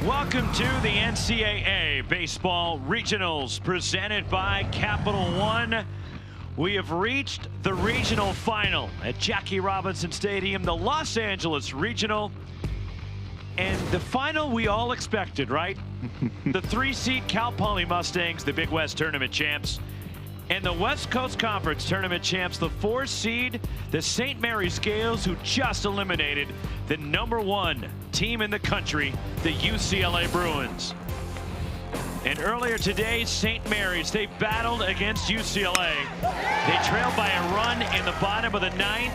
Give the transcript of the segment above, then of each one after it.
Welcome to the NCAA Baseball Regionals presented by Capital One. We have reached the regional final at Jackie Robinson Stadium, the Los Angeles Regional. And the final we all expected, right? The 3-seed Cal Poly Mustangs, the Big West Tournament champs, and the West Coast Conference Tournament champs, the 4-seed, the St. Mary's Gales, who just eliminated the #1 team in the country, the UCLA Bruins. And earlier today, St. Mary's, they battled against UCLA. They trailed by a run in the bottom of the 9th,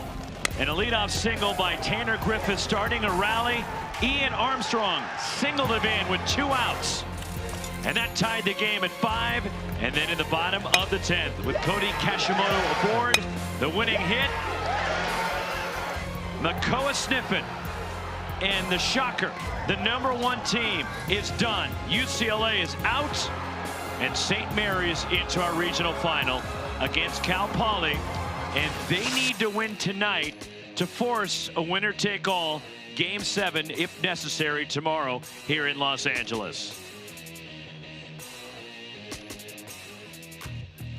and a leadoff single by Tanner Griffith starting a rally. Ian Armstrong singled him in with 2 outs. And that tied the game at 5. And then in the bottom of the 10th, with Cody Kashimoto aboard, the winning hit, Makoa Sniffen. And the shocker, the #1 team is done. UCLA is out, and St. Mary's into our regional final against Cal Poly. And they need to win tonight to force a winner-take-all Game 7, if necessary, tomorrow here in Los Angeles.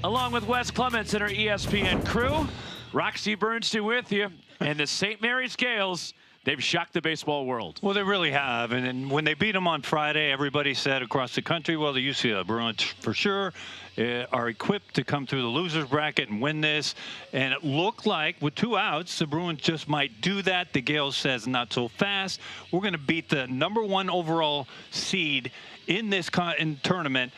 Along with Wes Clements and our ESPN crew, Roxy Bernstein with you, and the St. Mary's Gales, they've shocked the baseball world. Well, they really have. And when they beat them on Friday, everybody said across the country, well, the UCLA Bruins for sure are equipped to come through the loser's bracket and win this. And it looked like with 2 outs, the Bruins just might do that. The Gales says not so fast. We're going to beat the #1 overall seed in this tournament.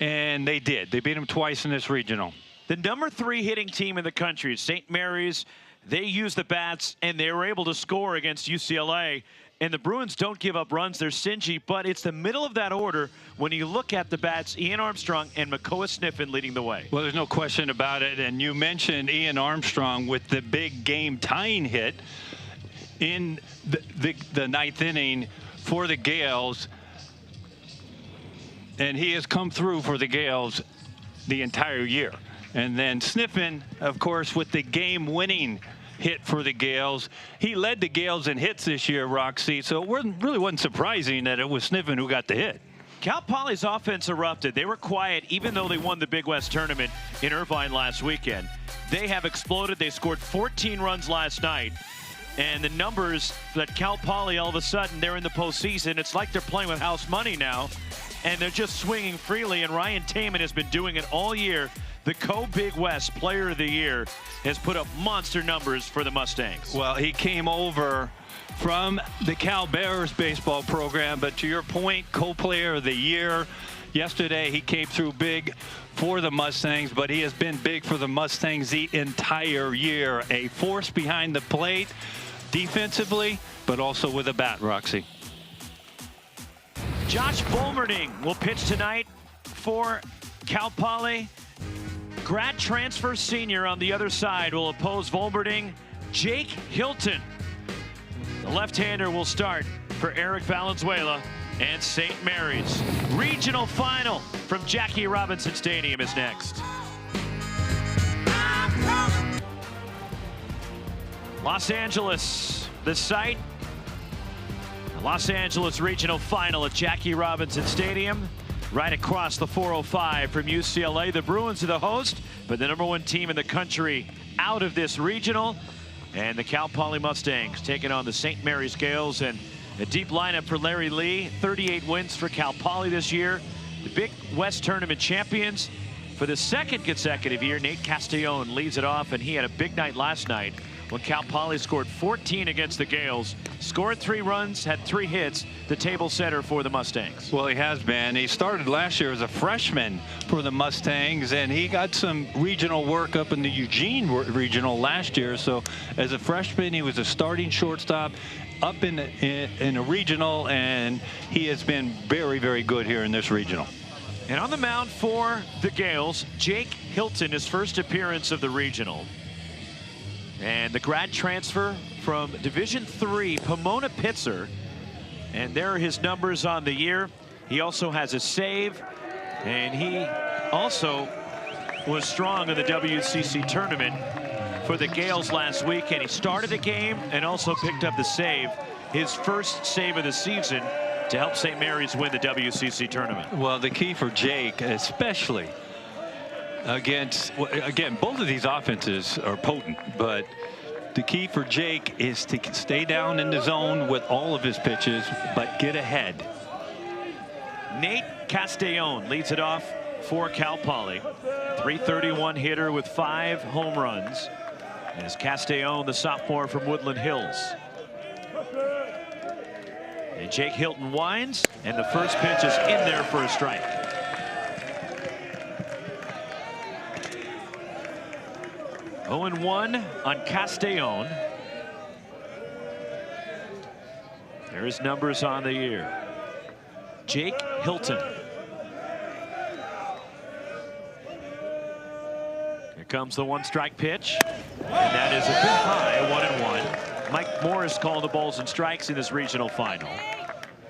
And they did. They beat them twice in this regional. The #3 hitting team in the country, St. Mary's, they used the bats, and they were able to score against UCLA. And the Bruins don't give up runs. They're stingy, but it's the middle of that order when you look at the bats, Ian Armstrong and Makoa Sniffen leading the way. Well, there's no question about it. And you mentioned Ian Armstrong with the big game-tying hit in the 9th inning for the Gales. And he has come through for the Gales the entire year. And then Sniffen, of course, with the game-winning hit for the Gales. He led the Gales in hits this year, Roxy, so it really wasn't surprising that it was Sniffen who got the hit. Cal Poly's offense erupted. They were quiet even though they won the Big West Tournament in Irvine last weekend. They have exploded. They scored 14 runs last night. And the numbers that Cal Poly, all of a sudden, they're in the postseason. It's like they're playing with house money now. And they're just swinging freely, and Ryan Taman has been doing it all year. The Co-Big West Player of the Year has put up monster numbers for the Mustangs. Well, he came over from the Cal Bears baseball program, but to your point, Co-Player of the Year. Yesterday, he came through big for the Mustangs, but he has been big for the Mustangs the entire year. A force behind the plate defensively, but also with a bat, Roxy. Josh Bolmerding will pitch tonight for Cal Poly. Grad transfer senior on the other side will oppose Bolmerding. Jake Hilton, the left-hander, will start for Eric Valenzuela and St. Mary's. Regional final from Jackie Robinson Stadium is next. Los Angeles, the site. Los Angeles Regional Final at Jackie Robinson Stadium, right across the 405 from UCLA. The Bruins are the host, but the #1 team in the country out of this regional. And the Cal Poly Mustangs taking on the St. Mary's Gales. And a deep lineup for Larry Lee. 38 wins for Cal Poly this year. The Big West Tournament champions for the 2nd consecutive year. Nate Castellone leads it off, and he had a big night last night when Cal Poly scored 14 against the Gales, scored 3 runs, had 3 hits, the table setter for the Mustangs. Well, he has been. He started last year as a freshman for the Mustangs, and he got some regional work up in the Eugene regional last year. So as a freshman, he was a starting shortstop up in a regional, and he has been very, very good here in this regional. And on the mound for the Gales, Jake Hilton, his first appearance of the regional. And the grad transfer from Division III, Pomona Pitzer. And there are his numbers on the year. He also has a save, and he also was strong in the WCC tournament for the Gales last week, and he started a game and also picked up the save, his first save of the season to help St. Mary's win the WCC tournament. Well, the key for Jake, especially against, again, both of these offenses are potent, but the key for Jake is to stay down in the zone with all of his pitches, but get ahead. Nate Castellón leads it off for Cal Poly. .331 hitter with 5 home runs. As Castellón, the sophomore from Woodland Hills. And Jake Hilton winds, and the first pitch is in there for a strike. Oh and 1 on Castellón. There his numbers on the year. Jake Hilton. Here comes the 1-strike pitch. And that is a bit high, 1-1. Mike Morris called the balls and strikes in this regional final.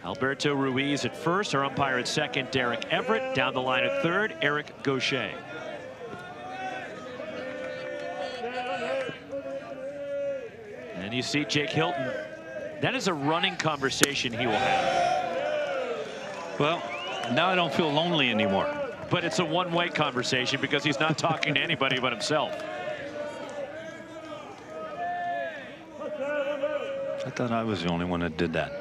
Alberto Ruiz at first, our umpire at second, Derek Everett. Down the line at third, Eric Gaucher. And you see Jake Hilton. That is a running conversation he will have. Well, now I don't feel lonely anymore. But it's a one-way conversation because he's not talking to anybody but himself. I thought I was the only one that did that.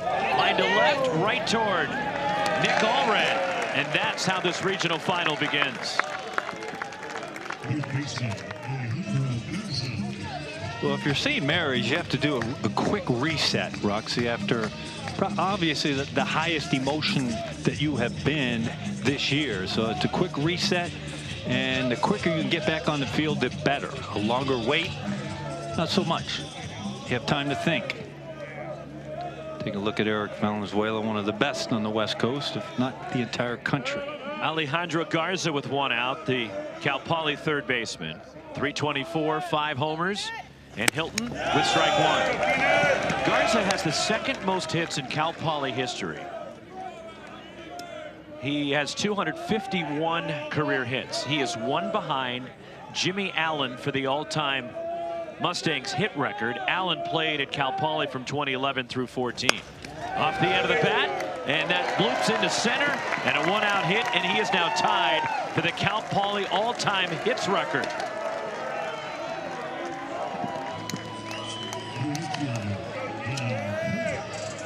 Line to left, right toward Nick Allred. And that's how this regional final begins. Well, if you're St. Mary's, you have to do a quick reset, Roxy, after obviously the highest emotion that you have been this year. So it's a quick reset, and the quicker you can get back on the field, the better. A longer wait, not so much. You have time to think. Take a look at Eric Valenzuela, one of the best on the West Coast, if not the entire country. Alejandro Garza with 1 out, the Cal Poly third baseman. .324, 5 homers. And Hilton with strike 1. Garza has the second most hits in Cal Poly history. He has 251 career hits. He is 1 behind Jimmy Allen for the all-time Mustangs hit record. Allen played at Cal Poly from 2011 through 14. Off the end of the bat, and that bloops into center, and a 1-out hit, and he is now tied for the Cal Poly all-time hits record.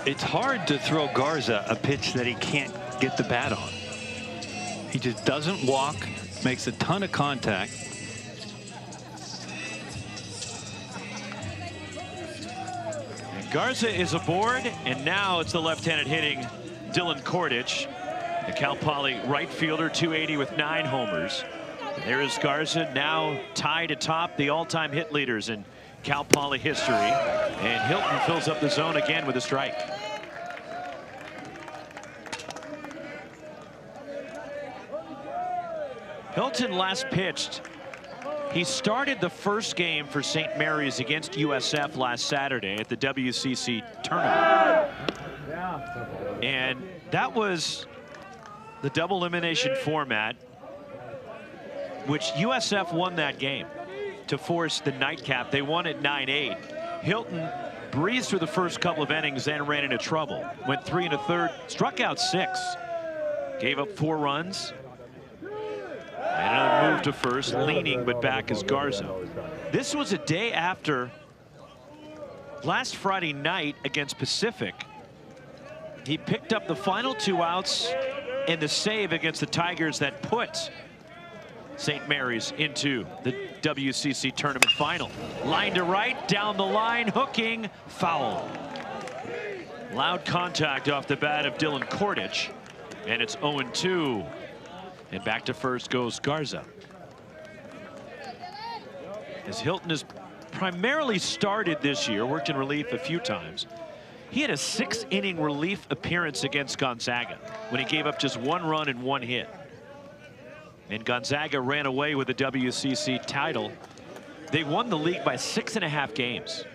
It's hard to throw Garza a pitch that he can't get the bat on. He just doesn't walk, makes a ton of contact. And Garza is aboard, and now it's the left-handed hitting Dylan Kordich, the Cal Poly right fielder, .280 with 9 homers. And there is Garza, now tied atop the all-time hit leaders in Cal Poly history. And Hilton fills up the zone again with a strike. Hilton last pitched. He started the first game for St. Mary's against USF last Saturday at the WCC tournament. And that was the double elimination format, which USF won that game to force the nightcap. They won at 9-8. Hilton breezed through the first couple of innings, then ran into trouble. Went 3 1/3, struck out 6, gave up 4 runs. And another move to first, leaning but back is Garza. This was a day after last Friday night against Pacific. He picked up the final 2 outs and the save against the Tigers that put St. Mary's into the WCC tournament final. Line to right, down the line, hooking, foul. Loud contact off the bat of Dylan Kordich, and it's 0-2. And back to first goes Garza. As Hilton has primarily started this year, worked in relief a few times. He had a 6-inning relief appearance against Gonzaga when he gave up just 1 run and 1 hit. And Gonzaga ran away with the WCC title. They won the league by 6.5 games.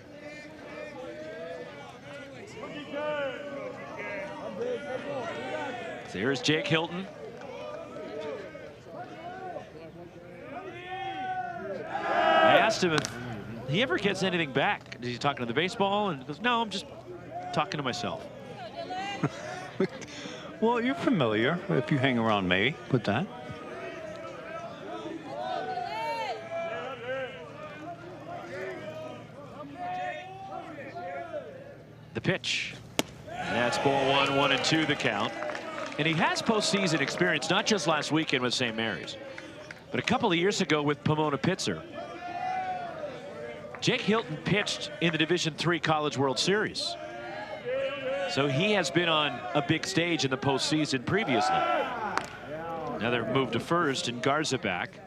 There's Jake Hilton. asked him if he ever gets anything back. Is he talking to the baseball? And he goes, no, I'm just talking to myself. Well, you're familiar if you hang around me with that. The pitch. And that's ball 1, 1-2 the count. And he has postseason experience, not just last weekend with St. Mary's, but a couple of years ago with Pomona Pitzer. Jake Hilton pitched in the Division III College World Series. So he has been on a big stage in the postseason previously. Another move to first and Garza back.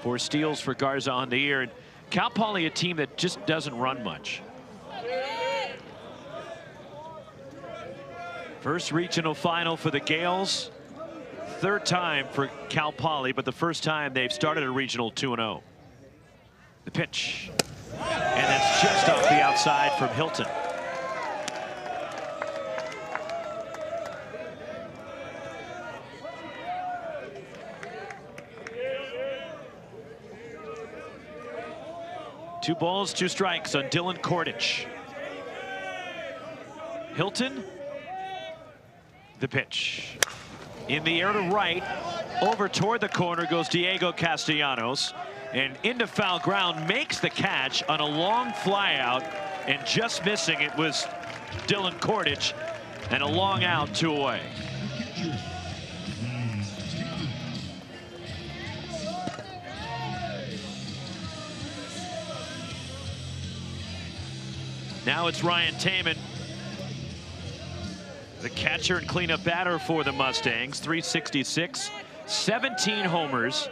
4 steals for Garza on the year. And Cal Poly, a team that just doesn't run much. First regional final for the Gales. 3rd time for Cal Poly, but the first time they've started a regional 2-0. The pitch. And that's just off the outside from Hilton. Two balls, 2 strikes on Dylan Kordich. Hilton. The pitch. In the air to right, over toward the corner goes Diego Castellanos, and into foul ground, makes the catch on a long fly out, and just missing it was Dylan Kordich, and a long out, 2 away. Now it's Ryan Taman, the catcher and cleanup batter for the Mustangs. 366, 17 homers,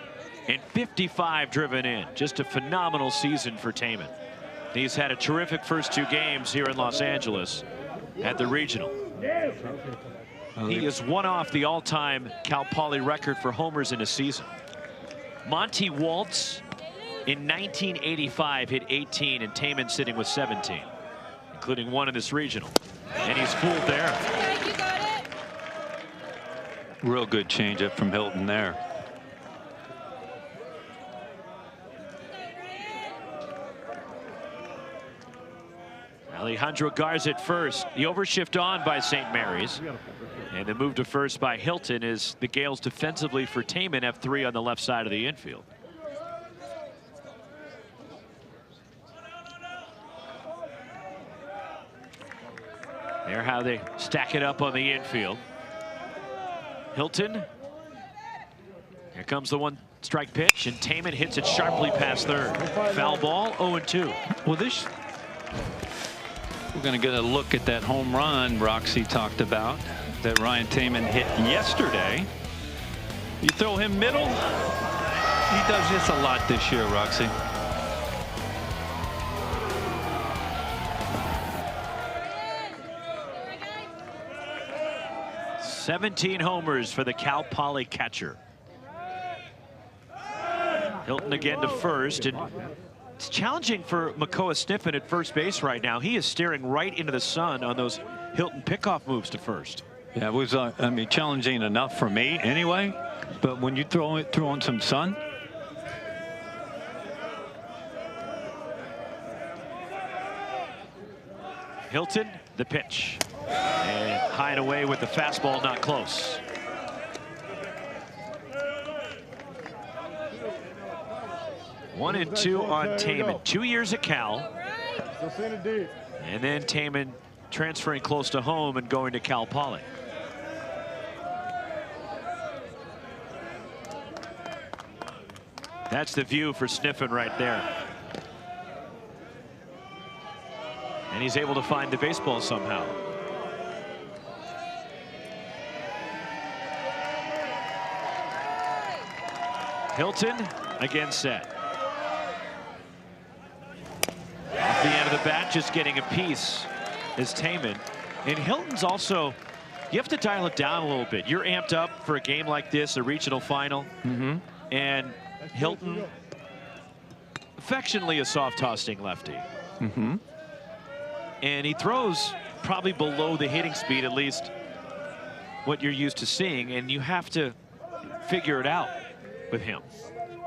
and 55 driven in. Just a phenomenal season for Taman. He's had a terrific first 2 games here in Los Angeles at the regional. He is one off the all-time Cal Poly record for homers in a season. Monty Waltz in 1985 hit 18, and Taman sitting with 17. Including 1 in this regional. And he's fooled there. You got it. Real good changeup from Hilton there. Alejandro Garza at first. The overshift on by St. Mary's. And the move to first by Hilton is the Gales defensively for Taman have 3 on the left side of the infield. There how they stack it up on the infield. Hilton. Here comes the 1 strike pitch, and Taman hits it sharply past third. Foul ball, 0-2. Well, we're going to get a look at that home run Roxy talked about that Ryan Taman hit yesterday. You throw him middle. He does this a lot this year, Roxy. "17 homers for the Cal Poly catcher." Hilton again to first, and it's challenging for Makoa Sniffen at first base right now. He is staring right into the sun on those Hilton pickoff moves to first. Yeah, it was, I mean, challenging enough for me anyway, but when you throw in some sun. Hilton, the pitch. And high and away with the fastball, not close. One and 2 on Taman. 2 years at Cal. And then Taman transferring close to home and going to Cal Poly. That's the view for Sniffen right there. And he's able to find the baseball somehow. Hilton again set. Off the end of the bat, just getting a piece is Taman. And Hilton's also, you have to dial it down a little bit. You're amped up for a game like this, a regional final. And Hilton, affectionately a soft tossing lefty. And he throws probably below the hitting speed, at least what you're used to seeing. And you have to figure it out with him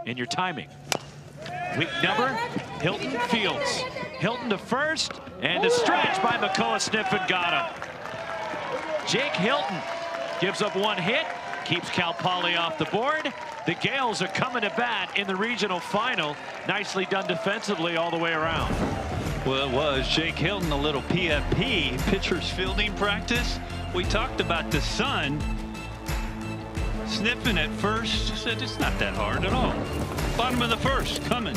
and your timing. Weak number, Hilton Fields. Hilton to first, and the stretch by Makoa Sniffen got him. Jake Hilton gives up one hit, keeps Cal Poly off the board. The Gales are coming to bat in the regional final. Nicely done defensively all the way around. Well, it was Jake Hilton, a little PFP, pitcher's fielding practice. We talked about the sun. Sniffing at first, said it's not that hard at all. Bottom of the first, coming.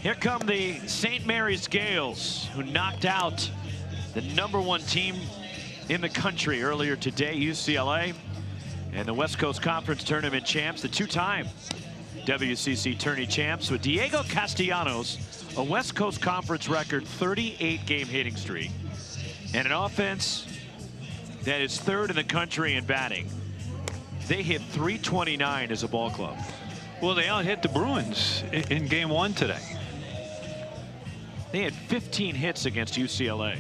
Here come the St. Mary's Gales, who knocked out the #1 team in the country earlier today, UCLA, and the West Coast Conference Tournament champs, the two-time WCC tourney champs, with Diego Castellanos, a West Coast Conference record 38-game hitting streak, and an offense that is third in the country in batting. They hit .329 as a ball club. Well, they out-hit the Bruins in game 1 today. They had 15 hits against UCLA.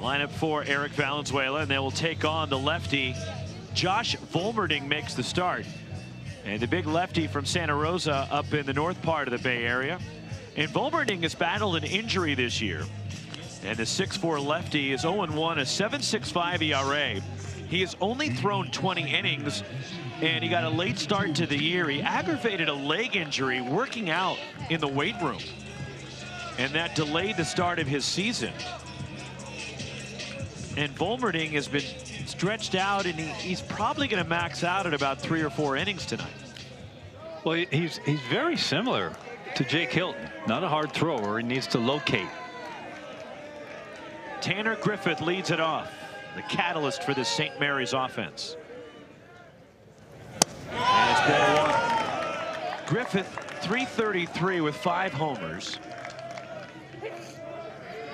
Lineup for Eric Valenzuela, and they will take on the lefty. Josh Volmerding makes the start. And the big lefty from Santa Rosa up in the north part of the Bay Area. And Volmerding has battled an injury this year. And the 6'4" lefty is 0-1, a 7.65 ERA. He has only thrown 20 innings, and he got a late start to the year. He aggravated a leg injury working out in the weight room, and that delayed the start of his season. And Volmerding has been stretched out, and he's probably going to max out at about 3 or 4 innings tonight. Well, he's very similar to Jake Hilton. Not a hard thrower. He needs to locate. Tanner Griffith leads it off, the catalyst for this St. Mary's offense. And it's ball 1. Griffith, .333 with 5 homers.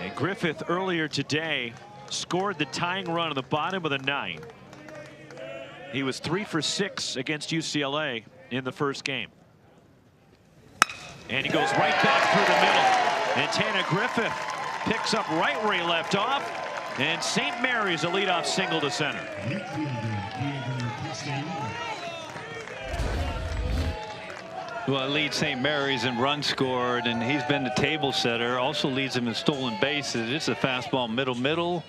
And Griffith earlier today scored the tying run on the bottom of the 9th. He was 3 for 6 against UCLA in the first game. And he goes right back through the middle. And Tanner Griffith picks up right where he left off. And St. Mary's a leadoff single to center. Well, leads St. Mary's in runs scored, and he's been the table setter. Also leads him in stolen bases. It's a fastball middle,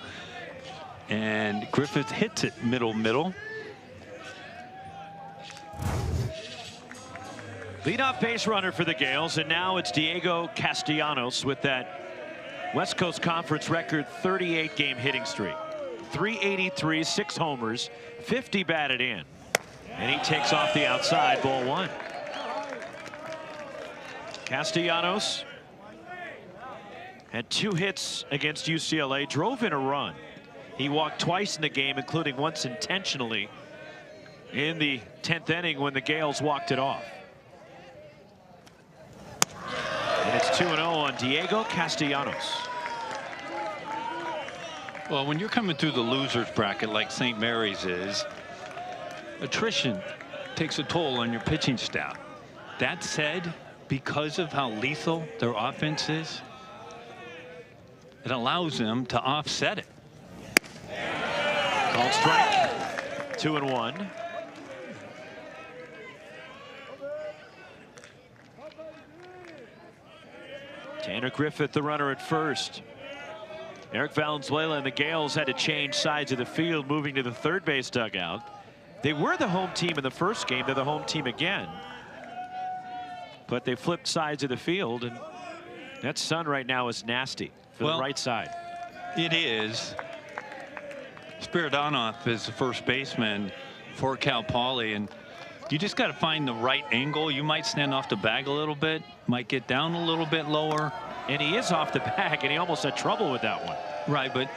and Griffith hits it middle. Leadoff base runner for the Gales, and now it's Diego Castellanos with that West Coast Conference record 38-game hitting streak. .383, 6 homers, 50 batted in. And he takes off the outside, ball 1. Castellanos had 2 hits against UCLA, drove in a run. He walked twice in the game, including once intentionally in the 10th inning when the Gales walked it off. And it's 2-0 on Diego Castellanos. Well, when you're coming through the losers bracket like St. Mary's is, attrition takes a toll on your pitching staff. That said, because of how lethal their offense is, it allows them to offset it. Called strike. 2-1. Tanner Griffith, the runner at first. Eric Valenzuela and the Gales had to change sides of the field, moving to the third base dugout. They were the home team in the first game. They're the home team again. But they flipped sides of the field, and that sun right now is nasty for the right side. It is. Spiridonov is the first baseman for Cal Poly, and you just got to find the right angle. You might stand off the bag a little bit, might get down a little bit lower. And he is off the bag, and he almost had trouble with that one. Right, but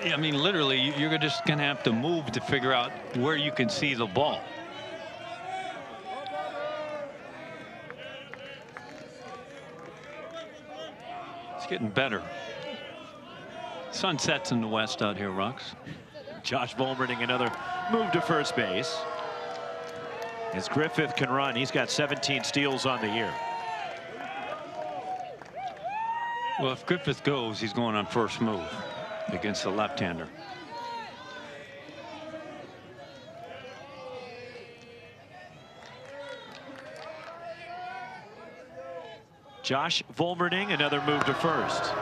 I mean, literally, you're just going to have to move to figure out where you can see the ball. It's getting better. Sun sets in the west out here, Rocks. Josh Volmerding, another move to first base. As Griffith can run, he's got 17 steals on the year. Well, if Griffith goes, he's going on first move against the left-hander. Josh Volmerding, another move to first.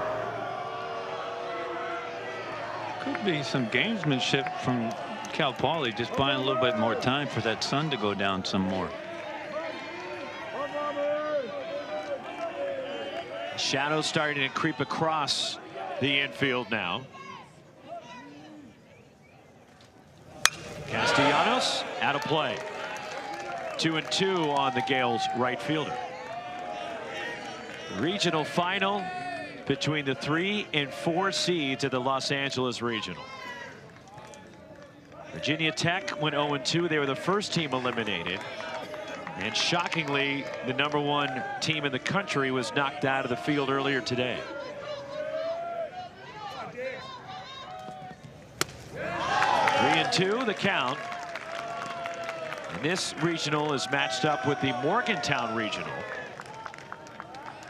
Could be some gamesmanship from Cal Poly, just buying a little bit more time for that sun to go down some more. Shadows starting to creep across the infield now. Castellanos out of play. 2-2 on the Gales right fielder. Regional final between the 3 and 4 seeds of the Los Angeles Regional. Virginia Tech went 0-2. They were the first team eliminated. And shockingly, the #1 team in the country was knocked out of the field earlier today. 3-2 the count. And this regional is matched up with the Morgantown regional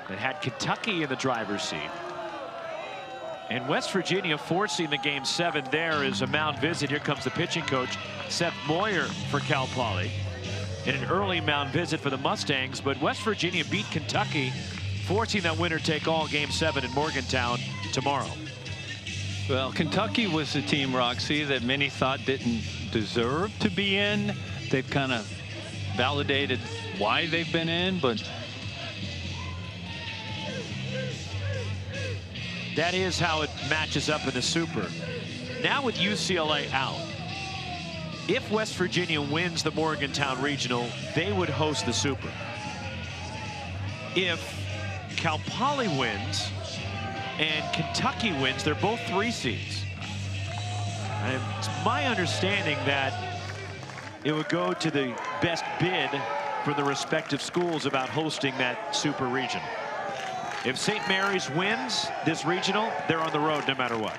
that had Kentucky in the driver's seat. And West Virginia forcing the game 7 there is a mound visit. Here comes the pitching coach, Seth Moyer, for Cal Poly. In an early mound visit for the Mustangs, but West Virginia beat Kentucky, forcing that winner-take-all game 7 in Morgantown tomorrow. Well, Kentucky was the team, Roxy, that many thought didn't deserve to be in. They've kind of validated why they've been in, but that is how it matches up in the Super. Now with UCLA out, if West Virginia wins the Morgantown Regional, they would host the Super. If Cal Poly wins and Kentucky wins, they're both 3 seeds. And it's my understanding that it would go to the best bid for the respective schools about hosting that Super Regional. If St. Mary's wins this regional, they're on the road no matter what.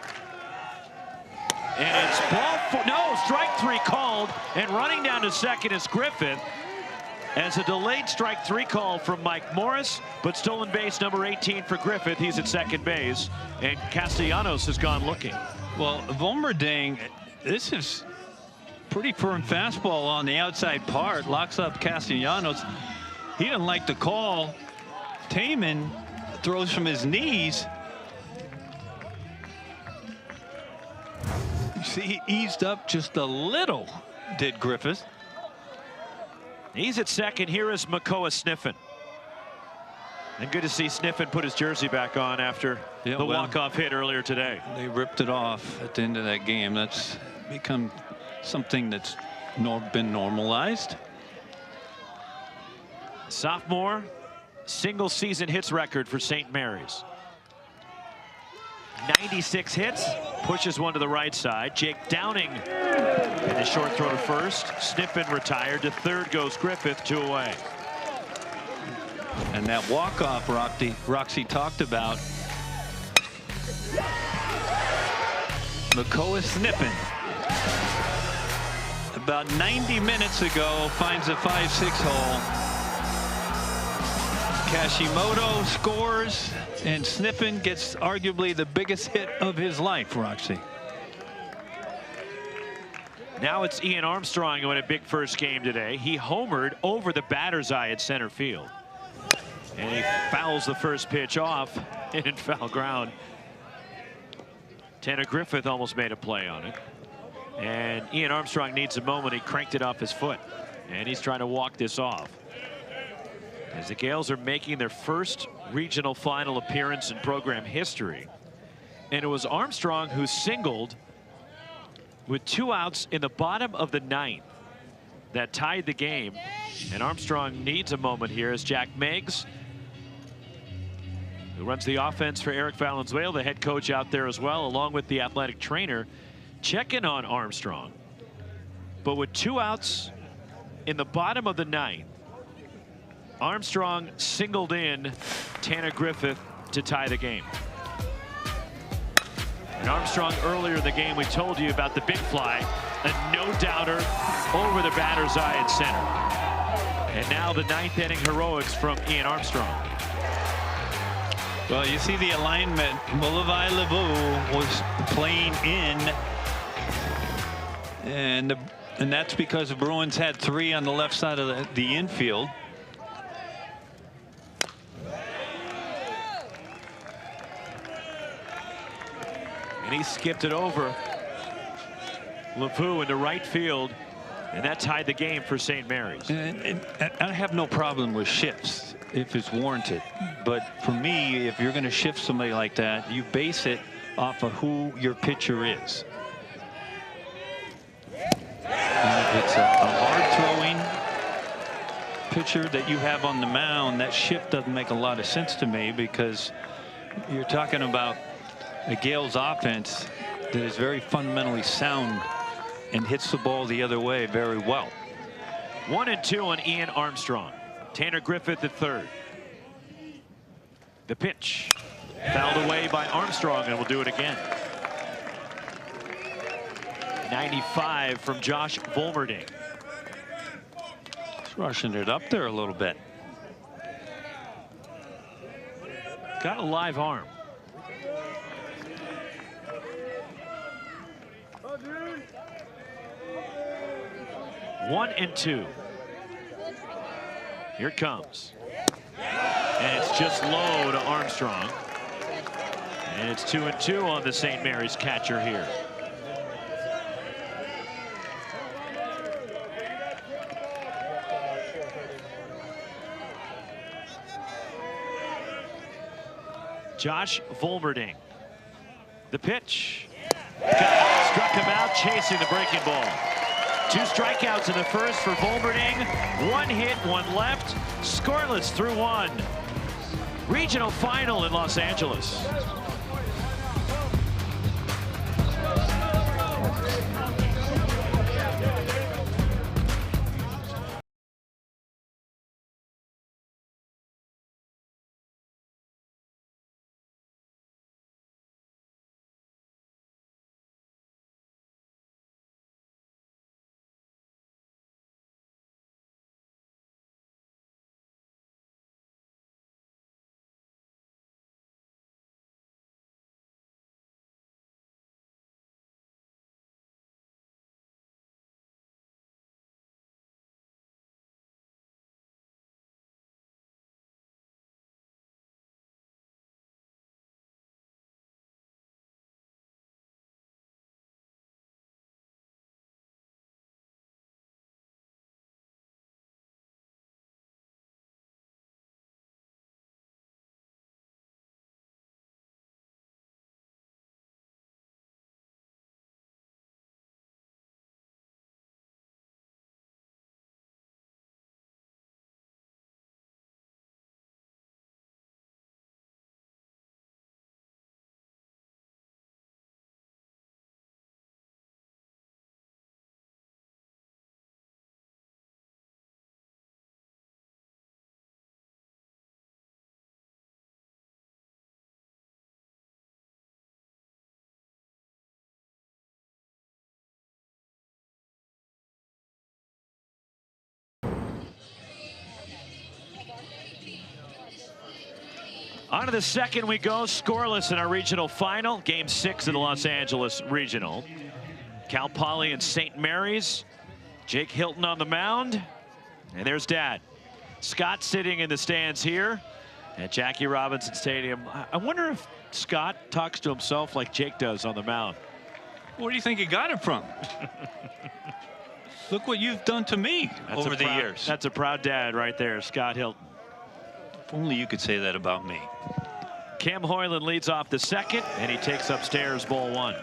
And it's ball 4. No, strike 3 called, and running down to second is Griffith. As a delayed strike 3 call from Mike Morris, but stolen base number 18 for Griffith. He's at second base, and Castellanos has gone looking. well, Volmerding, this is pretty firm fastball on the outside part, locks up Castellanos. He didn't like the call. Taman throws from his knees. You see, he eased up just a little, did Griffith. He's at second. Here is Makoa Sniffen. And good to see Sniffen put his jersey back on after the walk-off hit earlier today. They ripped it off at the end of that game. That's become something that's been normalized. Sophomore, single season hits record for St. Mary's. 96 hits, pushes one to the right side. Jake Downing in the short throw to first. Sniffen retired. To third goes Griffith, 2 away. And that walk-off Roxy talked about. Makoa Sniffen, about 90 minutes ago, finds a 5-6 hole. Kashimoto scores, and Sniffen gets arguably the biggest hit of his life, Roxy. Now it's Ian Armstrong who had a big first game today. He homered over the batter's eye at center field. And he fouls the first pitch off in foul ground. Tanner Griffith almost made a play on it. And Ian Armstrong needs a moment. He cranked it off his foot. And he's trying to walk this off. As the Gales are making their first regional final appearance in program history. And it was Armstrong who singled with 2 outs in the bottom of the 9th that tied the game. And Armstrong needs a moment here as Jack Meigs, who runs the offense for Eric Valenzuela, the head coach out there as well, along with the athletic trainer, checking on Armstrong. But with 2 outs in the bottom of the 9th, Armstrong singled in Tanner Griffith to tie the game. And Armstrong, earlier in the game, we told you about the big fly, a no-doubter over the batter's eye at center. And now the 9th inning heroics from Ian Armstrong. Well, you see the alignment. Molovai Levu was playing in, and that's because the Bruins had 3 on the left side of the infield. And he skipped it over LeFou into right field, and that tied the game for St. Mary's. And I have no problem with shifts if it's warranted, but for me, if you're going to shift somebody like that, you base it off of who your pitcher is. And if it's a hard-throwing pitcher that you have on the mound, that shift doesn't make a lot of sense to me, because you're talking about a Gales offense that is very fundamentally sound and hits the ball the other way very well. 1-2 on Ian Armstrong. Tanner Griffith at third. The pitch fouled away by Armstrong, and we'll do it again. 95 from Josh Volmerding. He's rushing it up there a little bit. Got a live arm. One and two. Here it comes. And it's just low to Armstrong. And it's 2-2 on the St. Mary's catcher here. Josh Volmerding. The pitch. Struck him out, chasing the breaking ball. 2 strikeouts in the first for Volmerding. 1 hit, 1 left. Scoreless through 1. Regional final in Los Angeles. On to the second we go, scoreless in our regional final. Game 6 of the Los Angeles Regional. Cal Poly and St. Mary's. Jake Hilton on the mound. And there's Dad. Scott sitting in the stands here. at Jackie Robinson Stadium. I wonder if Scott talks to himself like Jake does on the mound. Where do you think he got it from? Look what you've done to me over the years. That's a proud dad right there, Scott Hilton. If only you could say that about me. Cam Hoyland leads off the second, and he takes upstairs ball one.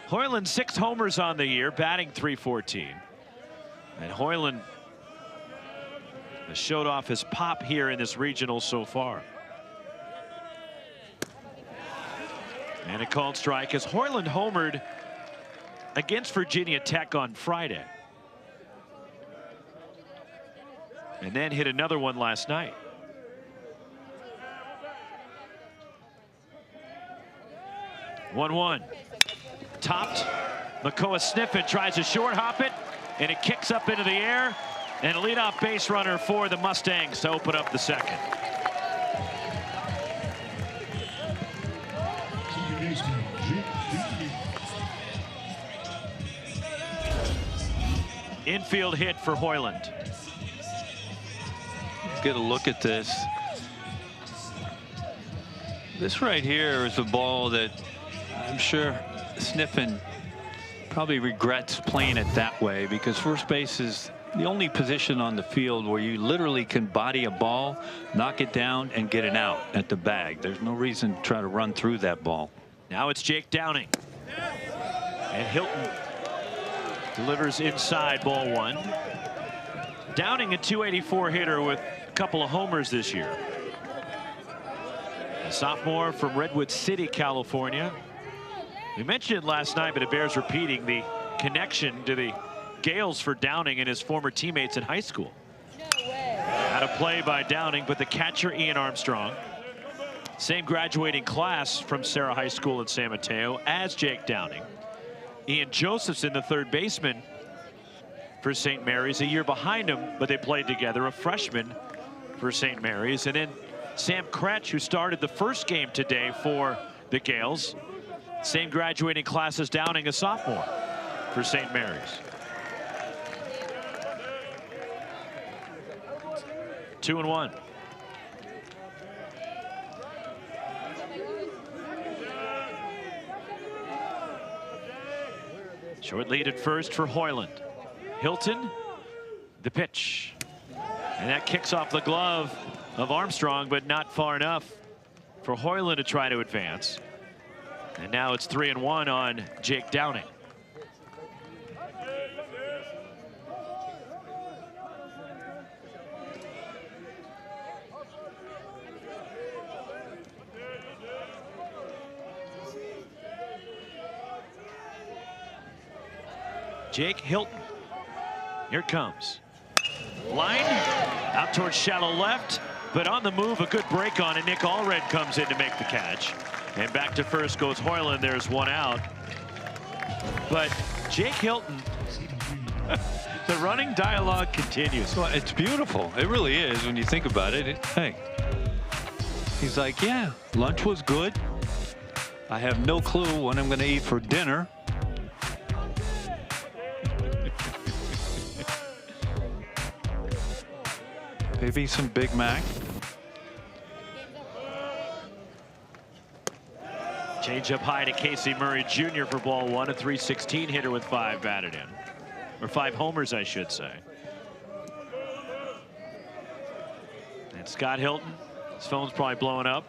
Hoyland 6 homers on the year, batting .314. And Hoyland has showed off his pop here in this regional so far. And a called strike as Hoyland homered against Virginia Tech on Friday. And then hit another one last night. One. Topped. Makoa Sniffen tries to short hop it, and it kicks up into the air. And a leadoff base runner for the Mustangs to open up the second. Infield hit for Hoyland. Get a look at this. This right here is a ball that I'm sure Sniffen probably regrets playing it that way, because first base is the only position on the field where you literally can body a ball, knock it down, and get it out at the bag. There's no reason to try to run through that ball. Now it's Jake Downing. And Hilton delivers inside ball one. Downing, a .284 hitter with a couple of homers this year. A sophomore from Redwood City, California. We mentioned it last night, but it bears repeating, the connection to the Gales for Downing and his former teammates in high school. Had a play by Downing, but the catcher Ian Armstrong, same graduating class from Serra High School in San Mateo as Jake Downing. Ian Josephson, the third baseman for St. Mary's, a year behind him, but they played together, a freshman for St. Mary's. And then Sam Kretsch, who started the first game today for the Gales, same graduating class as Downing, a sophomore for St. Mary's. 2-1. Short lead at first for Hoyland. Hilton, the pitch. And that kicks off the glove of Armstrong, but not far enough for Hoyland to try to advance. And now it's 3-1 on Jake Downing. Jake Hilton. Here it comes. Line out towards shallow left, but on the move, a good break on it. Nick Allred comes in to make the catch. And back to first goes Hoyland. There's one out. But Jake Hilton, the running dialogue continues. Well, it's beautiful. It really is when you think about it. Hey, he's like, yeah, lunch was good. I have no clue what I'm going to eat for dinner. Maybe some Big Mac. Change up high to Casey Murray Jr. for ball one, a .316 hitter with 5 batted in. Or 5 homers, I should say. And Scott Hilton, his phone's probably blowing up.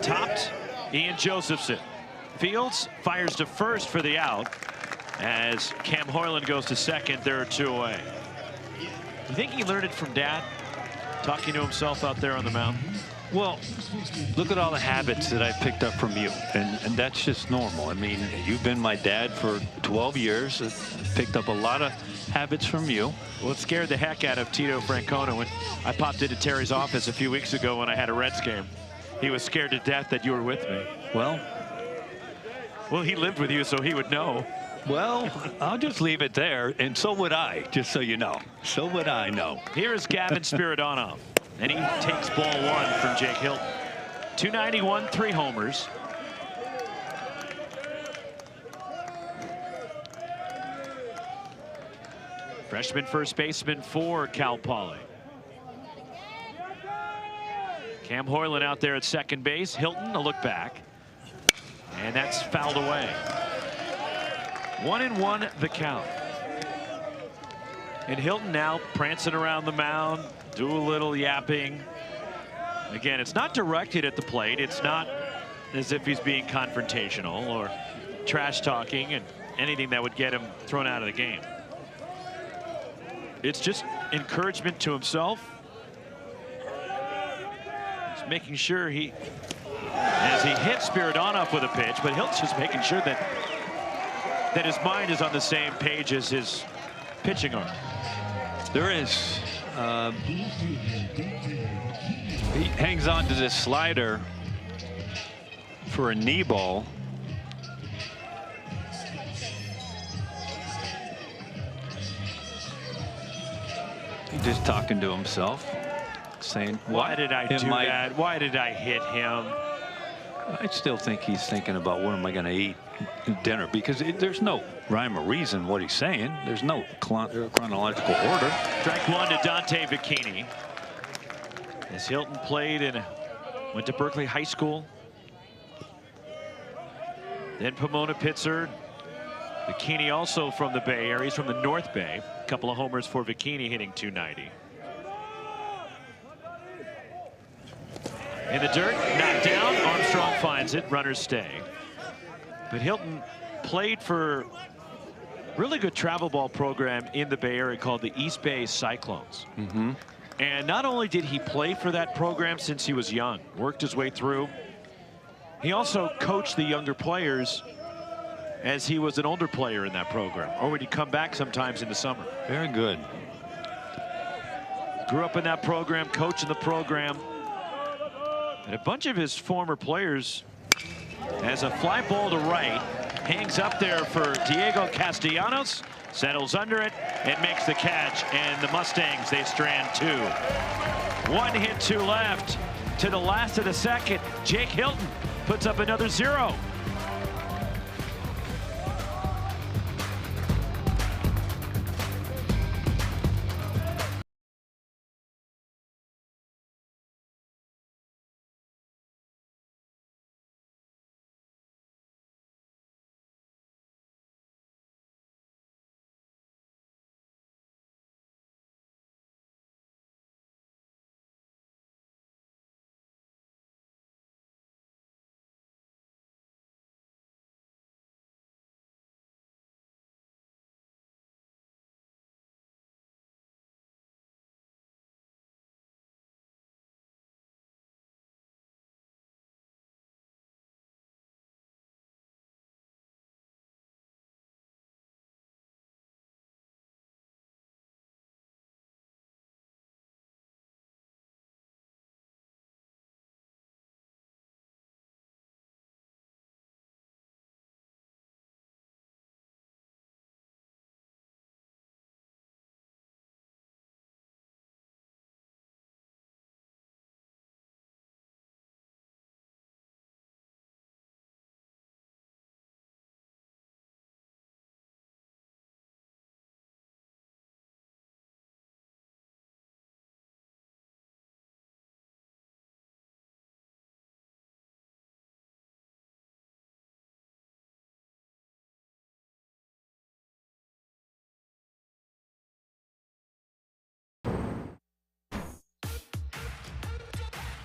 Topped, Ian Josephson. Fields fires to first for the out. As Cam Hoyland goes to second, there are 2 away. You think he learned it from Dad, talking to himself out there on the mound? Well, look at all the habits that I picked up from you, and that's just normal. I mean, you've been my dad for 12 years. I've picked up a lot of habits from you. Well, it scared the heck out of Tito Francona when I popped into Terry's office a few weeks ago when I had a Reds game. He was scared to death that you were with me. Well, he lived with you, so he would know. Well, I'll just leave it there, and so would I, just so you know. So would I know. Here is Gavin Spiridonov, and he takes ball one from Jake Hilton. 291, 3 homers. Freshman first baseman for Cal Poly. Cam Hoyland out there at second base. Hilton, a look back. And that's fouled away. 1-1 the count. And Hilton now prancing around the mound, do a little yapping. Again, it's not directed at the plate. It's not as if he's being confrontational or trash talking and anything that would get him thrown out of the game. It's just encouragement to himself. He's making sure as he hits Spiridonov with a pitch, but Hilton's just making sure that his mind is on the same page as his pitching arm. There is. He hangs on to this slider for a knee ball. He's just talking to himself, saying, why did I do that? Why did I hit him? I still think he's thinking about what am I going to eat dinner, because there's no rhyme or reason what he's saying. There's no chronological order. Strike one to Dante Vicchini. As Hilton went to Berkeley High School. Then Pomona Pitzer. Vicchini also from the Bay Area. He's from the North Bay. A couple of homers for Vicchini, hitting .290. In the dirt, knocked down. Armstrong finds it. Runners stay. But Hilton played for a really good travel ball program in the Bay Area called the East Bay Cyclones. And not only did he play for that program since he was young, worked his way through, he also coached the younger players as he was an older player in that program, or would he come back sometimes in the summer. Very good. Grew up in that program, coaching the program. And a bunch of his former players, as a fly ball to right, hangs up there for Diego Castellanos, settles under it, and makes the catch. And the Mustangs, they strand two. One hit, two left. To the last of the second, Jake Hilton puts up another 0.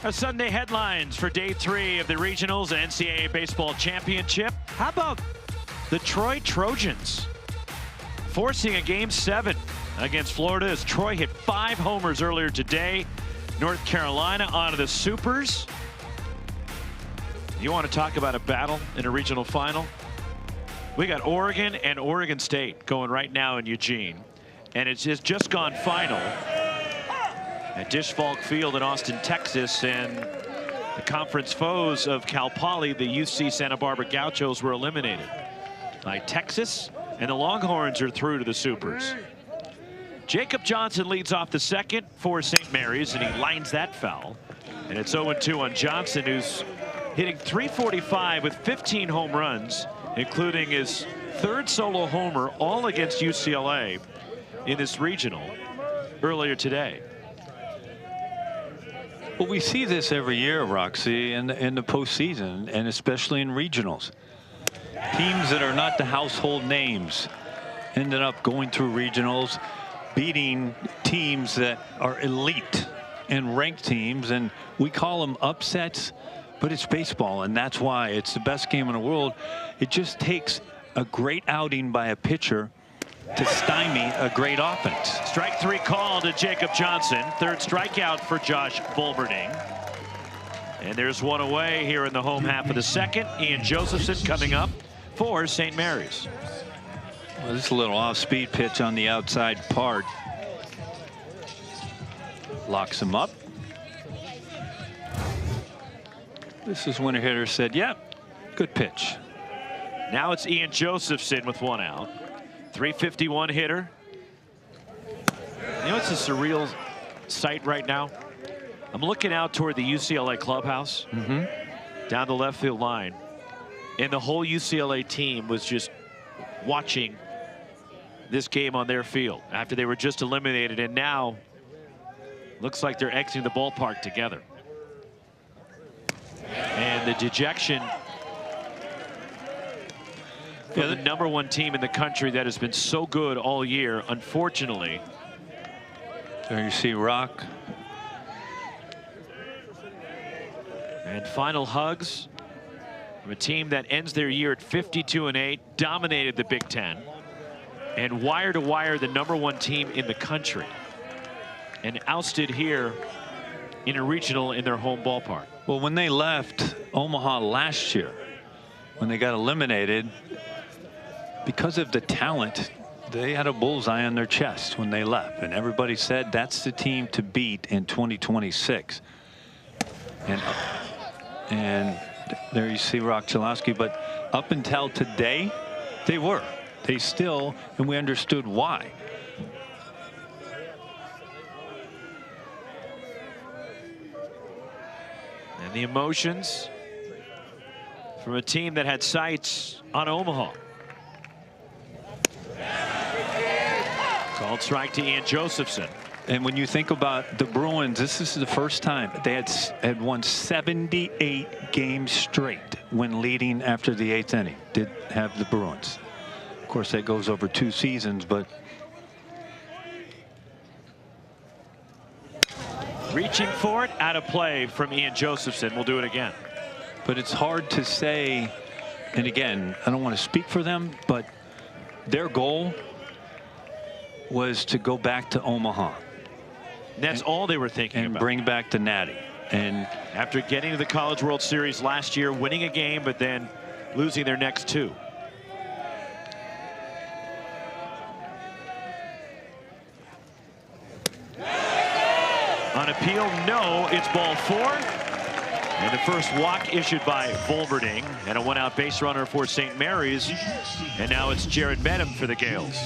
Our Sunday headlines for day 3 of the Regionals and NCAA Baseball Championship. How about the Troy Trojans forcing a Game 7 against Florida as Troy hit 5 homers earlier today. North Carolina onto the Supers. You want to talk about a battle in a regional final? We got Oregon and Oregon State going right now in Eugene. And it's just gone final at Dish Falk Field in Austin, Texas. And the conference foes of Cal Poly, the UC Santa Barbara Gauchos, were eliminated by Texas, and the Longhorns are through to the Supers. Jacob Johnson leads off the second for St. Mary's, and he lines that foul. And it's 0-2 on Johnson, who's hitting .345 with 15 home runs, including his 3rd solo homer, all against UCLA. in this regional earlier today. Well, we see this every year, Roxy, in the postseason, and especially in regionals. Teams that are not the household names ended up going through regionals, beating teams that are elite and ranked teams, and we call them upsets, but it's baseball, and that's why it's the best game in the world. It just takes a great outing by a pitcher to stymie a great offense. Strike 3 call to Jacob Johnson. Third strikeout for Josh Volberding. And there's one away here in the home half of the second. Ian Josephson coming up for St. Mary's. Well, this is a little off-speed pitch on the outside part. Locks him up. This is when a hitter said, yep, good pitch. Now it's Ian Josephson with 1 out. 351 hitter. You know, it's a surreal sight right now. I'm looking out toward the UCLA clubhouse, down the left field line, and the whole UCLA team was just watching this game on their field after they were just eliminated, and now looks like they're exiting the ballpark together. And the dejection for the #1 team in the country that has been so good all year, unfortunately. There you see Rock. And final hugs from a team that ends their year at 52-8, dominated the Big Ten, and wire to wire the #1 team in the country, and ousted here in a regional in their home ballpark. Well, when they left Omaha last year, when they got eliminated, because of the talent, they had a bullseye on their chest when they left, and everybody said that's the team to beat in 2026. And there you see Rock Chalowski, but up until today, they were. They still, and we understood why. And the emotions from a team that had sights on Omaha. Called strike to Ian Josephson. And when you think about the Bruins, this is the first time they had won 78 games straight when leading after the 8th inning. Did have the Bruins. Of course, that goes over 2 seasons, but reaching for it, out of play from Ian Josephson. We'll do it again. But it's hard to say, and again, I don't want to speak for them, but their goal was to go back to Omaha. That's all they were thinking and about. Bring back the Natty. And after getting to the College World Series last year, winning a game, but then losing their next 2. On appeal, no, it's ball 4. And the first walk issued by Volberding, and a 1-out base runner for St. Mary's. And now it's Jared Medham for the Gales.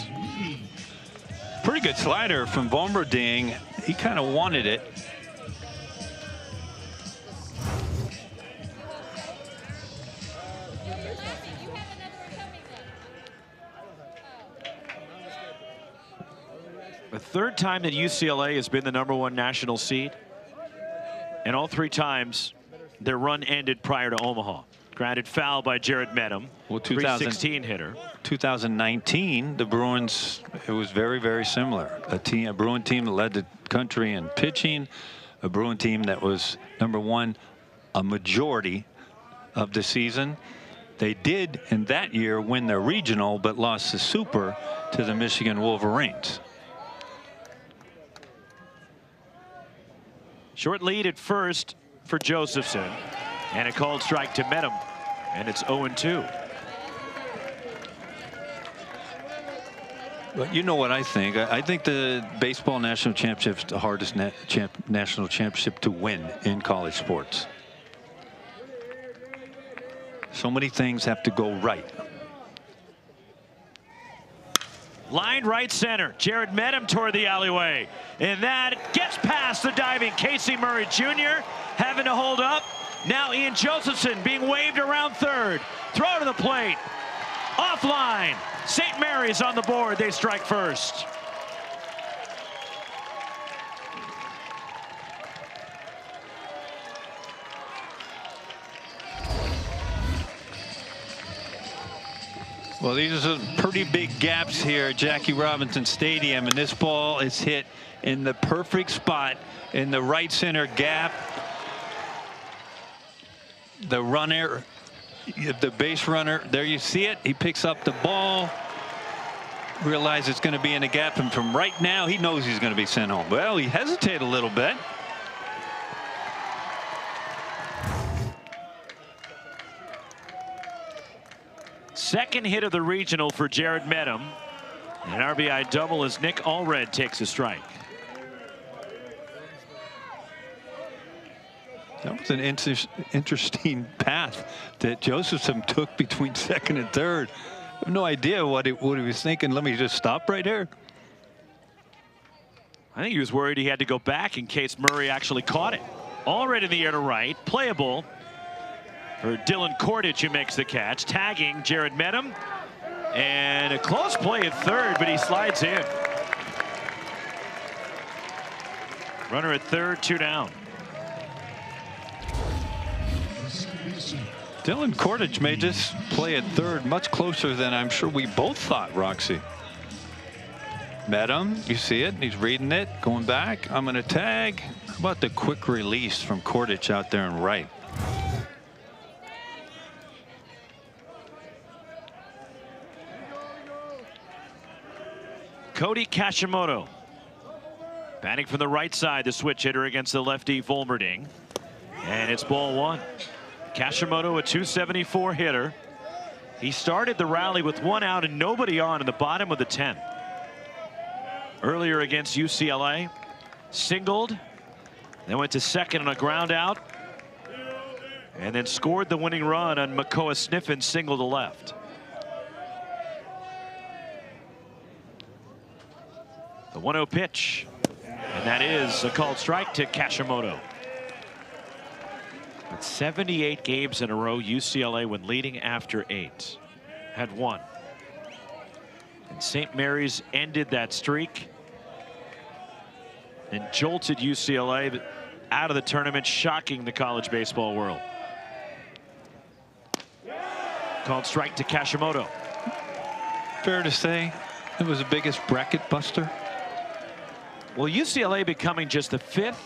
Pretty good slider from Volberding. He kind of wanted it. The 3rd time that UCLA has been the #1 national seed, and all 3 times their run ended prior to Omaha. Grounded foul by Jared Medham, well, 316 hitter. 2019, the Bruins, it was very, very similar. A Bruin team that led the country in pitching, a Bruin team that was #1 a majority of the season. They did in that year win their regional, but lost the Super to the Michigan Wolverines. Short lead at first for Josephson, and a called strike to Medham, and it's 0-2. But you know what I think? I think the baseball national championship is the hardest national championship to win in college sports. So many things have to go right. Line right center. Jared Medham toward the alleyway. And that gets past the diving Casey Murray Jr. having to hold up. Now Ian Josephson being waved around third. Throw to the plate. Offline. St. Mary's on the board. They strike first. Well, these are some pretty big gaps here at Jackie Robinson Stadium, and this ball is hit in the perfect spot in the right center gap. The runner, the base runner, there you see it. He picks up the ball, realizes it's going to be in the gap, and from right now, he knows he's going to be sent home. Well, he hesitated a little bit. Second hit of the regional for Jared Medham. An RBI double as Nick Allred takes a strike. That was an interesting path that Josephson took between second and third. I have no idea what he was thinking. Let me just stop right here. I think he was worried he had to go back in case Murray actually caught it. Allred in the air to right. Playable for Dylan Kordich, who makes the catch, tagging Jared Medham. And a close play at third, but he slides in. Runner at third, 2 down. Dylan Kordich made this play at third much closer than I'm sure we both thought, Roxy. Medham, you see it, he's reading it, going back. I'm going to tag. How about the quick release from Kordich out there in right? Cody Kashimoto batting from the right side, the switch hitter against the lefty Volmerding, and it's ball 1. Kashimoto, a .274 hitter. He started the rally with 1 out and nobody on in the bottom of the 10th. Earlier against UCLA, singled, then went to second on a ground out, and then scored the winning run on Makoa Sniffen's single to left. The 1-0 pitch, and that is a called strike to Kashimoto. But 78 games in a row, UCLA, when leading after 8, had 1. And St. Mary's ended that streak and jolted UCLA out of the tournament, shocking the college baseball world. Called strike to Kashimoto. Fair to say it was the biggest bracket buster. Well, UCLA becoming just the 5th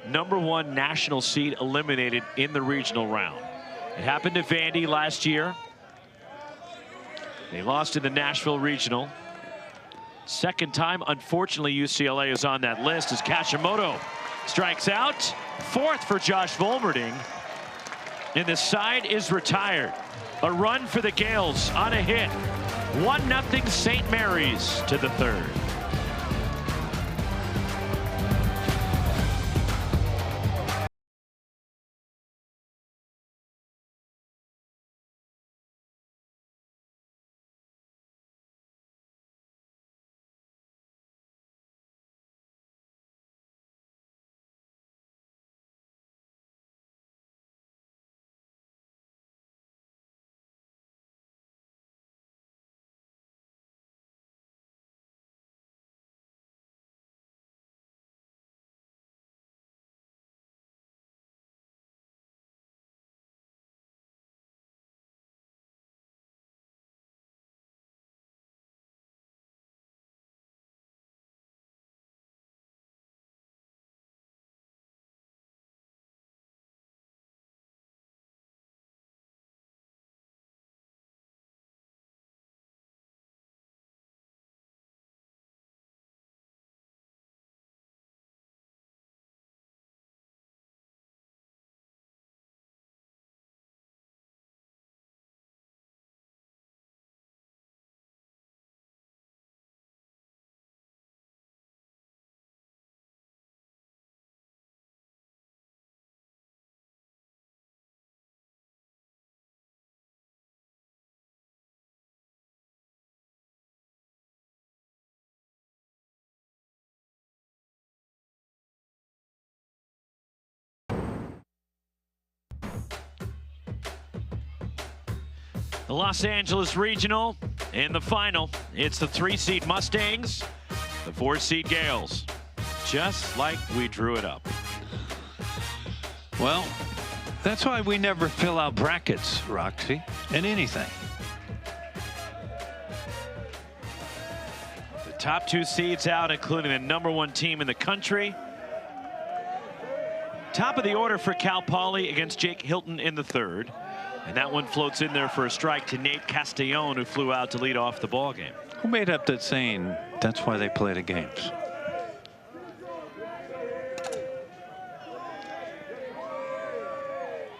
#1 national seed eliminated in the regional round. It happened to Vandy last year. They lost in the Nashville regional. Second time, unfortunately, UCLA is on that list as Kashimoto strikes out. 4th for Josh Volmerding. And the side is retired. A run for the Gales on a hit. 1-0 St. Mary's to the 3rd. The Los Angeles Regional in the final. It's the 3-seed Mustangs, the 4-seed Gales. Just like we drew it up. Well, that's why we never fill out brackets, Roxy, in anything. Top 2 seeds out, including the #1 team in the country. Top of the order for Cal Poly against Jake Hilton in the 3rd. And that one floats in there for a strike to Nate Castellón, who flew out to lead off the ball game. Who made up that saying, that's why they play the games?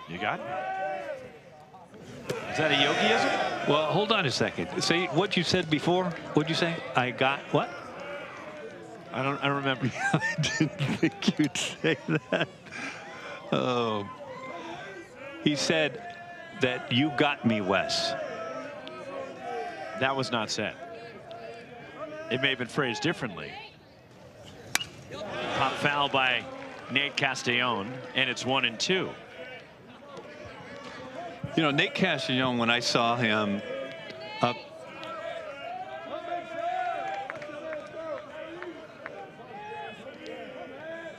You got it? Is that a Yogiism? Well, hold on a second. Say what you said before. What'd you say? I got what? I don't remember. I didn't think you'd say that. Oh. He said that you got me, Wes. That was not said. It may have been phrased differently. Pop foul by Nate Castellón, and it's 1-2. You know, Nate Castellón, when I saw him up.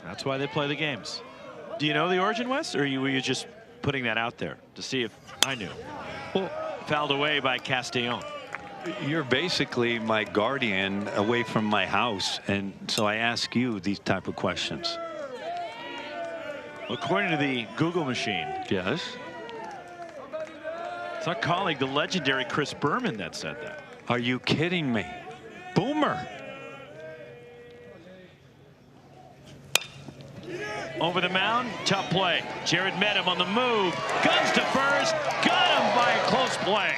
That's why they play the games. Do you know the origin, Wes, or were you just putting that out there to see if I knew? Well, fouled away by Castellón. You're basically my guardian away from my house, and so I ask you these type of questions. According to the Google machine. Yes. It's our colleague, the legendary Chris Berman, that said that. Are you kidding me? Boomer. Over the mound, tough play. Jared Medham on the move, guns to first, got him by a close play.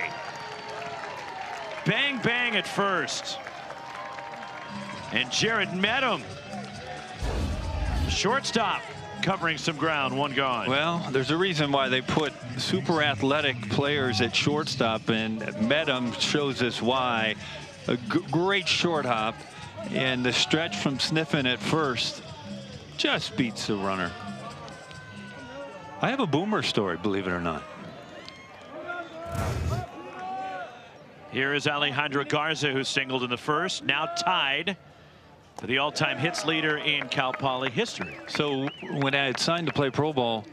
Bang, bang at first. And Jared Medham, shortstop, covering some ground, one gone. Well, there's a reason why they put super athletic players at shortstop, and Medham shows us why. A great short hop, and the stretch from sniffing at first just beats the runner. I have a Boomer story, believe it or not. Here is Alejandro Garza, who singled in the first, now tied for the all-time hits leader in Cal Poly history. So when I had signed to play pro ball,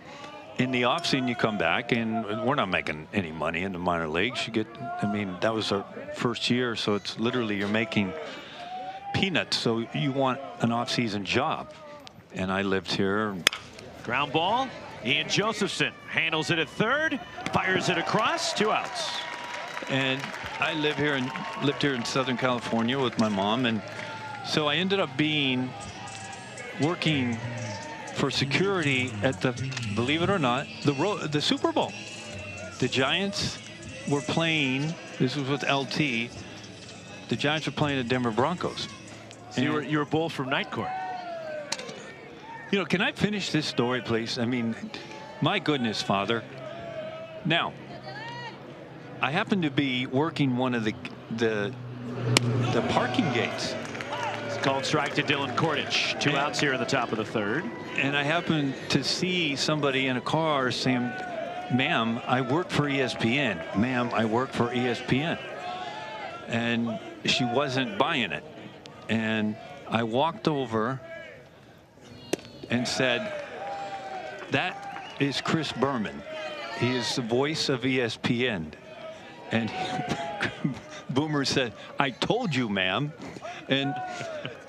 in the offseason you come back, and we're not making any money in the minor leagues. You get, I mean, that was our first year, so it's literally you're making peanuts. So you want an off-season job. And I lived here. Ground ball. Ian Josephson handles it at third, fires it across, 2 outs. And I lived here in Southern California with my mom, and so I ended up working for security at the, believe it or not, the Super Bowl. The Giants were playing. This was with LT. The Giants were playing the Denver Broncos. So you were bull from night court. You know, can I finish this story, please? I mean, my goodness, Father. Now, I happen to be working one of the parking gates. It's called strike to Dylan Kordich. 2 outs here in the top of the 3rd. And I happen to see somebody in a car saying, "Ma'am, I work for ESPN. Ma'am, I work for ESPN." And she wasn't buying it. And I walked over and said, "That is Chris Berman. He is the voice of ESPN." And Boomer said, "I told you, ma'am." And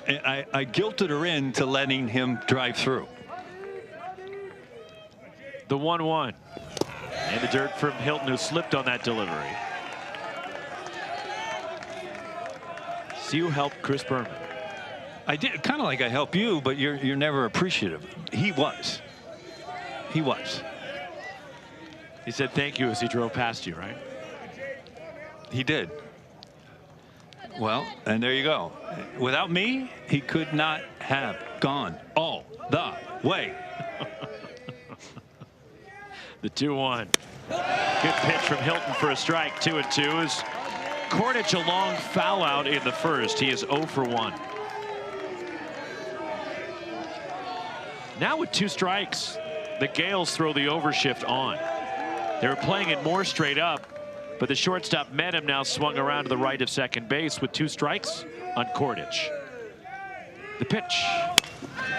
I guilted her into letting him drive through. The 1-1. And the dirt from Hilton, who slipped on that delivery. So you helped Chris Berman. I did, kind of like I help you, but you're never appreciative. He was. He was. He said thank you as he drove past you, right? He did. Well, and there you go. Without me, he could not have gone all the way. The 2-1. Good pitch from Hilton for a strike. 2-2 is Kordich, a long foul out in the first. He is 0 for 1. Now with 2 strikes, the Gales throw the overshift on. They were playing it more straight up, but the shortstop Medham now swung around to the right of second base with 2 strikes on Kordich. The pitch.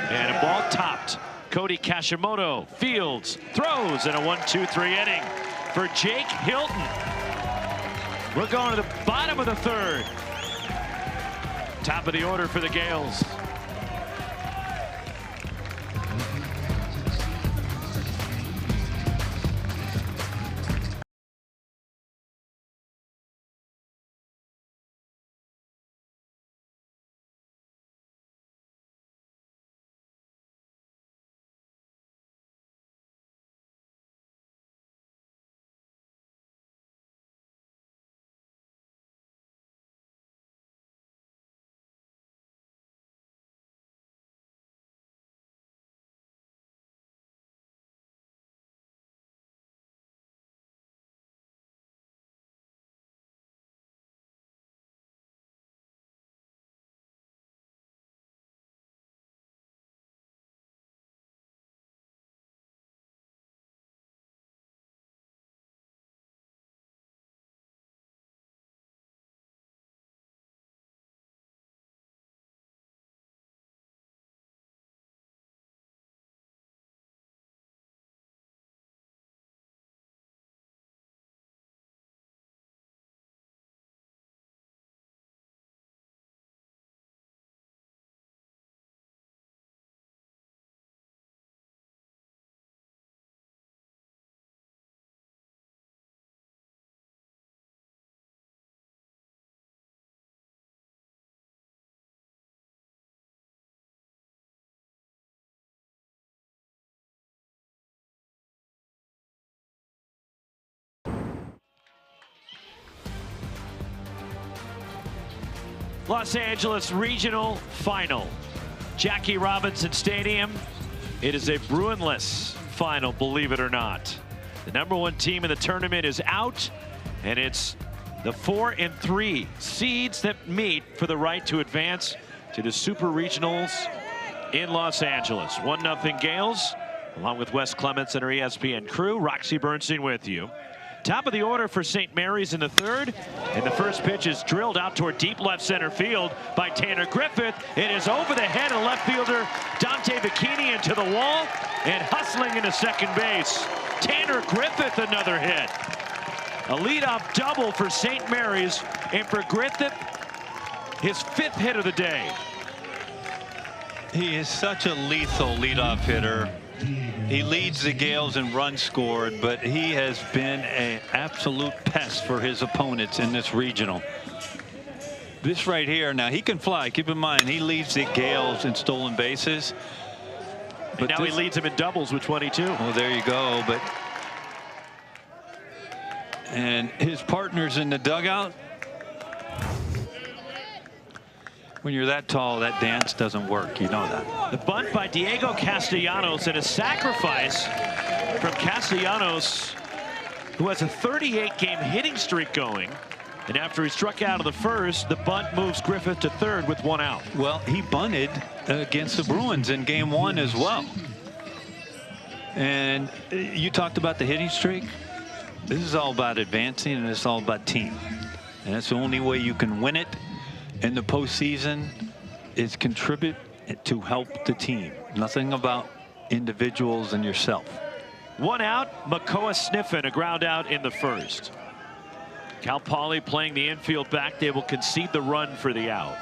And a ball topped. Cody Kashimoto fields, throws, and a 1-2-3 inning for Jake Hilton. We're going to the bottom of the 3rd. Top of the order for the Gales. Los Angeles Regional Final. Jackie Robinson Stadium. It is a Bruinless final, believe it or not. The #1 team in the tournament is out, and it's the 4 and 3 seeds that meet for the right to advance to the Super Regionals in Los Angeles. 1-0 Gales, along with Wes Clements and our ESPN crew. Roxy Bernstein with you. Top of the order for St. Mary's in the third, and the first pitch is drilled out toward deep left center field by Tanner Griffith. It is over the head of left fielder Dante Bikini into the wall and hustling into second base. Tanner Griffith, another hit. A leadoff double for St. Mary's, and for Griffith, his 5th hit of the day. He is such a lethal leadoff hitter. He leads the Gales in runs scored, but he has been an absolute pest for his opponents in this regional. This right here, now he can fly. Keep in mind, he leads the Gales in stolen bases. But now he leads them in doubles with 22. Well, there you go. And his partners in the dugout. When you're that tall, that dance doesn't work. You know that. The bunt by Diego Castellanos and a sacrifice from Castellanos, who has a 38-game hitting streak going. And after he struck out of the first, the bunt moves Griffith to third with 1 out. Well, he bunted against the Bruins in game 1 as well. And you talked about the hitting streak. This is all about advancing, and it's all about team. And that's the only way you can win it in the postseason, is contribute to help the team. Nothing about individuals and yourself. 1 out, Makoa Sniffen, a ground out in the first. Cal Poly playing the infield back. They will concede the run for the out.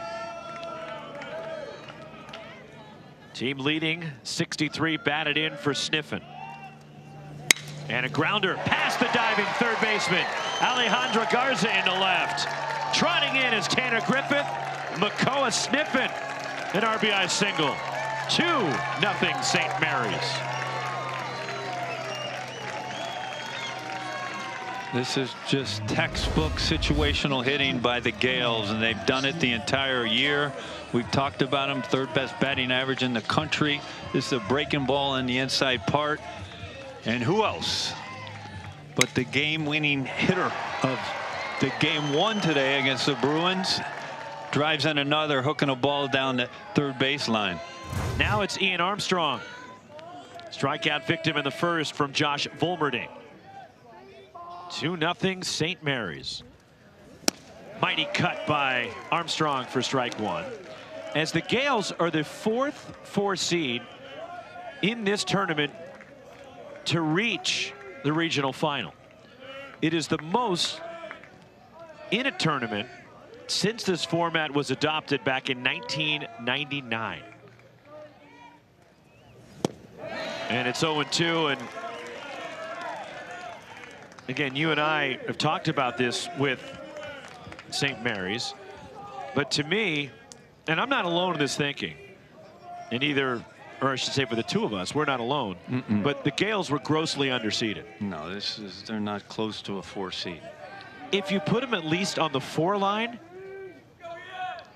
Team leading 63 batted in for Sniffen. And a grounder past the diving third baseman, Alejandro Garza into left. Trotting in is Tanner Griffith. Makoa Sniffen, an RBI single. 2-0 St. Mary's. This is just textbook situational hitting by the Gales, and they've done it the entire year. We've talked about them, 3rd best batting average in the country. This is a breaking ball in the inside part. And who else but the game-winning hitter of the game 1 today against the Bruins? Drives in another, hooking a ball down the third baseline. Now it's Ian Armstrong. Strikeout victim in the first from Josh Volmerding. 2-0 St. Mary's. Mighty cut by Armstrong for strike 1. As the Gales are the 4th 4 seed in this tournament to reach the regional final. It is the most in a tournament since this format was adopted back in 1999. And it's 0-2, and again, you and I have talked about this with St. Mary's, but to me, and I'm not alone in this thinking, and either, or I should say for the two of us, we're not alone, but the Gales were grossly underseeded. No, they're not close to a 4 seed. If you put them at least on the 4 line,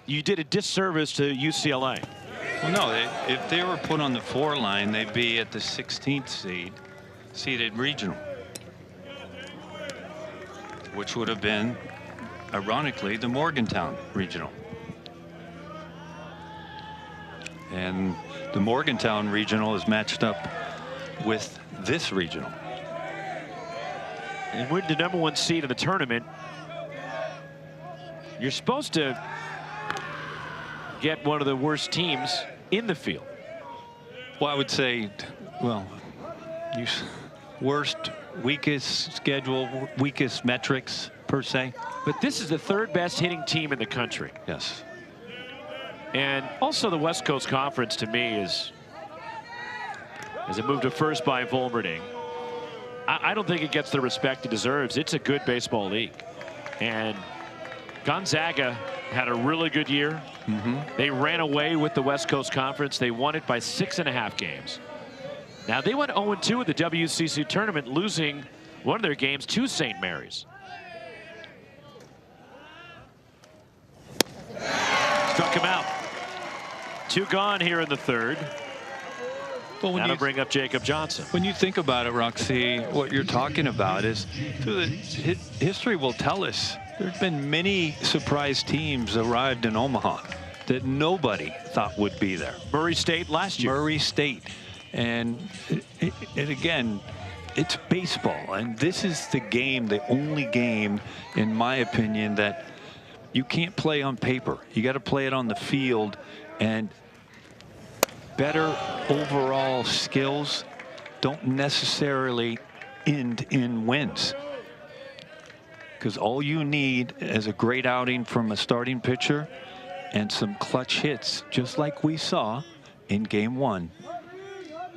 you did a disservice to UCLA. Well, no, if they were put on the 4 line, they'd be at the 16th seeded regional, which would have been, ironically, the Morgantown regional. And the Morgantown regional is matched up with this regional. And we're the #1 seed in the tournament. You're supposed to get one of the worst teams in the field. Well, I would say, well, worst, weakest schedule, weakest metrics per se. But this is the 3rd best hitting team in the country. Yes. And also the West Coast Conference to me is, as it moved to first by Volmerding, I don't think it gets the respect it deserves. It's a good baseball league. And Gonzaga had a really good year. They ran away with the West Coast Conference. They won it by 6.5 games. Now they went 0-2 at the WCC tournament, losing one of their games to St. Mary's. Struck him out. 2 gone here in the 3rd. Well, now to bring up Jacob Johnson. When you think about it, Roxy, what you're talking about is history will tell us there's been many surprise teams arrived in Omaha that nobody thought would be there. Murray State last year. Murray State. And again, it's baseball. And this is the game, the only game, in my opinion, that you can't play on paper. You got to play it on the field. And better overall skills don't necessarily end in wins. Because all you need is a great outing from a starting pitcher and some clutch hits, just like we saw in Game 1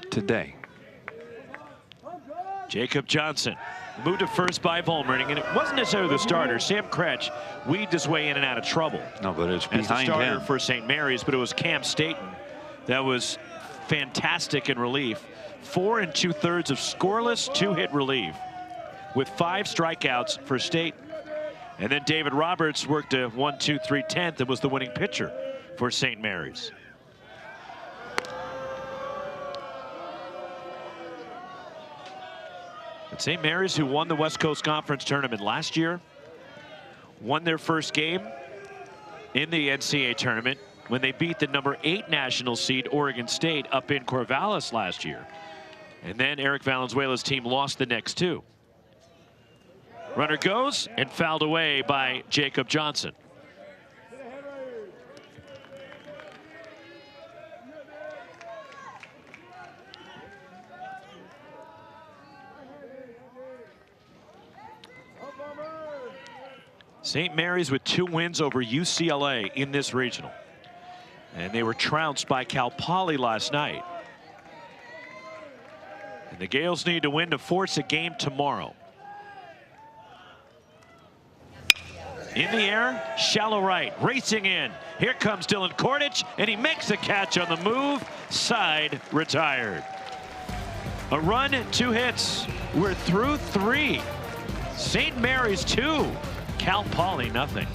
today. Jacob Johnson moved to first by Volmerding, and it wasn't necessarily the starter. Sam Kretsch weaved his way in and out of trouble. No, but it's as the behind starter him for St. Mary's, but it was Cam Staten that was fantastic in relief. 4 2/3 of scoreless 2-hit relief with 5 strikeouts for Staten. And then David Roberts worked a 1, 2, 3/10 and was the winning pitcher for St. Mary's. But St. Mary's, who won the West Coast Conference tournament last year, won their first game in the NCAA tournament when they beat the #8 national seed Oregon State up in Corvallis last year. And then Eric Valenzuela's team lost the next 2. Runner goes and fouled away by Jacob Johnson. St. Mary's with 2 wins over UCLA in this regional. And they were trounced by Cal Poly last night. And the Gales need to win to force a game tomorrow. In the air, shallow right, racing in. Here comes Dylan Kordich, and he makes a catch on the move. Side retired. A run, 2 hits. We're through 3. St. Mary's 2. Cal Poly nothing.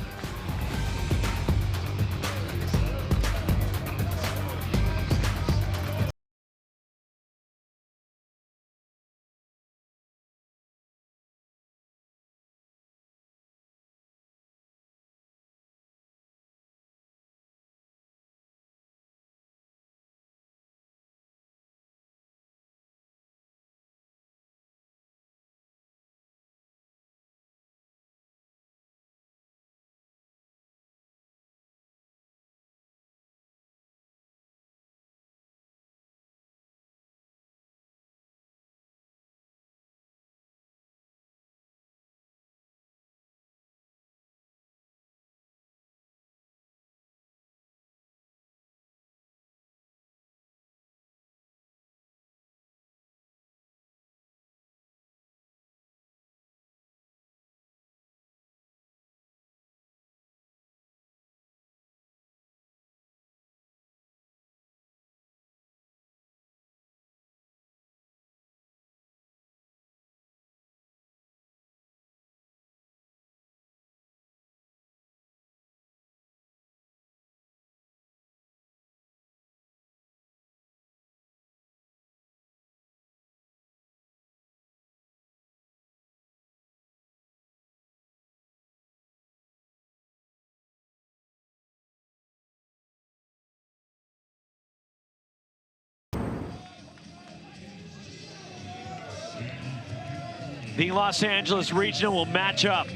the Los Angeles Regional will match up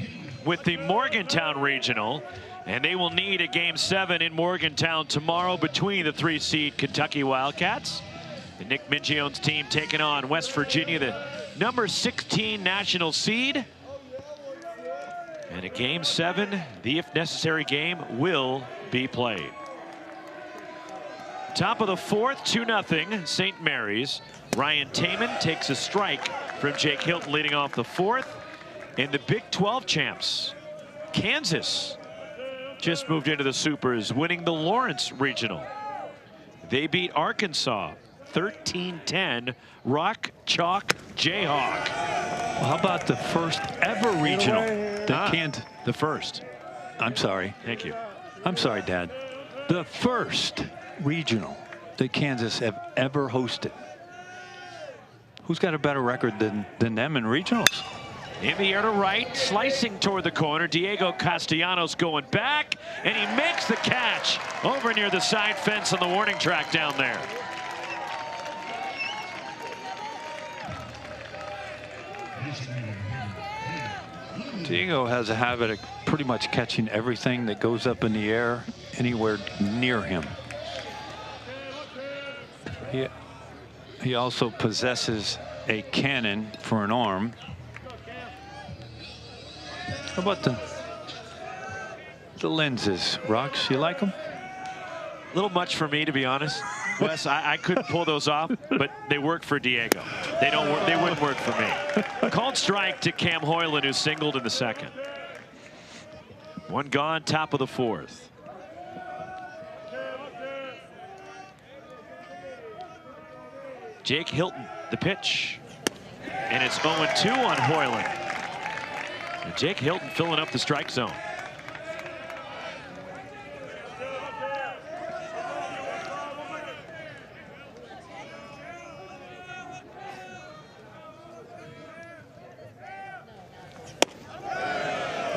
with the Morgantown Regional, and they will need a Game 7 in Morgantown tomorrow between the 3-seed Kentucky Wildcats and Nick Mingione's team taking on West Virginia, the number 16 national seed. And a Game 7, the if necessary game, will be played. Top of the fourth, 2-0 St. Mary's. Ryan Taman takes a strike from Jake Hilton leading off the fourth. And the Big 12 champs, Kansas, just moved into the Supers, winning the Lawrence Regional. They beat Arkansas 13-10, Rock Chalk Jayhawk. Well, how about the first ever regional that can't? The first. I'm sorry. Thank you. I'm sorry, Dad. The first regional that Kansas have ever hosted. Who's got a better record than them in regionals? In the air to right, slicing toward the corner. Diego Castellanos going back, and he makes the catch over near the side fence on the warning track down there. Diego has a habit of pretty much catching everything that goes up in the air anywhere near him. He also possesses a cannon for an arm. How about the lenses, Rox? You like them? A little much for me, to be honest. Wes, I couldn't pull those off, but they work for Diego. They don't work. They wouldn't work for me. Called strike to Cam Hoyland, who singled in the second. One gone, top of the fourth. Jake Hilton, the pitch. And it's 0-2 on Hoyland. And Jake Hilton filling up the strike zone.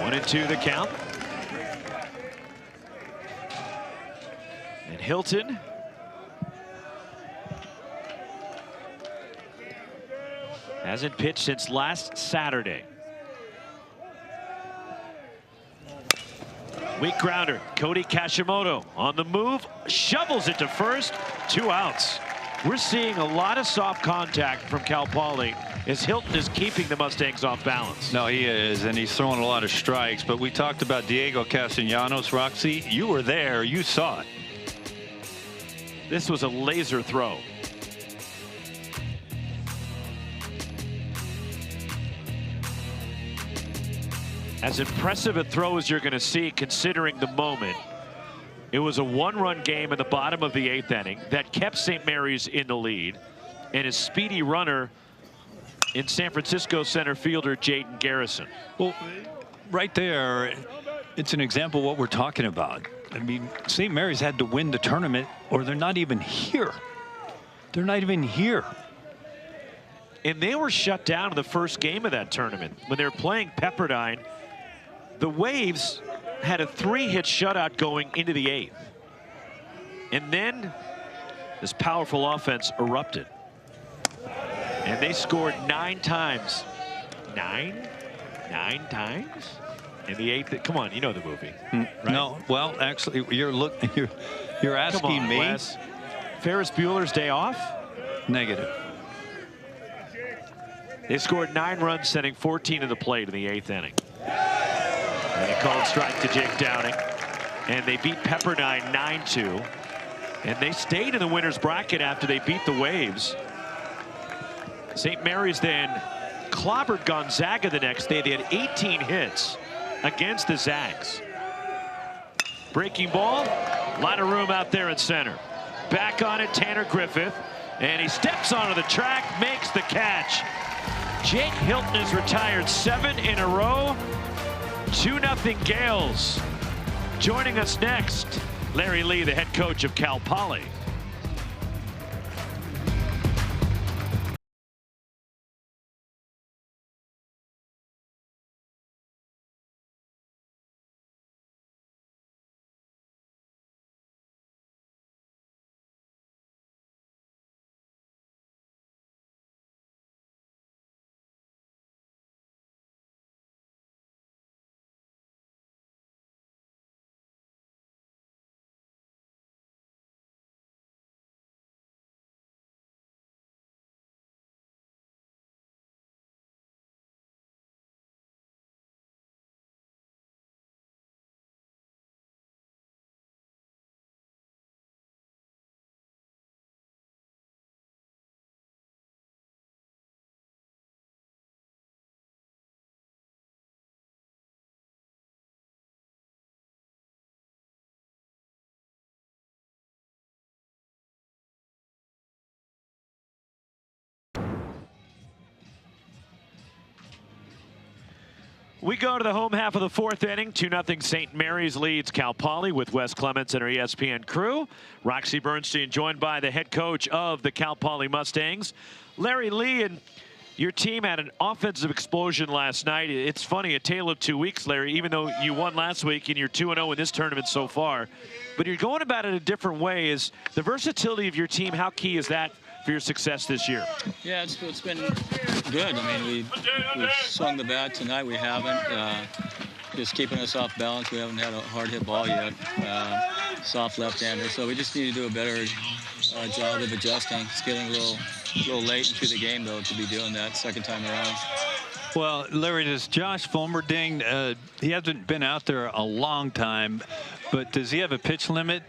One and two the count. And Hilton hasn't pitched since last Saturday. Weak grounder. Cody Kashimoto on the move, shovels it to first. 2 outs. We're seeing a lot of soft contact from Cal Poly as Hilton is keeping the Mustangs off balance. No, he is, and he's throwing a lot of strikes. But we talked about Diego Castellanos, Roxy. You were there. You saw it. This was a laser throw. As impressive a throw as you're going to see, considering the moment. It was a 1-run game in the bottom of the 8th inning that kept St. Mary's in the lead, and a speedy runner in San Francisco center fielder Jaden Garrison. Well, right there, it's an example of what we're talking about. I mean, St. Mary's had to win the tournament, or they're not even here. They're not even here. And they were shut down in the first game of that tournament when they were playing Pepperdine. The Waves had a 3-hit shutout going into the 8th. And then this powerful offense erupted. And they scored 9 times. 9 times? In the 8th. Come on, you know the movie. Right? No, well, actually, you're asking Come on, me. Wes. Ferris Bueller's Day Off? Negative. They scored 9 runs, sending 14 to the plate in the 8th inning. And they called strike to Jake Downing. And they beat Pepperdine 9-2. And they stayed in the winner's bracket after they beat the Waves. St. Mary's then clobbered Gonzaga the next day. They had 18 hits against the Zags. Breaking ball, a lot of room out there in center. Back on it, Tanner Griffith. And he steps onto the track, makes the catch. Jake Hilton has retired 7 in a row. 2-0 Gales. Joining us next, Larry Lee, the head coach of Cal Poly. We go to the home half of the fourth inning. 2-0 St. Mary's leads Cal Poly with Wes Clements and our ESPN crew. Roxy Bernstein joined by the head coach of the Cal Poly Mustangs, Larry Lee. And your team had an offensive explosion last night. It's funny, a tale of 2 weeks, Larry, even though you won last week and you're 2-0 in this tournament so far. But you're going about it a different way. Is the versatility of your team, how key is that for your success this year? Yeah, it's been good. I mean, we've swung the bat tonight. We haven't. Just keeping us off balance. We haven't had a hard hit ball yet. Soft left-hander. So we just need to do a better job of adjusting. It's getting a little late into the game, though, to be doing that second time around. Well, Larry, does Josh Fulmerding, he hasn't been out there a long time, but does he have a pitch limit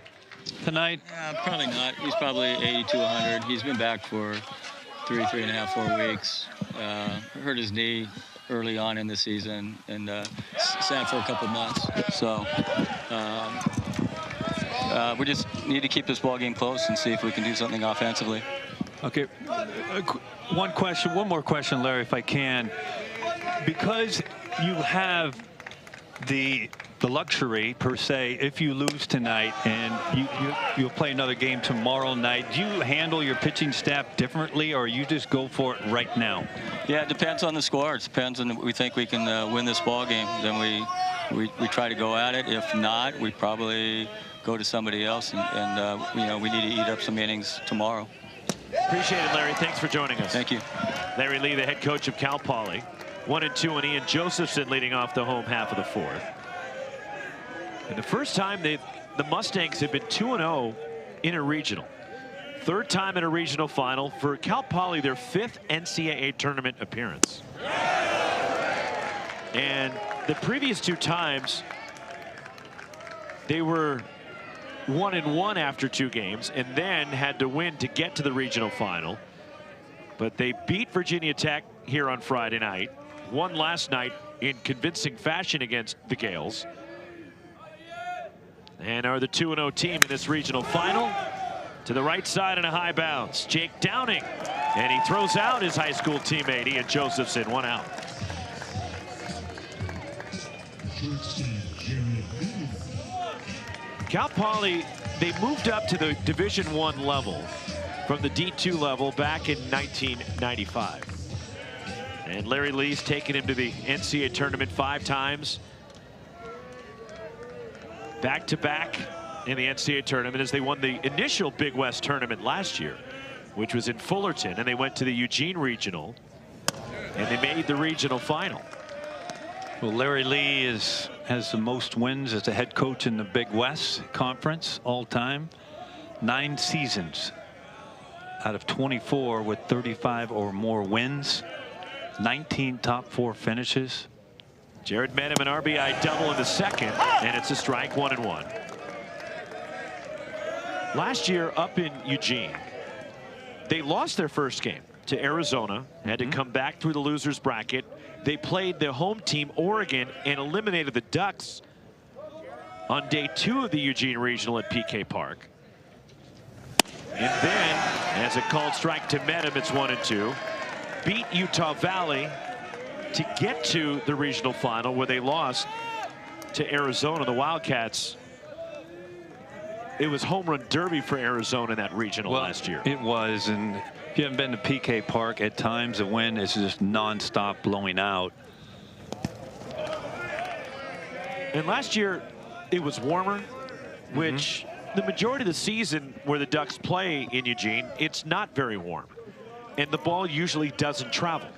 tonight? Probably not. He's probably 80 to 100. He's been back for 3.5, 4 weeks. Hurt his knee early on in the season and sat for a couple months. So we just need to keep this ball game close and see if we can do something offensively. Okay, one more question, Larry, if I can. Because you have the luxury, per se, if you lose tonight and you'll play another game tomorrow night, do you handle your pitching staff differently, or you just go for it right now? Yeah, it depends on the score. It depends on, we think we can win this ball game, then we try to go at it. If not, we probably go to somebody else, and you know, we need to eat up some innings tomorrow. Appreciate it, Larry. Thanks for joining us. Thank you. Larry Lee, the head coach of Cal Poly. 1-2, and Ian Josephson leading off the home half of the fourth. And the first time the Mustangs have been 2-0 in a regional. Third time in a regional final for Cal Poly, their 5th NCAA tournament appearance. And the previous 2 times, they were 1-1 after 2 games and then had to win to get to the regional final. But they beat Virginia Tech here on Friday night, won last night in convincing fashion against the Gales, and are the 2-0 team in this regional final. To the right side and a high bounce, Jake Downing, and he throws out his high school teammate Ian Josephson. 1 out. Cal Poly, they moved up to the Division I level from the D2 level back in 1995. And Larry Lee's taken him to the NCAA tournament 5 times. Back-to-back in the NCAA tournament as they won the initial Big West tournament last year, which was in Fullerton, and they went to the Eugene Regional, and they made the regional final. Well, Larry Lee has the most wins as a head coach in the Big West Conference all time. 9 seasons out of 24 with 35 or more wins. 19 top 4 finishes. Jared Medham, an RBI double in the second, and it's a strike. 1-1. Last year up in Eugene, they lost their first game to Arizona, had to come back through the losers bracket. They played the home team, Oregon, and eliminated the Ducks on day 2 of the Eugene Regional at PK Park. And then, as a called strike to Medham, it's 1-2. Beat Utah Valley to get to the regional final, where they lost to Arizona. The Wildcats, it was home run derby for Arizona in that regional last year. It was, and if you haven't been to PK Park, at times the wind is just nonstop blowing out. And last year it was warmer, which the majority of the season where the Ducks play in Eugene, it's not very warm, and the ball usually doesn't travel.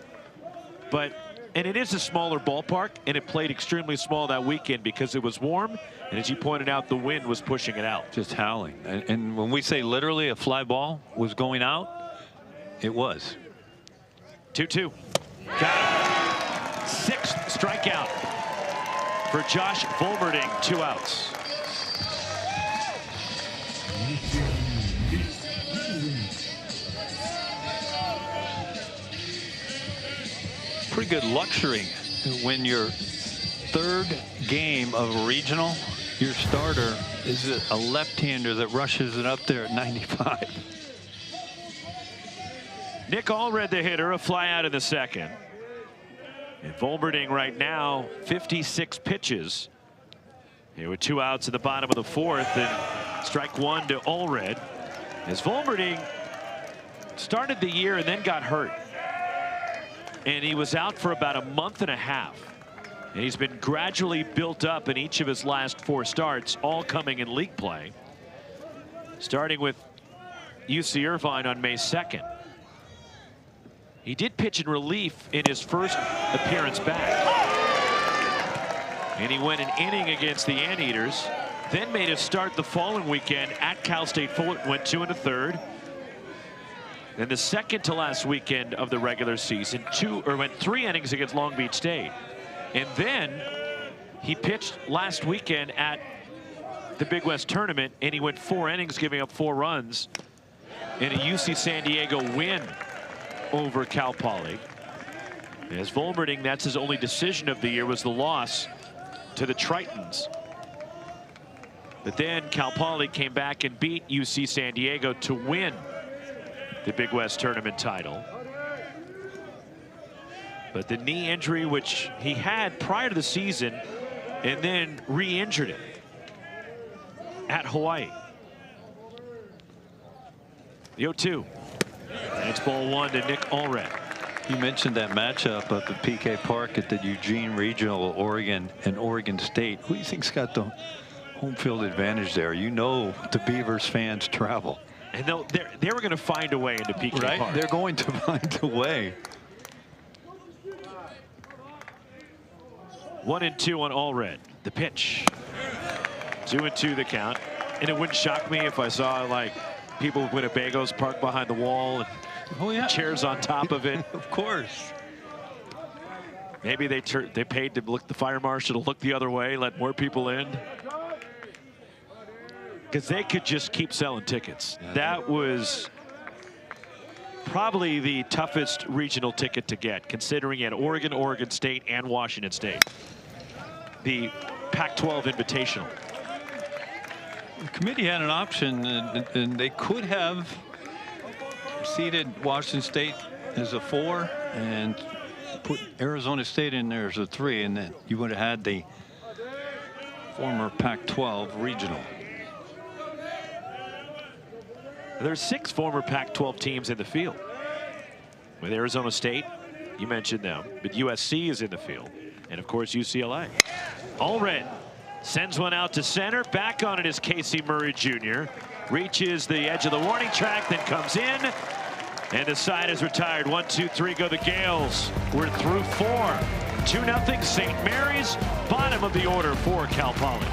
And it is a smaller ballpark, and it played extremely small that weekend because it was warm, and as you pointed out, the wind was pushing it out. Just howling. And when we say literally a fly ball was going out, it was. 2-2. Got it. 6th strikeout for Josh Fulmerding. 2 outs. Pretty good luxury when your 3rd game of a regional, your starter is a left-hander that rushes it up there at 95. Nick Allred, the hitter, a fly out in the second. And Volberding right now, 56 pitches. Here with 2 outs in the bottom of the 4th, and strike 1 to Allred. As Volberding started the year and then got hurt. And he was out for about a month and a half. And he's been gradually built up in each of his last 4 starts, all coming in league play. Starting with UC Irvine on May 2nd. He did pitch in relief in his first appearance back. And he went an inning against the Anteaters, then made a start the following weekend at Cal State Fullerton, went 2 1/3. Then the second to last weekend of the regular season, went 3 innings against Long Beach State. And then he pitched last weekend at the Big West tournament, and he went 4 innings, giving up 4 runs in a UC San Diego win over Cal Poly. As Volberding, that's his only decision of the year, was the loss to the Tritons. But then Cal Poly came back and beat UC San Diego to win the Big West tournament title. But the knee injury, which he had prior to the season, and then re-injured it at Hawaii. The 0-2. And it's ball 1 to Nick Allred. You mentioned that matchup up at PK Park at the Eugene Regional, Oregon and Oregon State. Who do you think's got the home field advantage there? You know the Beavers fans travel. And they were going to find a way into PK Park. They're going to find a way. 1-2 on Allred. The pitch. 2-2 the count. And it wouldn't shock me if I saw like people with Winnebagos parked behind the wall and chairs on top of it. Of course. Maybe they paid to look the fire marshal to look the other way, let more people in. Because they could just keep selling tickets. That was probably the toughest regional ticket to get, considering at Oregon, Oregon State, and Washington State. The Pac-12 Invitational. The committee had an option, and they could have seated Washington State as a 4 and put Arizona State in there as a 3, and then you would have had the former Pac-12 regional. There's 6 former Pac-12 teams in the field. With Arizona State, you mentioned them, but USC is in the field. And of course, UCLA. Allred sends one out to center. Back on it is Casey Murray Jr. Reaches the edge of the warning track, then comes in. And the side is retired. 1, 2, 3 go the Gales. We're through 4. 2-0 St. Mary's. Bottom of the order for Cal Poly.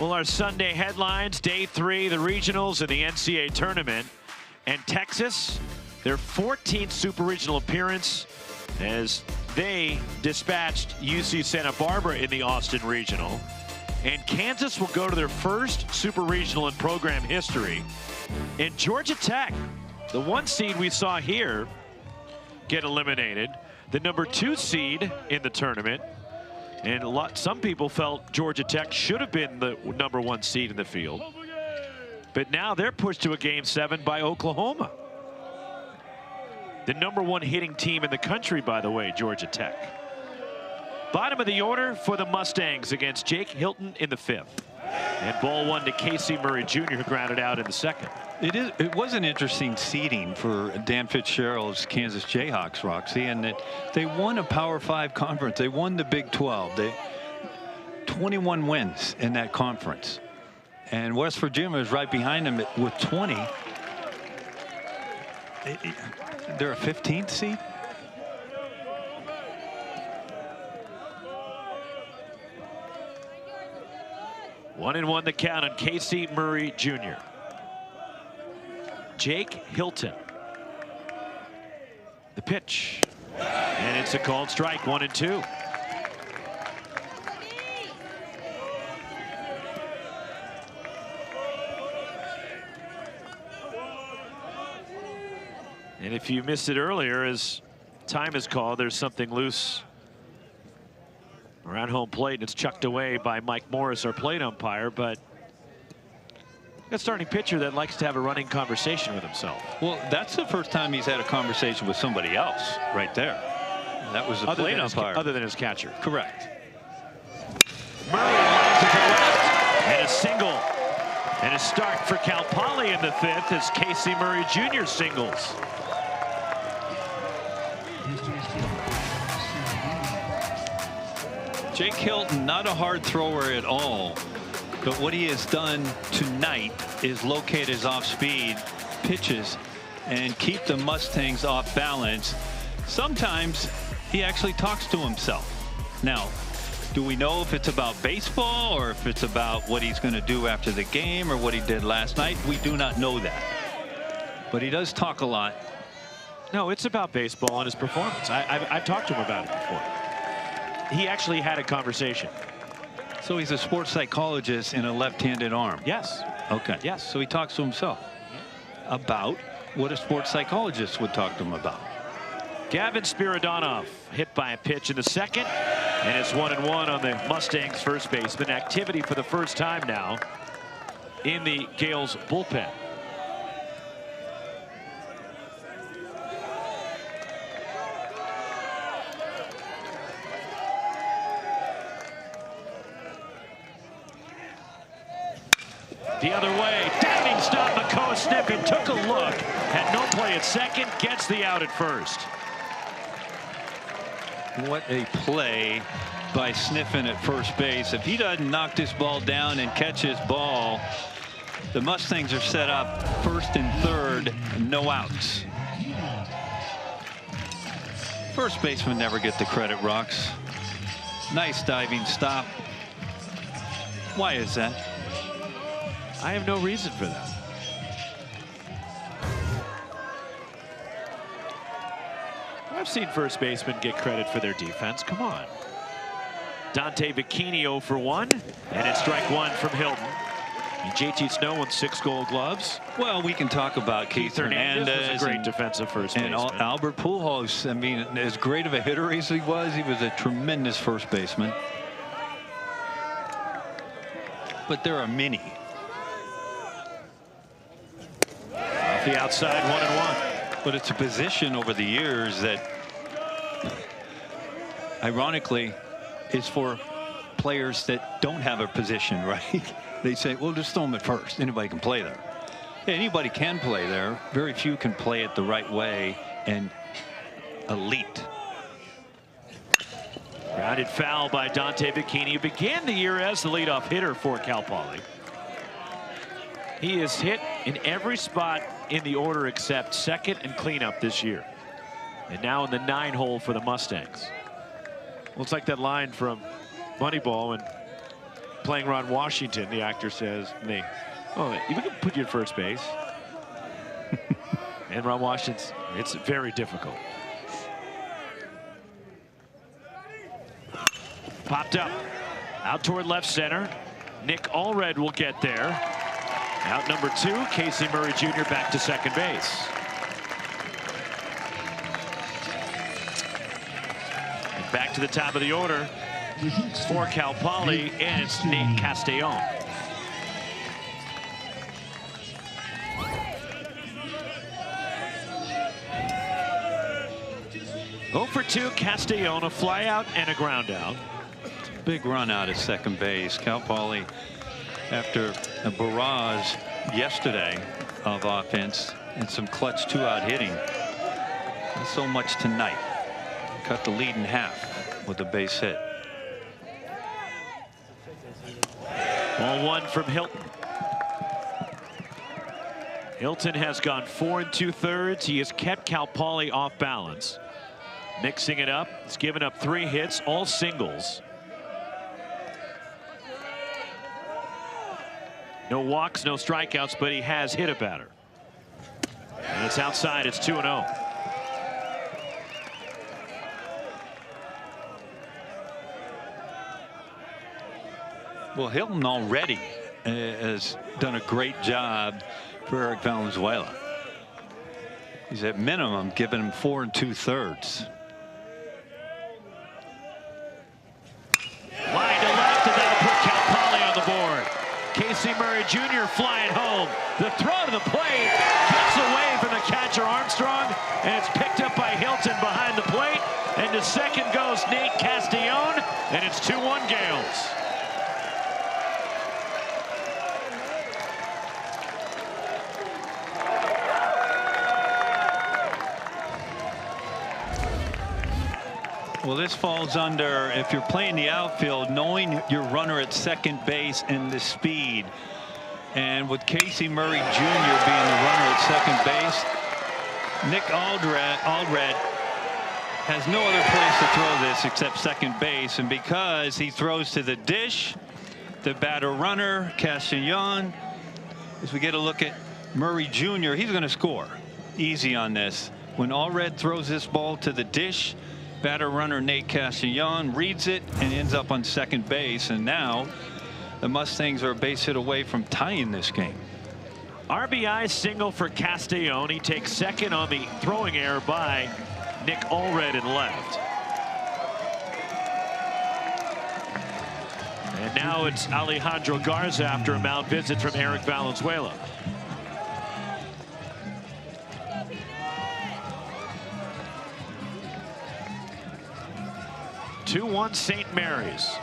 Well, our Sunday headlines, day 3, the regionals and the NCAA tournament. And Texas, their 14th Super Regional appearance as they dispatched UC Santa Barbara in the Austin Regional. And Kansas will go to their first Super Regional in program history. And Georgia Tech, the 1 seed we saw here, get eliminated. The number 2 seed in the tournament. And some people felt Georgia Tech should have been the number 1 seed in the field. But now they're pushed to a Game 7 by Oklahoma. The number 1 hitting team in the country, by the way, Georgia Tech. Bottom of the order for the Mustangs against Jake Hilton in the 5th. And ball 1 to Casey Murray Jr., who grounded out in the 2nd. It was an interesting seeding for Dan Fitzgerald's Kansas Jayhawks, Roxy, and that they won a Power 5 conference. They won the Big 12. They 21 wins in that conference. And West Virginia is right behind them with 20. They're a 15th seed. One and one the count on Casey Murray Jr. Jake Hilton. The pitch. And it's a called strike, 1-2. And if you missed it earlier, as time is called, there's something loose around home plate, and it's chucked away by Mike Morris, our plate umpire. But a starting pitcher that likes to have a running conversation with himself. Well, that's the first time he's had a conversation with somebody else right there. That was the plate umpire. Other than his catcher. Correct. Murray lines it to left, and a single. And a start for Cal Poly in the 5th as Casey Murray Jr. singles. Jake Hilton, not a hard thrower at all, but what he has done tonight is locate his off-speed pitches and keep the Mustangs off balance. Sometimes he actually talks to himself. Now, do we know if it's about baseball or if it's about what he's going to do after the game or what he did last night? We do not know that. But he does talk a lot. No, it's about baseball and his performance. I've talked to him about it before. He actually had a conversation. So he's a sports psychologist in a left-handed arm. Yes. Okay. Yes. So he talks to himself about what a sports psychologist would talk to him about. Gavin Spiridonov hit by a pitch in the 2nd, and it's 1-1 on the Mustangs first baseman. Activity for the first time now in the Gales bullpen. The other way, diving stop, Makoa Sniffen took a look, had no play at second, gets the out at first. What a play by Sniffen at first base. If he doesn't knock this ball down and catch his ball, the Mustangs are set up 1st and 3rd, no outs. First baseman never get the credit, Rocks. Nice diving stop. Why is that? I have no reason for that. I've seen first basemen get credit for their defense. Come on. Dante Bikini 0 for 1, and it's strike 1 from Hilton. And JT Snow won 6 Gold Gloves. Well, we can talk about Keith Hernandez was a great defensive first baseman. And Albert Pujols. I mean, as great of a hitter as he was a tremendous first baseman. But there are many. Off the outside, 1-1. But it's a position over the years that, ironically, is for players that don't have a position, right? They say, well, just throw them at first. Anybody can play there. Anybody can play there. Very few can play it the right way and elite. Grounded foul by Dante Bikini, who began the year as the leadoff hitter for Cal Poly. He is hit in every spot in the order except second and cleanup this year. And now in the 9 hole for the Mustangs. Looks like that line from Moneyball when playing Ron Washington, the actor says, oh, we can put you at first base. And Ron Washington's, it's very difficult. Popped up, out toward left center. Nick Allred will get there. Out number 2, Casey Murray Jr. back to second base. And back to the top of the order for Cal Poly, and it's Nate Castellon. Go for 2, Castellon, a fly out and a ground out. Big run out at second base. Cal Poly, after a barrage yesterday of offense and some clutch 2-out hitting, not so much tonight. Cut the lead in half with a base hit. Ball 1 from Hilton. Hilton has gone 4 2/3. He has kept Cal Poly off balance. Mixing it up. He's given up 3 hits, all singles. No walks, no strikeouts, but he has hit a batter. And it's outside. It's 2-0. Well, Hilton already has done a great job for Eric Valenzuela. He's at minimum giving him 4 2/3. Line to left, and that'll put Cal Poly on the board. Casey Murray Jr. flying home. The throw to the plate gets away from the catcher Armstrong, and it's picked up by Hilton behind the plate. And to second goes Nate Castellon, and it's 2-1 Gales. Well, this falls under, if you're playing the outfield, knowing your runner at second base and the speed. And with Casey Murray Jr. being the runner at second base, Nick Allred has no other place to throw this except second base. And because he throws to the dish, the batter runner, Castellon, as we get a look at Murray Jr., he's going to score easy on this. When Allred throws this ball to the dish, batter runner Nate Castellon reads it and ends up on second base. And now the Mustangs are a base hit away from tying this game. RBI single for Castellon. He takes second on the throwing error by Nick Allred in left. And now it's Alejandro Garza after a mound visit from Eric Valenzuela. (2-1) St. Mary's.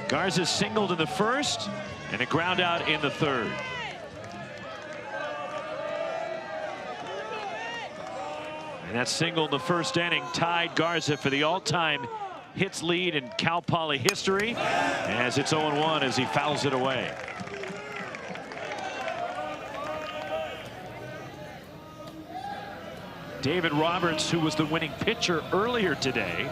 Garza singled in the first and a ground out in the third. And that single in the first inning tied Garza for the all-time hits lead in Cal Poly history, as it's 0-1 as he fouls it away. David Roberts, who was the winning pitcher earlier today,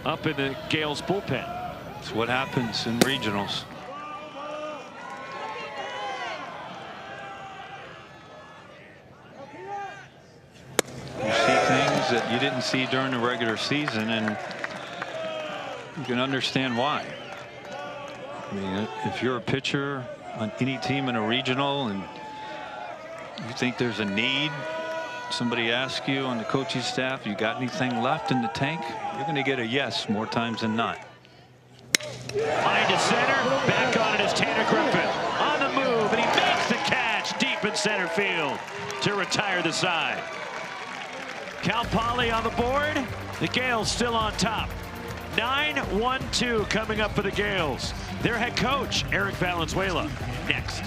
up in the Gales bullpen. That's what happens in regionals. You see things that you didn't see during the regular season, and you can understand why. I mean, if you're a pitcher on any team in a regional and you think there's a need, somebody asks you on the coaching staff, you got anything left in the tank? You're going to get a yes more times than not. Line to center. Back on it is Tanner Griffin. On the move, and he makes the catch deep in center field to retire the side. Cal Poly on the board. The Gales still on top. 9-1-2 coming up for the Gales. Their head coach, Eric Valenzuela, next.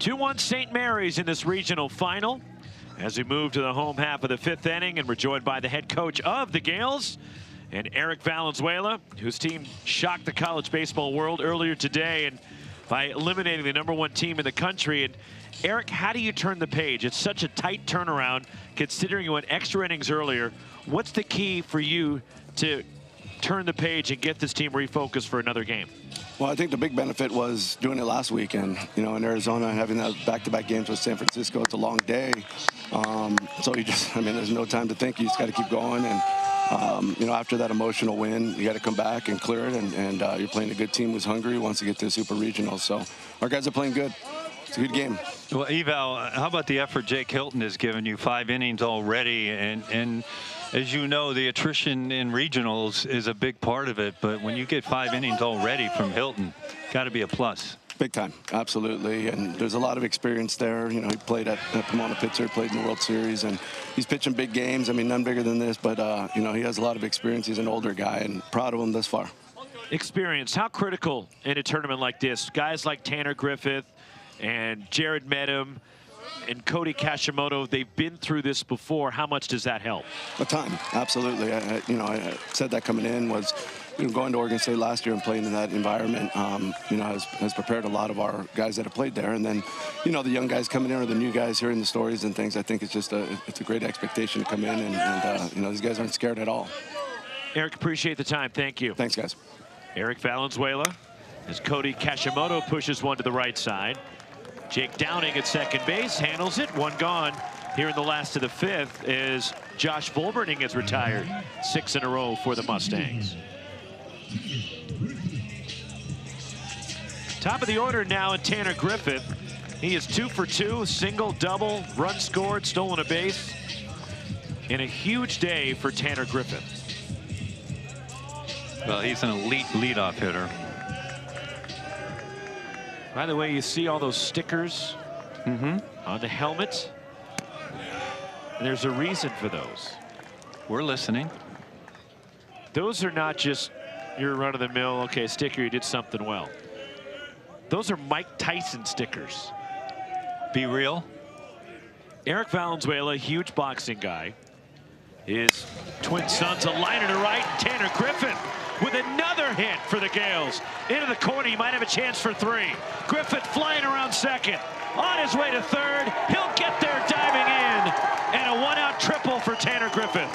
2-1 St. Mary's in this regional final. As we move to the home half of the 5th inning, and we're joined by the head coach of the Gales, and Eric Valenzuela, whose team shocked the college baseball world earlier today and by eliminating the #1 team in the country. And Eric, how do you turn the page? It's such a tight turnaround considering you went extra innings earlier. What's the key for you to turn the page and get this team refocused for another game? Well, I think the big benefit was doing it last weekend. You know, in Arizona, having that back-to-back games with San Francisco, it's a long day. So you just, I mean, there's no time to think. You just got to keep going. And, you know, after that emotional win, you got to come back and clear it. And you're playing a good team who's hungry, wants to get to the Super Regional. So our guys are playing good. It's a good game. Well, Eval, how about the effort Jake Hilton has given you? 5 innings already, and as you know, the attrition in regionals is a big part of it. But when you get 5 innings already from Hilton, got to be a plus. Big time, absolutely. And there's a lot of experience there. You know, he played at Pomona Pitzer, played in the World Series, and he's pitching big games. I mean, none bigger than this, but you know, he has a lot of experience. He's an older guy, and proud of him thus far. Experience, how critical in a tournament like this? Guys like Tanner Griffith and Jared Medham and Cody Kashimoto, they've been through this before. How much does that help? A ton, absolutely. You know, I said that coming in was, you know, going to Oregon State last year and playing in that environment, you know, has prepared a lot of our guys that have played there. And then, you know, the young guys coming in or the new guys hearing the stories and things, I think it's just it's a great expectation to come in and you know, these guys aren't scared at all. Eric, appreciate the time. Thank you. Thanks, guys. Eric Valenzuela as Cody Kashimoto pushes one to the right side. Jake Downing at second base handles it. 1 gone here in the last of the 5th as Josh Volberning has retired. 6 in a row for the Mustangs. Top of the order now, and Tanner Griffith. He is 2 for 2, single, double, run scored, stolen a base. And a huge day for Tanner Griffith. Well, he's an elite leadoff hitter. By the way, you see all those stickers on the helmet. And there's a reason for those. We're listening. Those are not just your run-of-the-mill, okay, sticker, you did something well. Those are Mike Tyson stickers. Be real. Eric Valenzuela, huge boxing guy. His twin son's a liner to right. Tanner Griffith with another hit for the Gales. Into the corner, he might have a chance for 3. Griffith flying around second. On his way to third. He'll get there diving in. And a 1-out triple for Tanner Griffith.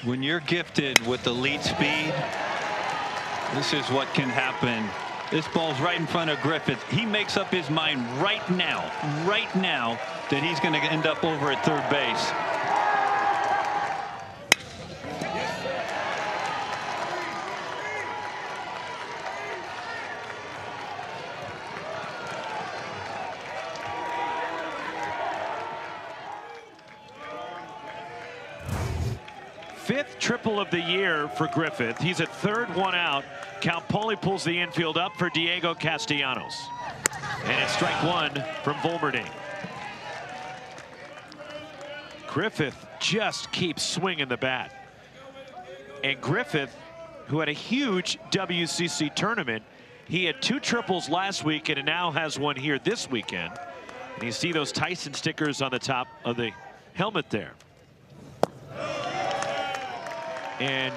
When you're gifted with elite speed, this is what can happen. This ball's right in front of Griffith. He makes up his mind right now, that he's going to end up over at third base. Fifth triple of the year for Griffith. He's at third, 1 out. Campoli pulls the infield up for Diego Castellanos. And it's strike 1 from Volberning. Griffith just keeps swinging the bat. And Griffith, who had a huge WCC tournament, he had 2 triples last weekend and now has 1 here this weekend. And you see those Tyson stickers on the top of the helmet there. And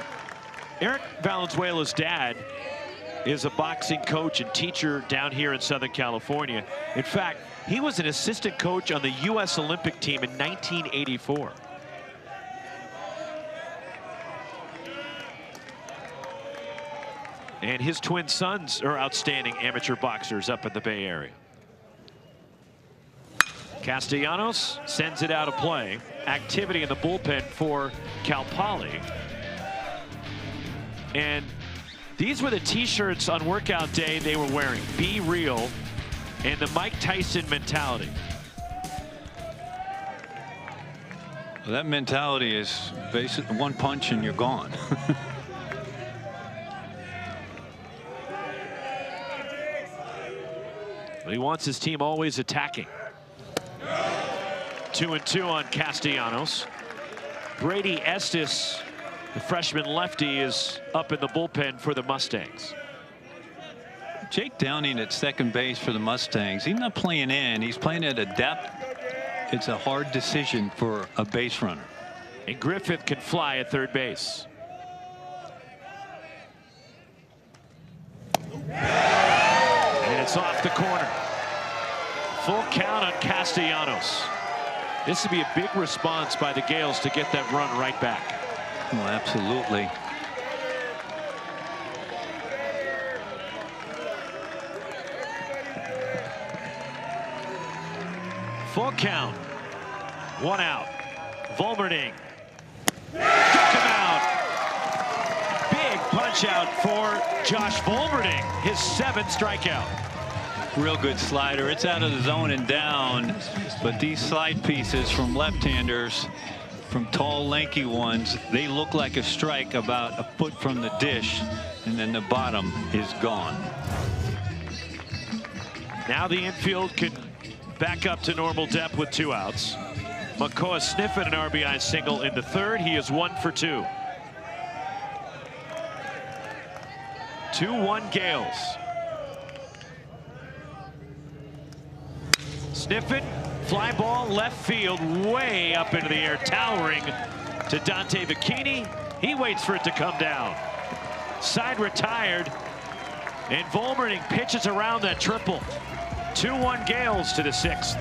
Eric Valenzuela's dad is a boxing coach and teacher down here in Southern California. In fact, he was an assistant coach on the U.S. Olympic team in 1984. And his twin sons are outstanding amateur boxers up in the Bay Area. Castellanos sends it out of play. Activity in the bullpen for Cal Poly. And these were the t-shirts on workout day they were wearing. Be real and the Mike Tyson mentality. Well, that mentality is basically 1 punch and you're gone. But he wants his team always attacking. 2-2 on Castellanos. Brady Estes The freshman lefty is up in the bullpen for the Mustangs. Jake Downing at second base for the Mustangs. He's not playing in. He's playing at a depth. It's a hard decision for a base runner. And Griffith can fly at third base. And it's off the corner. Full count on Castellanos. This would be a big response by the Gales to get that run right back. Well, absolutely. Full count. 1 out. Volmerding. Struck him out. Big punch out for Josh Volmerding. His 7th strikeout. Real good slider. It's out of the zone and down. But these slide pieces from left-handers, from tall, lanky ones, they look like a strike about a foot from the dish. And then the bottom is gone. Now the infield can back up to normal depth with 2 outs. Makoa sniffing an RBI single in the 3rd. He is 1 for 2. 2-1 Gales. Sniffing, fly ball left field, way up into the air, towering to Dante Bikini. He waits for it to come down. Side retired, and Volmerding pitches around that triple. 2-1 Gales to the 6th.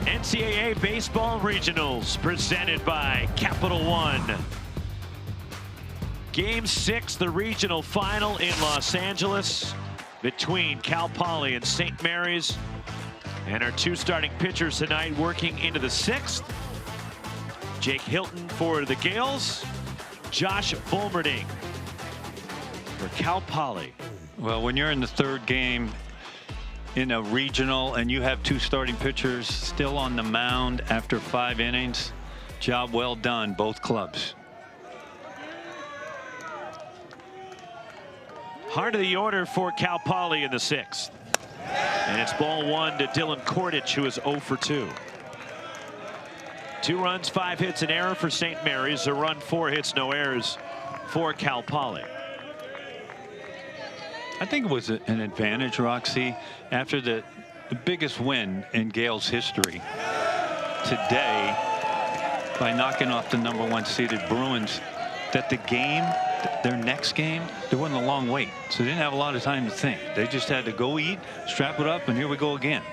NCAA Baseball Regionals presented by Capital One. Game 6, the regional final in Los Angeles between Cal Poly and St. Mary's. And our 2 starting pitchers tonight working into the 6th. Jake Hilton for the Gales, Josh Volmerding for Cal Poly. Well, when you're in the 3rd game in a regional and you have 2 starting pitchers still on the mound after 5 innings, job well done, both clubs. Heart of the order for Cal Poly in the 6th. And it's ball 1 to Dylan Kordich, who is 0 for 2. 2 runs, 5 hits, an error for St. Mary's. A run, 4 hits, no errors for Cal Poly. I think it was an advantage, Roxy, after the biggest win in Gales history today by knocking off the #1 seeded Bruins, that the game, their next game, there wasn't a long wait. So they didn't have a lot of time to think. They just had to go eat, strap it up, and here we go again.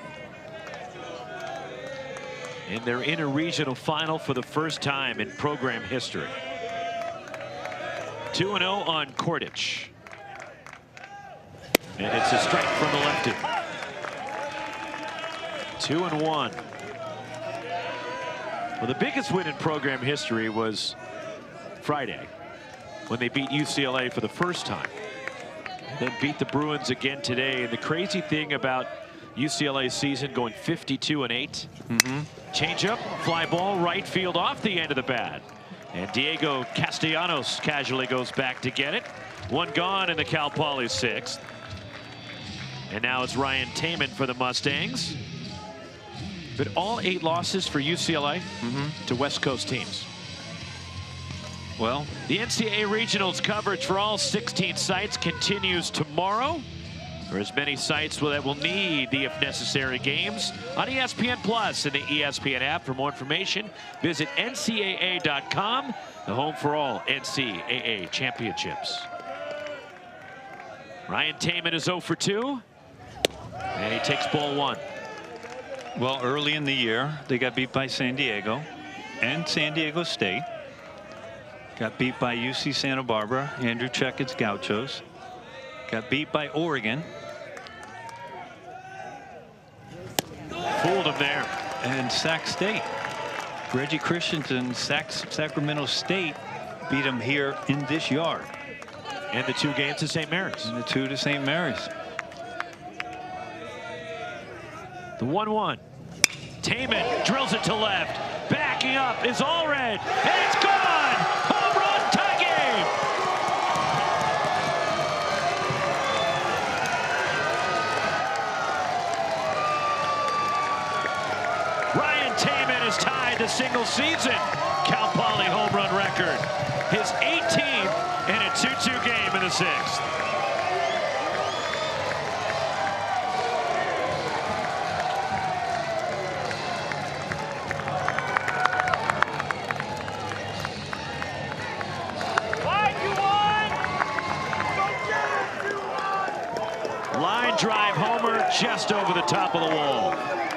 And they're in a regional final for the first time in program history. 2-0 on Kordich. And it's a strike from the lefty. 2-1. Well, the biggest win in program history was Friday when they beat UCLA for the first time. And then beat the Bruins again today. And the crazy thing about UCLA season, going 52-8. Changeup, fly ball, right field off the end of the bat. And Diego Castellanos casually goes back to get it. One gone in the Cal Poly 6th. And now it's Ryan Taman for the Mustangs. But all 8 losses for UCLA to West Coast teams. Well, the NCAA Regionals coverage for all 16 sites continues tomorrow. For as many sites that will need the if necessary games on ESPN Plus and the ESPN app. For more information, visit ncaa.com, the home for all NCAA championships. Ryan Taman is 0 for 2, and he takes ball 1. Well, early in the year, they got beat by San Diego and San Diego State. Got beat by UC Santa Barbara, Andrew Checkett's Gauchos. Got beat by Oregon. Fooled him there. And Sac State. Reggie Christensen, Sacramento State beat him here in this yard. And the 2 games to St. Mary's. And the 2 to St. Mary's. The 1-1. Taman drills it to left. Backing up is Allred. And it's gone! Home run, tie game! Ryan Taman has tied the single season Cal Poly home run record. His 18th and a 2-2 game in the 6th. Line drive homer just over the top of the wall.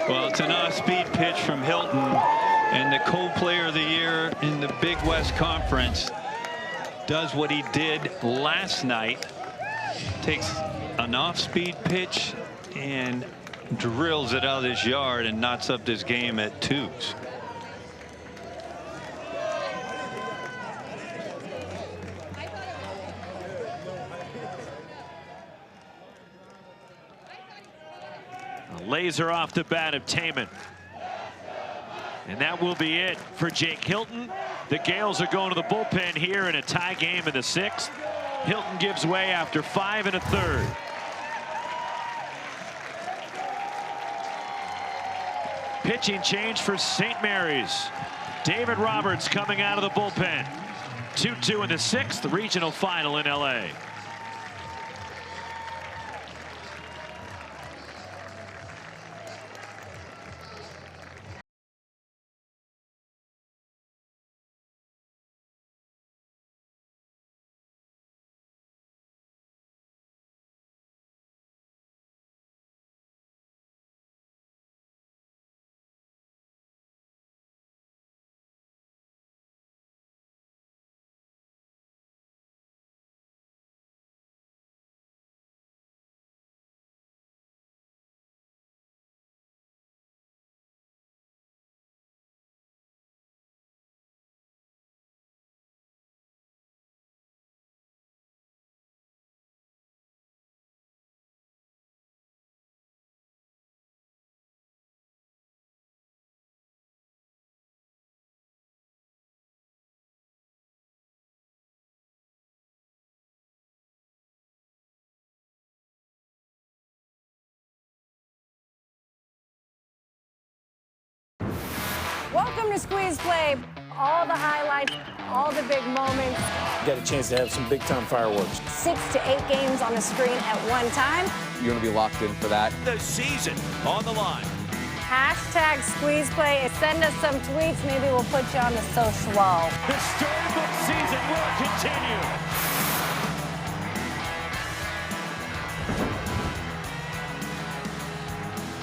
Well, it's an off-speed pitch from Hilton, and the co-player of the year in the Big West Conference does what he did last night. Takes an off-speed pitch and drills it out of his yard and knots up this game at 2s. Laser off the bat of Taman. And that will be it for Jake Hilton. The Gales are going to the bullpen here in a tie game in the 6th. Hilton gives way after 5 1/3. Pitching change for St. Mary's. David Roberts coming out of the bullpen. 2-2 in the 6th regional final in LA. Welcome to Squeeze Play. All the highlights, all the big moments. Got a chance to have some big-time fireworks. 6 to 8 games on the screen at one time. You're going to be locked in for that. The season on the line. Hashtag Squeeze Play. Send us some tweets. Maybe we'll put you on the social wall. The storybook season will continue.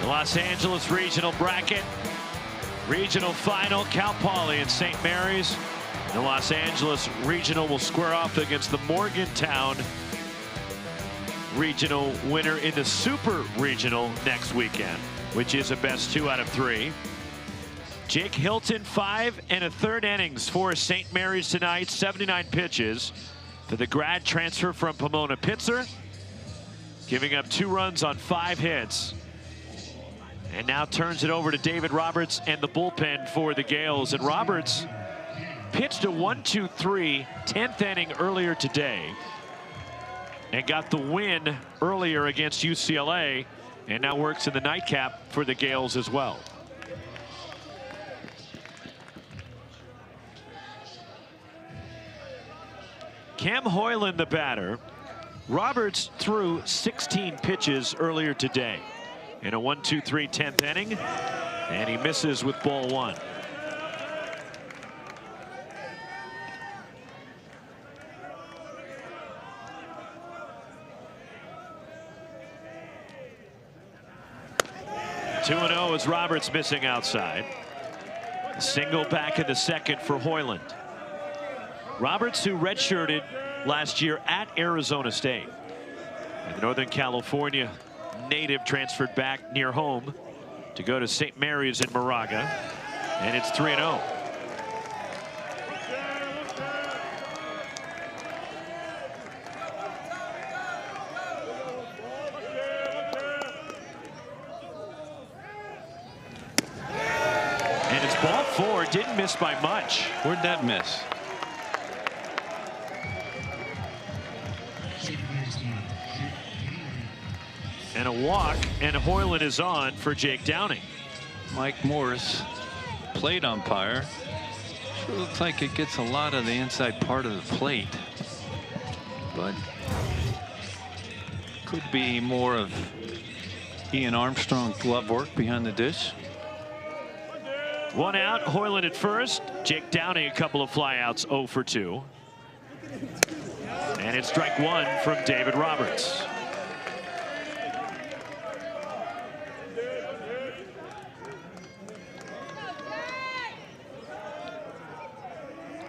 The Los Angeles Regional Bracket. Regional final, Cal Poly and St. Mary's. The Los Angeles Regional will square off against the Morgantown Regional winner in the Super Regional next weekend, which is a best 2 out of 3. Jake Hilton, 5 1/3 innings for St. Mary's tonight, 79 pitches for the grad transfer from Pomona Pitzer, giving up 2 runs on 5 hits. And now turns it over to David Roberts and the bullpen for the Gales. And Roberts pitched a 1-2-3 10th inning earlier today and got the win earlier against UCLA, and now works in the nightcap for the Gales as well. Cam Hoyland, the batter. Roberts threw 16 pitches earlier today in a 1-2-3 10th inning, and he misses with ball one. Two and 0 as Roberts missing outside. A single back in the second for Hoyland. Roberts, who redshirted last year at Arizona State. And the Northern California native transferred back near home to go to St. Mary's in Moraga. And it's 3-0. And it's ball four. Didn't miss by much. Where'd that miss? And a walk, and Hoyland is on for Jake Downing. Mike Morris, plate umpire. Sure looks like it gets a lot of the inside part of the plate, but could be more of Ian Armstrong glove work behind the dish. One out, Hoyland at first. Jake Downing a couple of flyouts, 0 for 2. And it's strike one from David Roberts.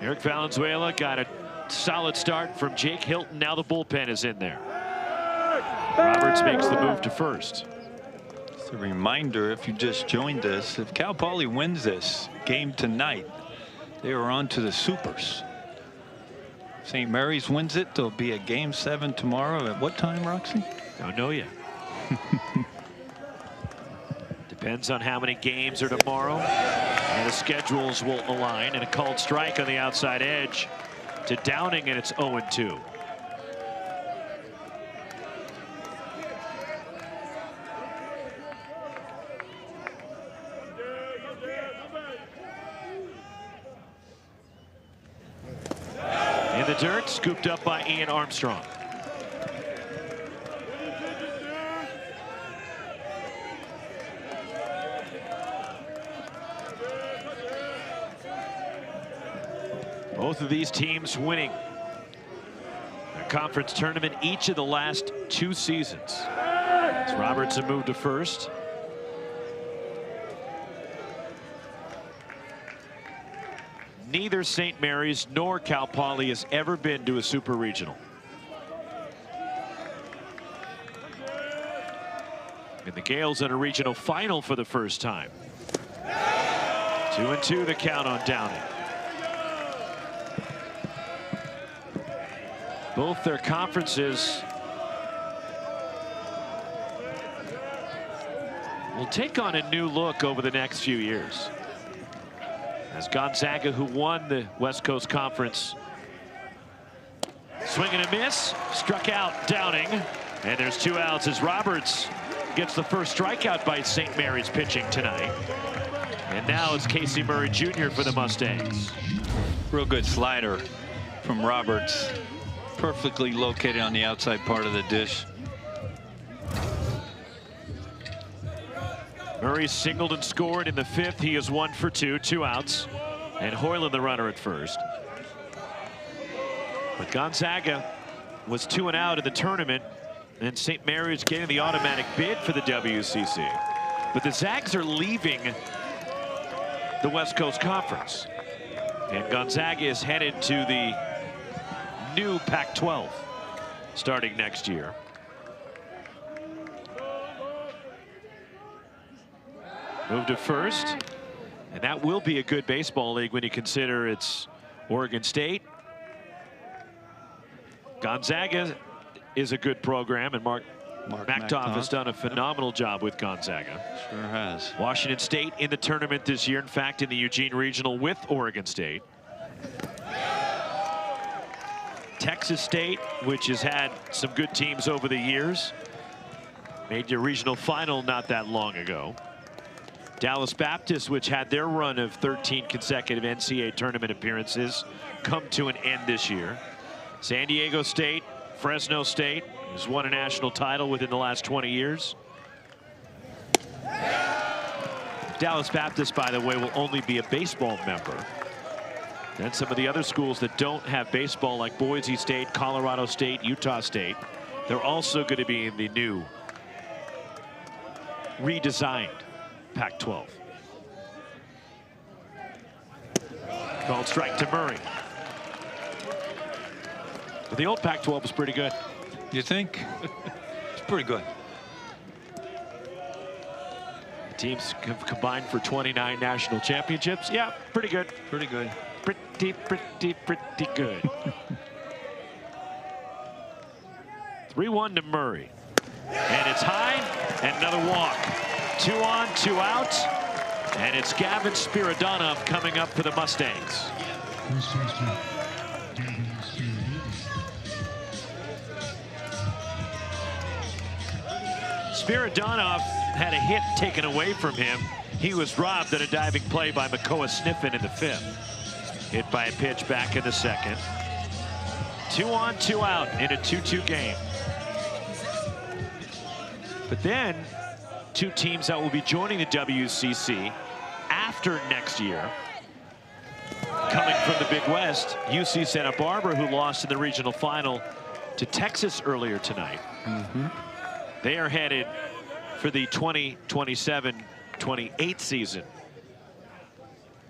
Eric Valenzuela got a solid start from Jake Hilton. Now the bullpen is in there. Roberts makes the move to first. Just a reminder, if you just joined us, if Cal Poly wins this game tonight, they are on to the Supers. St. Mary's wins it, there'll be a game 7 tomorrow. At what time, Roxy? Don't know yet. Depends on how many games are tomorrow, and the schedules will align. And a called strike on the outside edge to Downing, and it's 0-2. In the dirt, scooped up by Ian Armstrong. Both of these teams winning a conference tournament each of the last 2 seasons. As Robertson moved to first. Neither St. Mary's nor Cal Poly has ever been to a super regional. And the Gales in a regional final for the first time. 2-2 the count on Downing. Both their conferences will take on a new look over the next few years. As Gonzaga, who won the West Coast Conference, swing and a miss, struck out Downing, and there's 2 outs as Roberts gets the first strikeout by St. Mary's pitching tonight. And now it's Casey Murray Jr. for the Mustangs. Real good slider from Roberts. Perfectly located on the outside part of the dish. Murray singled and scored in the 5th. He is 1 for 2, 2 outs. And Hoyland the runner at first. But Gonzaga was 2 and out in the tournament, and St. Mary's getting the automatic bid for the WCC. But the Zags are leaving the West Coast Conference. And Gonzaga is headed to the new Pac-12 starting next year. Move to first, and that will be a good baseball league when you consider it's Oregon State. Gonzaga is a good program, and Mark Mark Maktoff has done a phenomenal job with Gonzaga. Sure has. Washington State in the tournament this year, in fact, in the Eugene Regional with Oregon State. Texas State, which has had some good teams over the years, made your regional final not that long ago. Dallas Baptist, which had their run of 13 consecutive NCAA tournament appearances, come to an end this year. San Diego State, Fresno State has won a national title within the last 20 years. Dallas Baptist, by the way, will only be a baseball member. And some of the other schools that don't have baseball, like Boise State, Colorado State, Utah State, they're also going to be in the new, redesigned Pac-12. Called strike to Murray. But the old Pac-12 was pretty good. You think? It's pretty good. The teams have combined for 29 national championships. Yeah, pretty good. Pretty good. Pretty good. 3-1 to Murray. And it's high, and another walk. 2 on, 2 out. And it's Gavin Spiridonov coming up for the Mustangs. Spiridonov had a hit taken away from him. He was robbed at a diving play by Makoa Sniffen in the 5th. Hit by a pitch back in the 2nd. 2 on, 2 out in a 2-2 game. But then, 2 teams that will be joining the WCC after next year, coming from the Big West, UC Santa Barbara, who lost in the regional final to Texas earlier tonight. They are headed for the 2027-28 season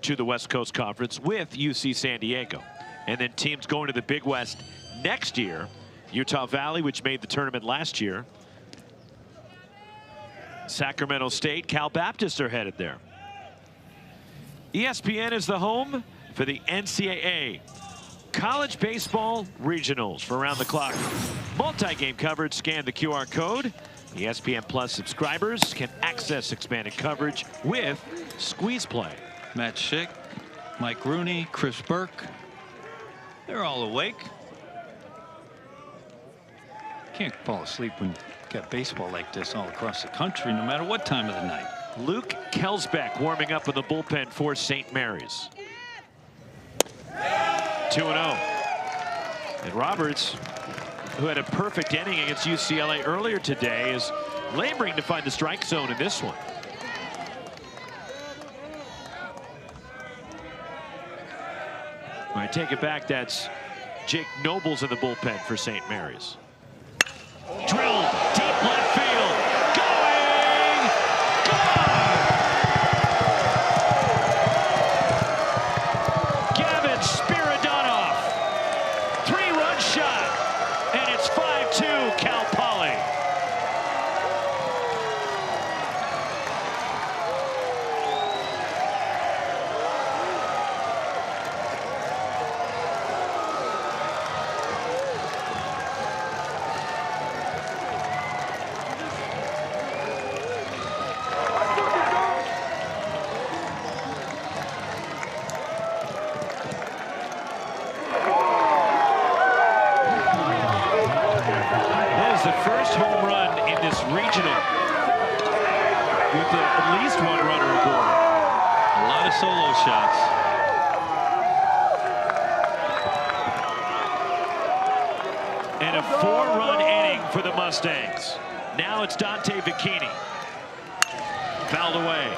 to the West Coast Conference with UC San Diego. And then teams going to the Big West next year, Utah Valley, which made the tournament last year, Sacramento State, Cal Baptist are headed there. ESPN is the home for the NCAA College Baseball Regionals. For around the clock multi-game coverage, scan the QR code. ESPN Plus subscribers can access expanded coverage with Squeeze Play. Matt Schick, Mike Rooney, Chris Burke. They're all awake. Can't fall asleep when you got baseball like this all across the country, no matter what time of the night. Luke Kelsbeck warming up in the bullpen for St. Mary's. 2-0. And Roberts, who had a perfect inning against UCLA earlier today, is laboring to find the strike zone in this one. I take it back, that's Jake Nobles in the bullpen for St. Mary's. Drilled deep left field. Going! Gone! Gavin Spiridonov. 3-run shot. And it's 5-2 Cal Poly. The first home run in this regional with at least 1 runner aboard. A lot of solo shots. And a 4-run inning for the Mustangs. Now it's Dante Bikini. Fouled away.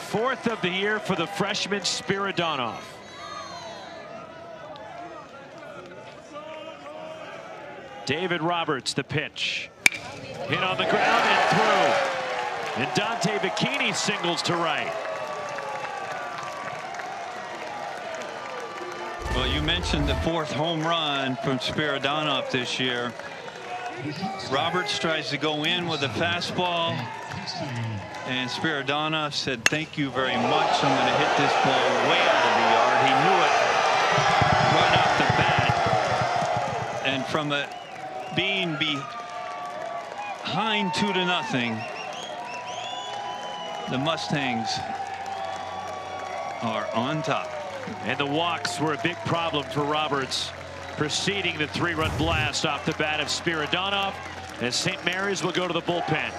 Fourth of the year for the freshman Spiridonov. David Roberts, the pitch. Hit on the ground and through. And Dante Bikini singles to right. Well, you mentioned the 4th home run from Spiridonov this year. Roberts tries to go in with a fastball, and Spiridonov said, "Thank you very much. I'm going to hit this ball way out of the yard." He knew it right off the bat, and from being behind 2-0, the Mustangs are on top. And the walks were a big problem for Roberts, preceding the 3-run blast off the bat of Spiridonov, as St. Mary's will go to the bullpen.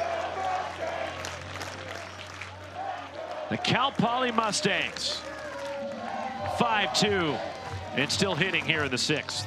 The Cal Poly Mustangs 5-2 and still hitting here in the 6th.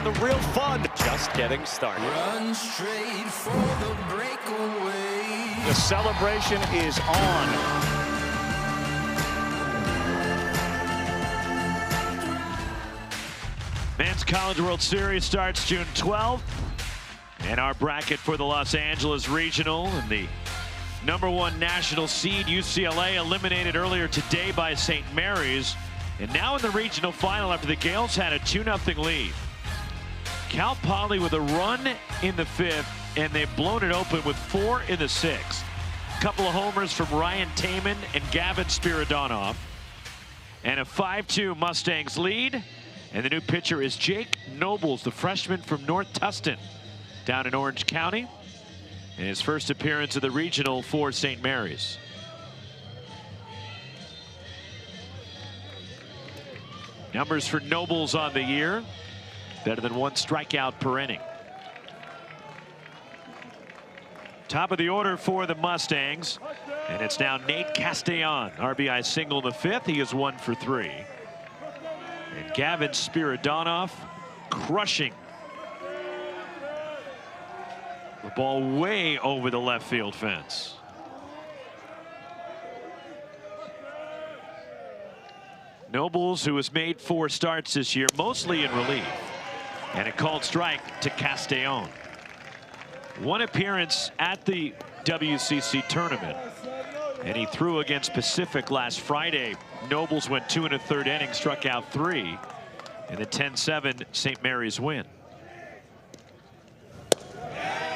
The real fun just getting started. Run straight for the breakaway. The celebration is on. Men's College World Series starts June 12th. And our bracket for the Los Angeles Regional, and the #1 national seed UCLA eliminated earlier today by St. Mary's. And now in the regional final after the Gales had a 2-0 lead. Cal Poly with a run in the 5th, and they've blown it open with 4 in the 6th. A couple of homers from Ryan Taman and Gavin Spiridonov. And a 5-2 Mustangs lead. And the new pitcher is Jake Nobles, the freshman from North Tustin down in Orange County. And his first appearance of the regional for St. Mary's. Numbers for Nobles on the year. Better than 1 strikeout per inning. Top of the order for the Mustangs. And it's now Nate Castellon. RBI single in the 5th. He is 1 for 3. And Gavin Spiridonov crushing the ball way over the left field fence. Nobles, who has made 4 starts this year, mostly in relief. And a called strike to Castellon. 1 appearance at the WCC tournament. And he threw against Pacific last Friday. Nobles went 2 1/3 innings, struck out 3 in the 10-7 St. Mary's win.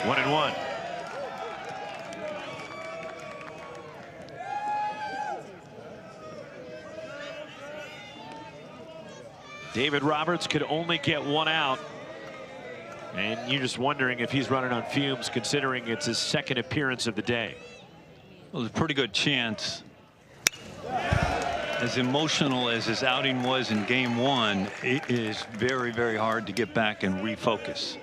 1-1. David Roberts could only get 1 out. And you're just wondering if he's running on fumes, considering it's his 2nd appearance of the day. Well, there's a pretty good chance. As emotional as his outing was in game 1, it is very, very hard to get back and refocus.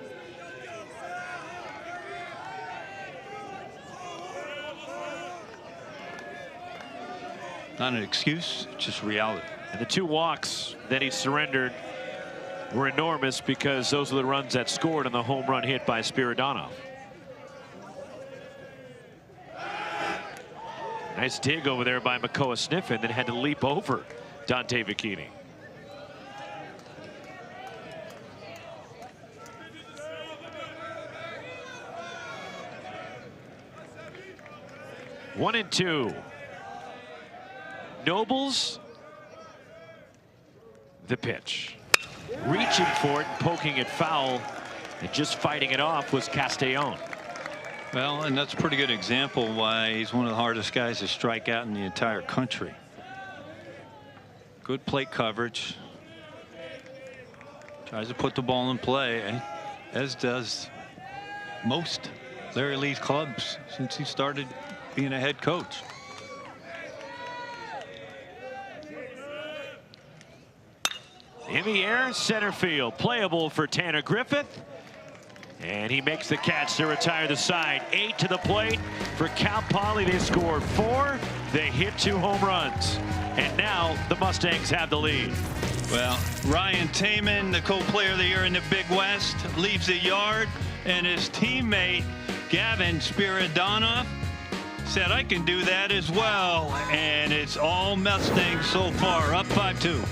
Not an excuse, just reality. And the 2 walks that he surrendered were enormous, because those are the runs that scored on the home run hit by Spiridonov. Nice dig over there by Makoa Sniffen, that had to leap over Dante Vicchini. One and 2. Nobles, the pitch. Reaching for it and poking it foul, and just fighting it off was Castellon. Well, and that's a pretty good example why he's one of the hardest guys to strike out in the entire country. Good plate coverage. Tries to put the ball in play, as does most Larry Lee's clubs since he started being a head coach. In the air, center field, playable for Tanner Griffith. And he makes the catch to retire the side. 8 to the plate for Cal Poly. They scored 4. They hit 2 home runs. And now the Mustangs have the lead. Well, Ryan Taman, the co-player of the year in the Big West, leaves the yard, and his teammate Gavin Spiridonov said, I can do that as well. And it's all Mustangs so far, up 5-2.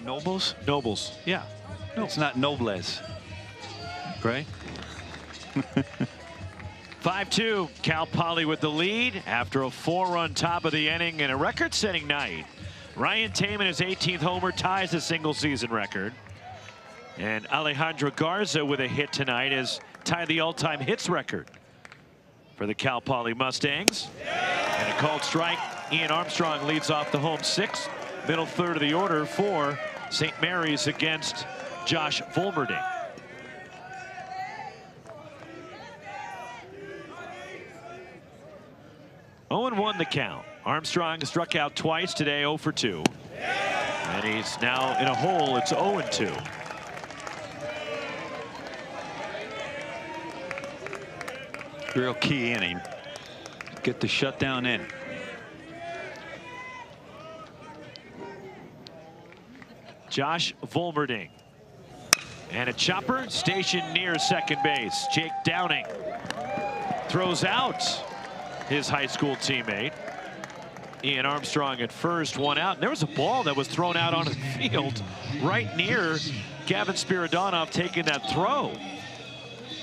Nobles? Nobles. Yeah. No. It's not Nobles. Right? 5-2. Cal Poly with the lead after a 4-run top of the inning and a record-setting night. Ryan Taman, his 18th homer, ties the single-season record. And Alejandro Garza with a hit tonight has tied the all-time hits record for the Cal Poly Mustangs. And a called strike. Ian Armstrong leads off the home 6th. Middle third of the order for St. Mary's against Josh Volmerding. Oh, 0-1 the count. Armstrong struck out twice today, 0 for 2. And he's now in a hole. It's 0-2. Real key inning. Get the shutdown in. Josh Volmerding. And a chopper stationed near second base. Jake Downing throws out his high school teammate. Ian Armstrong at first, 1 out. And there was a ball that was thrown out onto the field right near Gavin Spiridonov taking that throw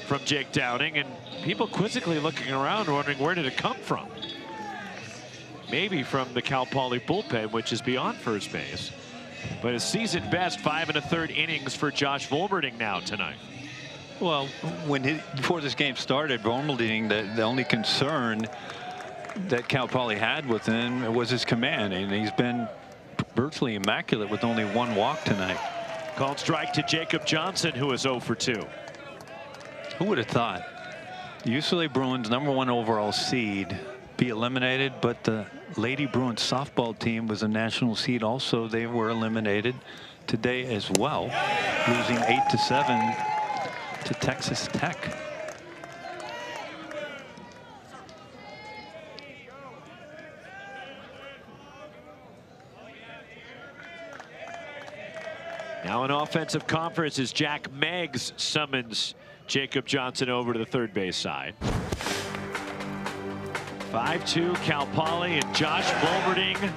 from Jake Downing. And people quizzically looking around wondering where did it come from? Maybe from the Cal Poly bullpen, which is beyond first base. But a season best 5 1/3 innings for Josh Volmerding now tonight. Well, before this game started, Volmerding, the only concern that Cal Poly had with him was his command, and he's been virtually immaculate with only 1 walk tonight. Called strike to Jacob Johnson, who is 0 for 2. Who would have thought the UCLA Bruins #1 overall seed be eliminated, but the Lady Bruins softball team was a national seed also. They were eliminated today as well, losing 8-7 to Texas Tech. Now an offensive conference as Jack Meggs summons Jacob Johnson over to the third base side. 5-2 Cal Poly, and Josh Volmerding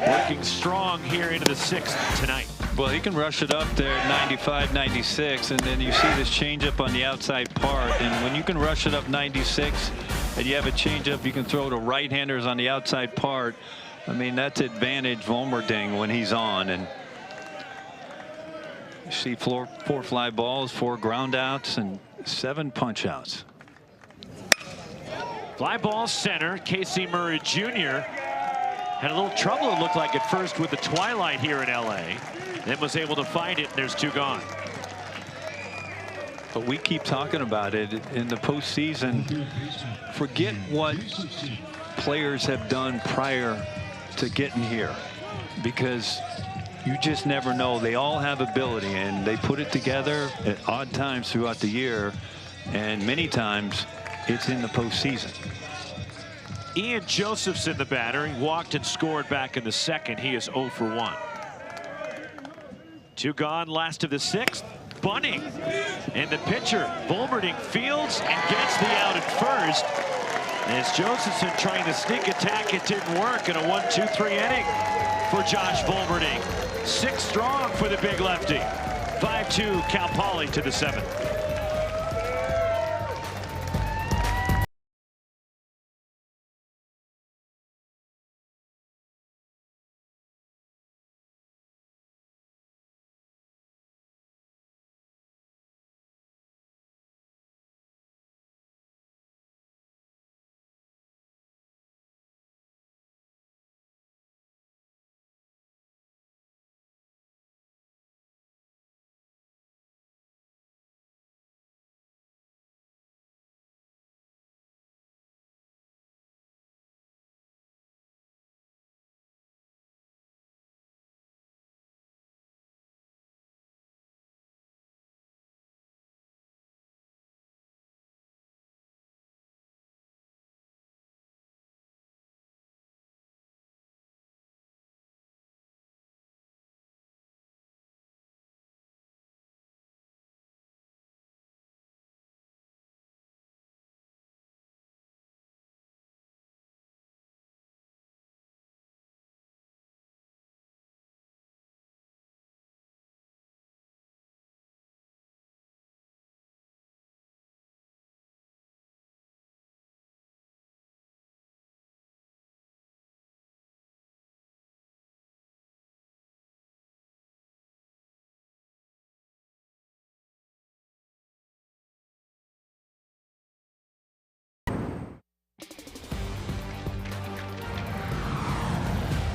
working strong here into the 6th tonight. Well, he can rush it up there at 95, 96, and then you see this changeup on the outside part. And when you can rush it up 96 and you have a changeup you can throw to right-handers on the outside part, I mean, that's advantage Volmerding when he's on. And you see four fly balls, 4 ground outs, and 7 punch outs. Fly ball center. Casey Murray Jr. had a little trouble, it looked like, at first with the twilight here in LA. Then was able to find it, and there's 2 gone. But we keep talking about it in the postseason. Forget what players have done prior to getting here, because you just never know. They all have ability, and they put it together at odd times throughout the year, and many times it's in the postseason. Ian Josephson, the batter. He walked and scored back in the second. He is 0 for 1. 2 gone, last of the 6th. Bunting, and the pitcher Volmerding fields and gets the out at first. As Josephson trying to sneak attack, it didn't work in a 1-2-3 inning for Josh Volmerding. 6 strong for the big lefty. 5-2 Cal Poly to the 7th.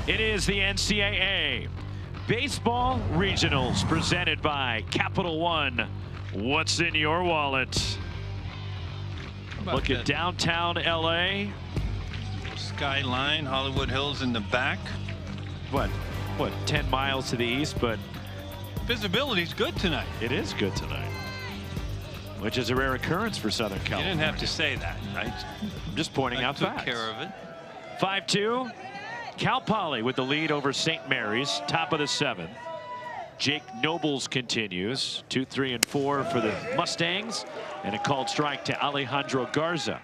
It is the NCAA Baseball Regionals presented by Capital One. What's in your wallet? Look at downtown LA. Skyline, Hollywood Hills in the back. What 10 miles to the east, but Visibility's good tonight. it is good tonight, which is a rare occurrence for Southern You California. didn't have to say that. I'm just pointing out took facts. care of it. 5-2. Cal Poly with the lead over St. Mary's, top of the 7th. Jake Nobles continues. 2, 3, and 4 for the Mustangs, and a called strike to Alejandro Garza.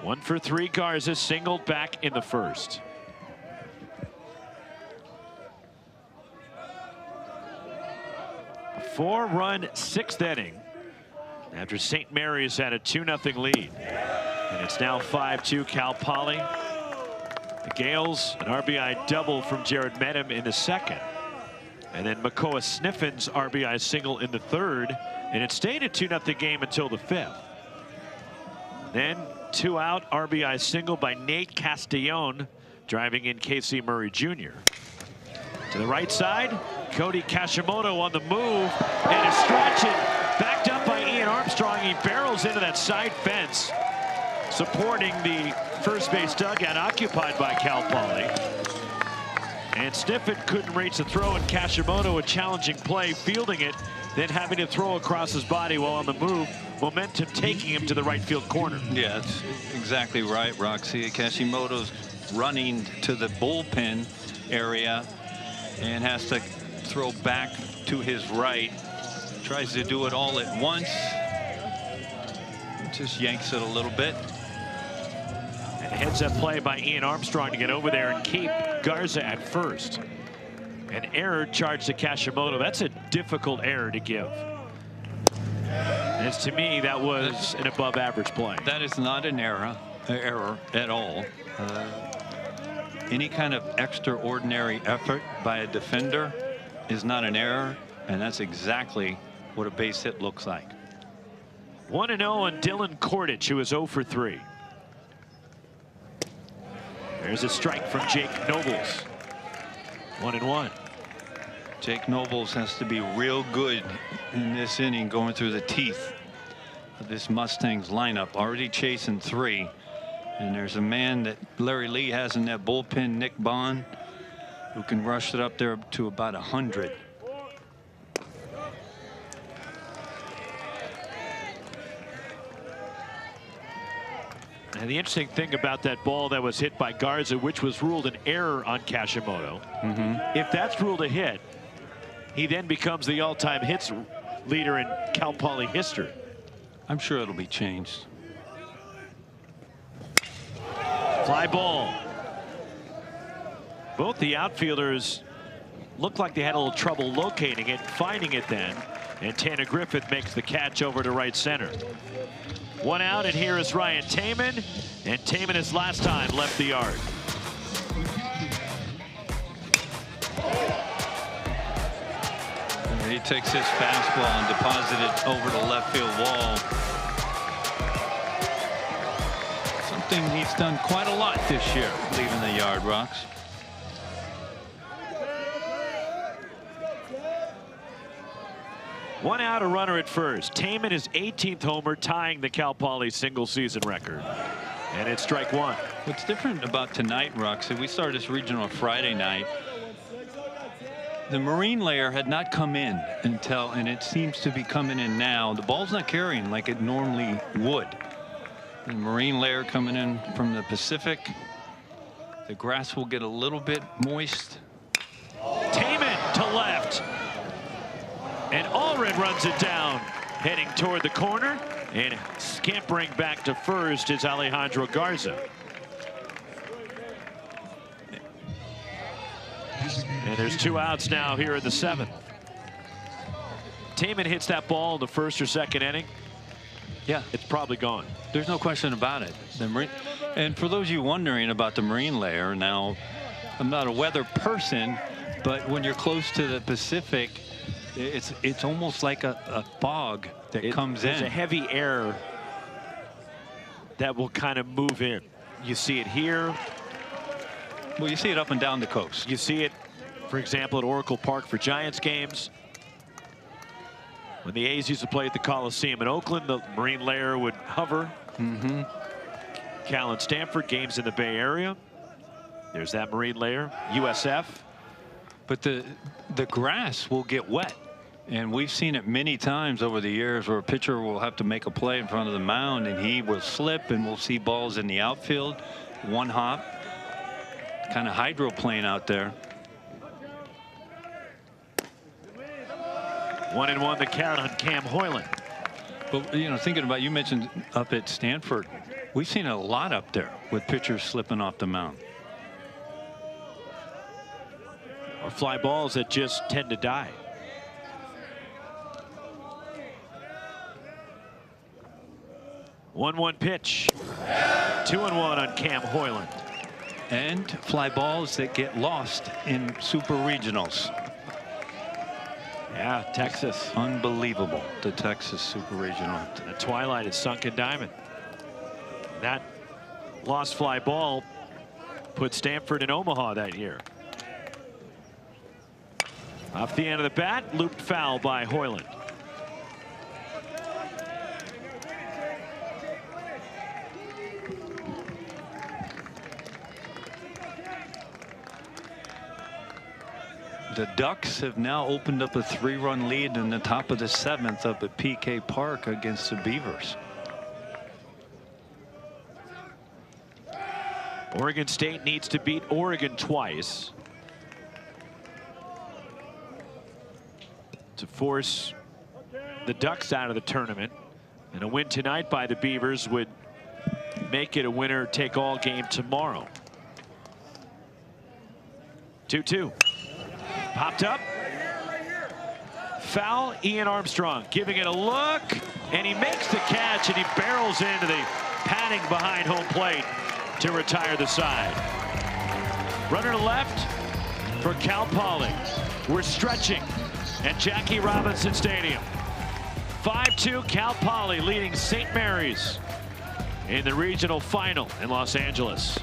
1 for 3. Garza singled back in the first. A 4-run 6th inning after St. Mary's had a 2-0 lead, and it's now 5-2 Cal Poly. The Gales, an RBI double from Jared Medham in the second. And then Makoa Sniffin's RBI single in the third. And it stayed a 2-0 game until the 5th. Then 2 out RBI single by Nate Castellón, driving in Casey Murray Jr. To the right side, Cody Kashimoto on the move. And a stretch it, backed up by Ian Armstrong. He barrels into that side fence, supporting the first base dugout occupied by Cal Poly. And Sniffin couldn't reach the throw, and Kashimoto, a challenging play, fielding it, then having to throw across his body while on the move. Momentum taking him to the right field corner. Yeah, that's exactly right, Roxy. Kashimoto's running to the bullpen area and has to throw back to his right. Tries to do it all at once. Just yanks it a little bit. And heads up play by Ian Armstrong to get over there and keep Garza at first. An error charged to Kashimoto. That's a difficult error to give. As to me, that was an above average play. That is not an error at all. Any kind of extraordinary effort by a defender is not an error, and that's exactly what a base hit looks like. 1-0 on Dylan Kordich, who is 0 for 3. There's a strike from Jake Nobles. 1-1. Jake Nobles has to be real good in this inning, going through the teeth of this Mustangs lineup, already chasing 3. And there's a man that Larry Lee has in that bullpen, Nick Bond, who can rush it up there to about 100. And the interesting thing about that ball that was hit by Garza, which was ruled an error on Kashimoto, if that's ruled a hit, he then becomes the all-time hits leader in Cal Poly history. I'm sure it'll be changed. Fly ball. Both the outfielders looked like they had a little trouble locating it, finding it then, and Tanner Griffith makes the catch over to right center. 1 out, and here is Ryan Taman, and Taman his last time left the yard. He takes his fastball and deposits it over the left field wall. Something he's done quite a lot this year, leaving the yard, Rocks. One out, a runner at first. Taman his 18th homer, tying the Cal Poly single season record. And it's strike 1. What's different about tonight, Rocks, we started this regional Friday night. The marine layer had not come in until, and it seems to be coming in now. The ball's not carrying like it normally would. The marine layer coming in from the Pacific. The grass will get a little bit moist. Taman to left. And Allred runs it down, heading toward the corner, and scampering back to first is Alejandro Garza. And there's 2 outs now here in the 7th. Taman hits that ball in the first or second inning. Yeah, it's probably gone. There's no question about it. And for those of you wondering about the marine layer, now, I'm not a weather person, but when you're close to the Pacific, it's almost like a fog that comes in. There's a heavy air that will kind of move in. You see it here. Well, you see it up and down the coast. You see it, for example, at Oracle Park for Giants games. When the A's used to play at the Coliseum in Oakland, the marine layer would hover. Cal and Stanford games in the Bay Area. There's that marine layer. USF. But the grass will get wet. And we've seen it many times over the years where a pitcher will have to make a play in front of the mound and he will slip, and we'll see balls in the outfield. One hop. Kind of hydroplane out there. 1-1 the count on Cam Hoyland. But you know, thinking about, you mentioned up at Stanford, we've seen a lot up there with pitchers slipping off the mound. Or fly balls that just tend to die. One pitch. 2-1 on Cam Hoyland. And fly balls that get lost in super regionals. Yeah, Texas. Unbelievable, the Texas Super Regional. The twilight is sunken diamond. That lost fly ball put Stanford in Omaha that year. Off the end of the bat, looped foul by Hoyland. The Ducks have now opened up a 3-run lead in the top of the 7th up at PK Park against the Beavers. Oregon State needs to beat Oregon twice to force the Ducks out of the tournament, and a win tonight by the Beavers would make it a winner-take-all game tomorrow. 2-2. Popped up. Foul, Ian Armstrong giving it a look, and he makes the catch, and he barrels into the padding behind home plate to retire the side. Runner to left for Cal Poly. We're stretching at Jackie Robinson Stadium. 5-2 Cal Poly leading St. Mary's in the regional final in Los Angeles.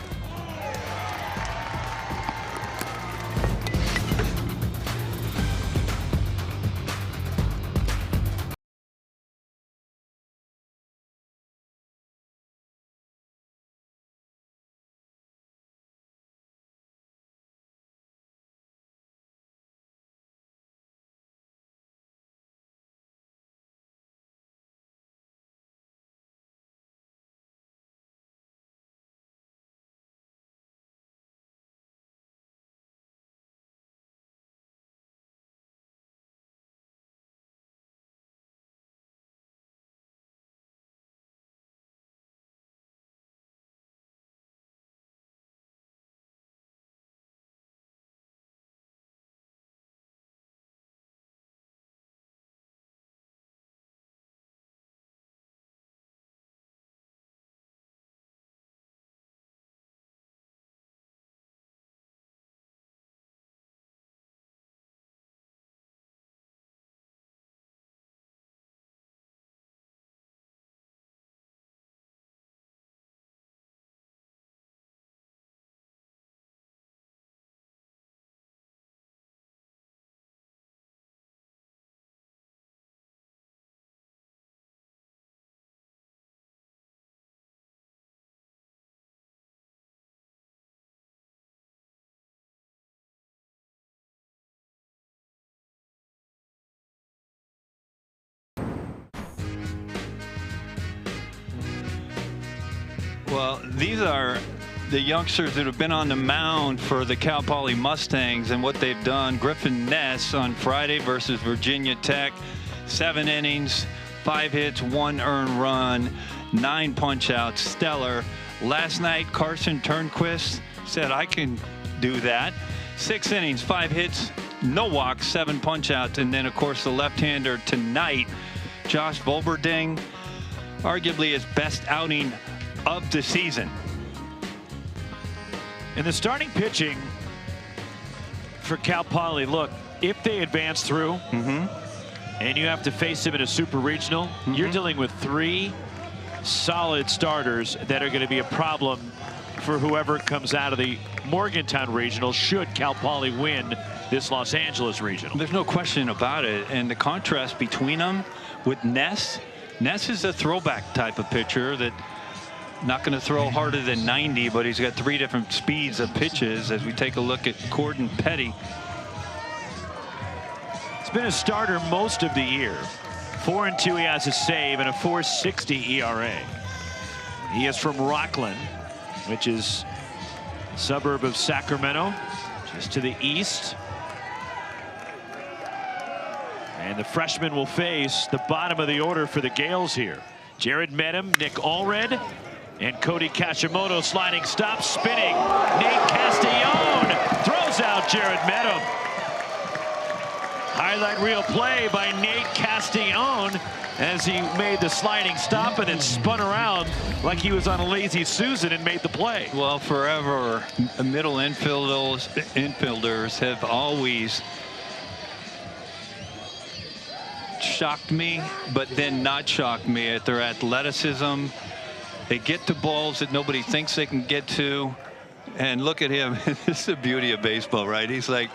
Well, these are the youngsters that have been on the mound for the Cal Poly Mustangs and what they've done. Griffin Ness on Friday versus Virginia Tech. 7 innings, 5 hits, 1 earned run, 9 punch-outs. Stellar. Last night, Carson Turnquist said, I can do that. 6 innings, 5 hits, no walks, 7 punch-outs. And then, of course, the left-hander tonight, Josh Volberding, arguably his best outing of the season. In the starting pitching for Cal Poly, look, if they advance through and you have to face them in a super regional, you're dealing with 3 solid starters that are going to be a problem for whoever comes out of the Morgantown regional should Cal Poly win this Los Angeles regional. There's no question about it. And the contrast between them with Ness is a throwback type of pitcher that not going to throw harder than 90, but he's got 3 different speeds of pitches as we take a look at Corden Petty. He's been a starter most of the year. 4-2 he has a save and a 4.60 ERA. He is from Rockland, which is a suburb of Sacramento, just to the east. And the freshman will face the bottom of the order for the Gales here. Jared Medham, Nick Allred, and Cody Kashimoto sliding stop, spinning. Nate Castillon throws out Jared Medham. Highlight reel play by Nate Castillon as he made the sliding stop and then spun around like he was on a lazy Susan and made the play. Well, forever, middle infielders have always shocked me, but then not shocked me at their athleticism. They get to balls that nobody thinks they can get to. And look at him. This is the beauty of baseball, right? He's like,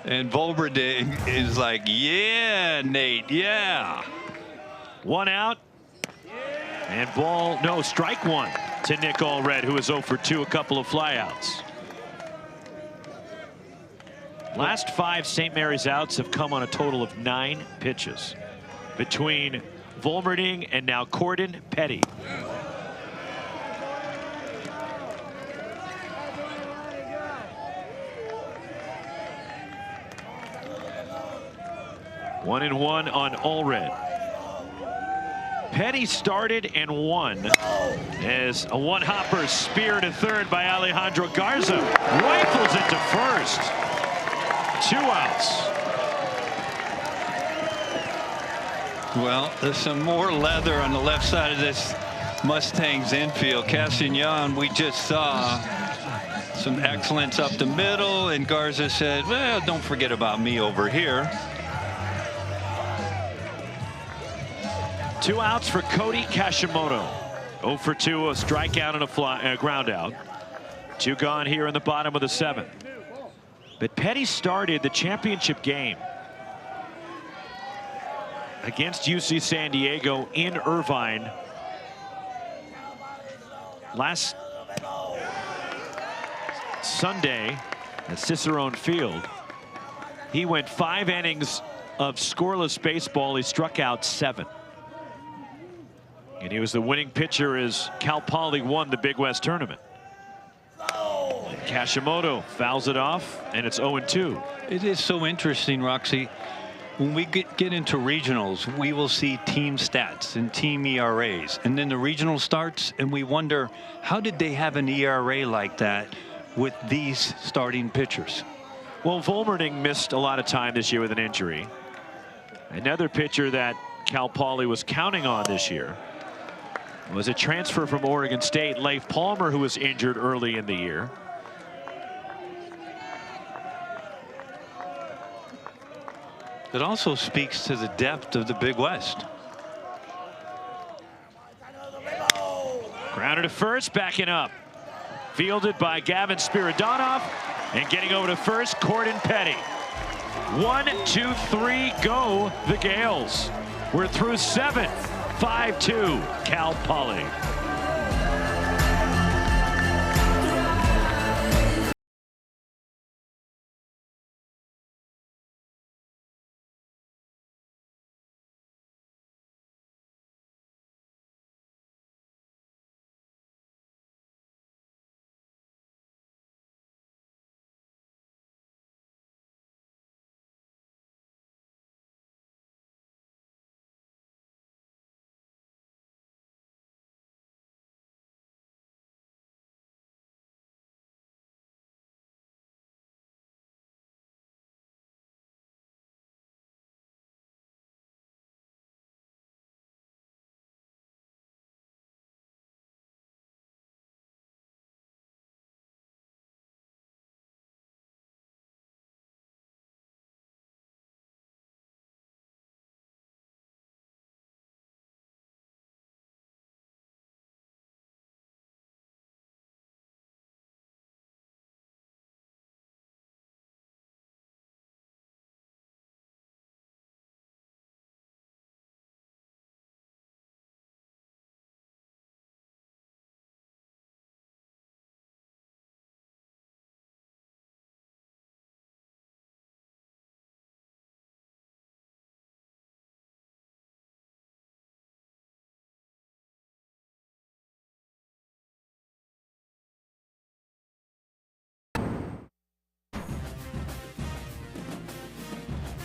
and Volberding is like, yeah, Nate, yeah. 1 out. And ball, no, strike 1 to Nick Allred, who is 0 for 2, a couple of flyouts. Last 5 St. Mary's outs have come on a total of 9 pitches between Volberding and now Corden Petty. One and one on Allred. Petty started and won as a one-hopper spear to third by Alejandro Garza. Rifles it to first. 2 outs. Well, there's some more leather on the left side of this Mustangs infield. Castañon, we just saw some excellence up the middle, and Garza said, well, don't forget about me over here. 2 outs for Cody Kashimoto. 0 for 2, a strikeout and a ground out. 2 gone here in the bottom of the 7th. But Petty started the championship game against UC San Diego in Irvine last Sunday at Cicerone Field. He went 5 innings of scoreless baseball. He struck out 7. And he was the winning pitcher as Cal Poly won the Big West tournament. And Kashimoto fouls it off, and it's 0-2. It is so interesting, Roxy. When we get into regionals, we will see team stats and team ERAs, and then the regional starts, and we wonder, how did they have an ERA like that with these starting pitchers? Well, Volmerding missed a lot of time this year with an injury. Another pitcher that Cal Poly was counting on this year was a transfer from Oregon State, Leif Palmer, who was injured early in the year. It also speaks to the depth of the Big West. Grounded to first, backing up. Fielded by Gavin Spiridonov, and getting over to first, Corden Petty. 1, 2, 3, go the Gales. We're through 7. 5-2, Cal Poly.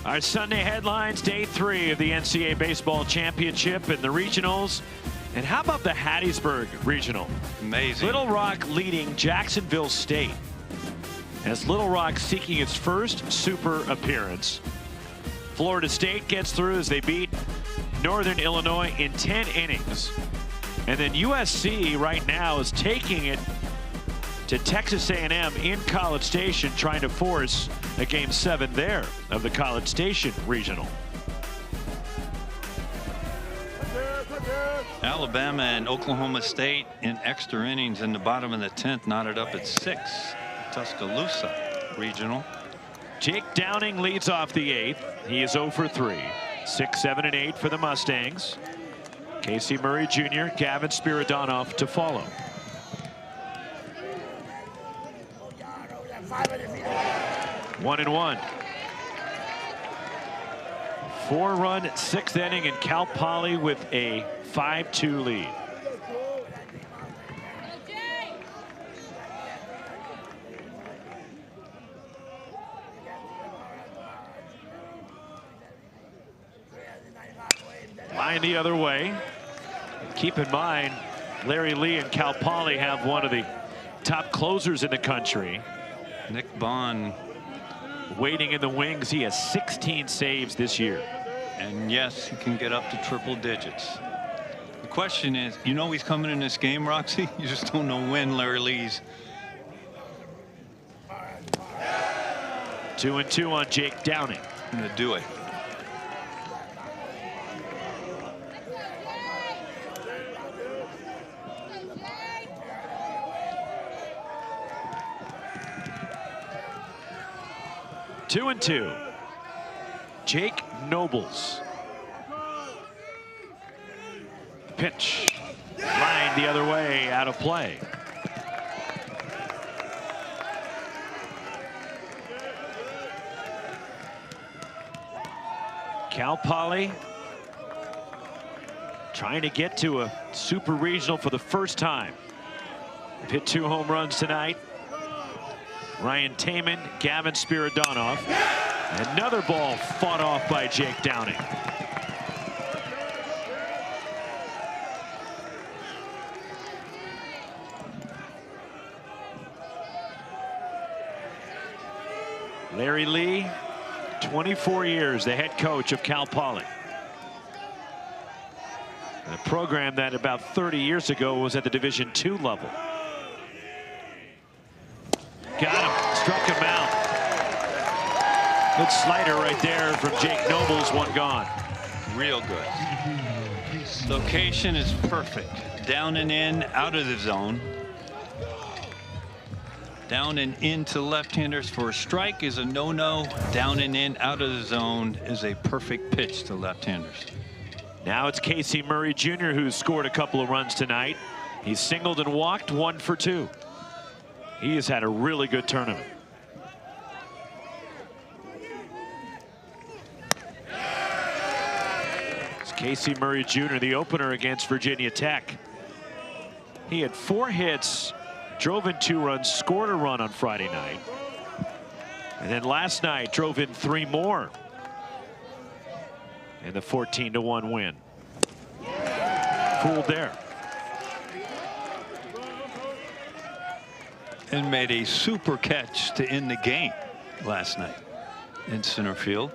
Our Sunday headlines, day 3 of the NCAA Baseball Championship and the regionals. And how about the Hattiesburg Regional? Amazing. Little Rock leading Jacksonville State as Little Rock seeking its first super appearance. Florida State gets through as they beat Northern Illinois in 10 innings. And then USC right now is taking it to Texas A&M in College Station, trying to force a Game 7 there of the College Station Regional. Alabama and Oklahoma State in extra innings in the bottom of the 10th, knotted up at 6. Tuscaloosa Regional. Jake Downing leads off the 8th. He is 0 for 3. 6, 7, and 8 for the Mustangs. Casey Murray Jr., Gavin Spiridonov to follow. 1-1. 4-run 6th inning, and Cal Poly with a 5-2 lead. Line the other way. Keep in mind, Larry Lee and Cal Poly have one of the top closers in the country. Nick Bond waiting in the wings. He has 16 saves this year. And yes, he can get up to triple digits. The question is, you know he's coming in this game, Roxy? You just don't know when Larry Lee's. 2-2 on Jake Downing. Going to do it. Two and two. Jake Nobles. Pitch. Line the other way, out of play. Cal Poly trying to get to a super regional for the first time. They've hit 2 home runs tonight. Ryan Taman, Gavin Spiridonov. Another ball fought off by Jake Downing. Larry Lee, 24 years, the head coach of Cal Poly. A program that about 30 years ago was at the Division II level. Got him, struck him out. Good slider right there from Jake Nobles, one gone. Real good. Location is perfect. Down and in, out of the zone. Down and into left-handers for a strike is a no-no. Down and in, out of the zone is a perfect pitch to left-handers. Now it's Casey Murray Jr. who's scored a couple of runs tonight. He's singled and walked, 1 for 2. He has had a really good tournament. It's Casey Murray Jr., the opener against Virginia Tech. He had 4 hits, drove in 2 runs, scored a run on Friday night. And then last night drove in 3 more in the 14-1 win. Fooled there. And made a super catch to end the game last night in center field.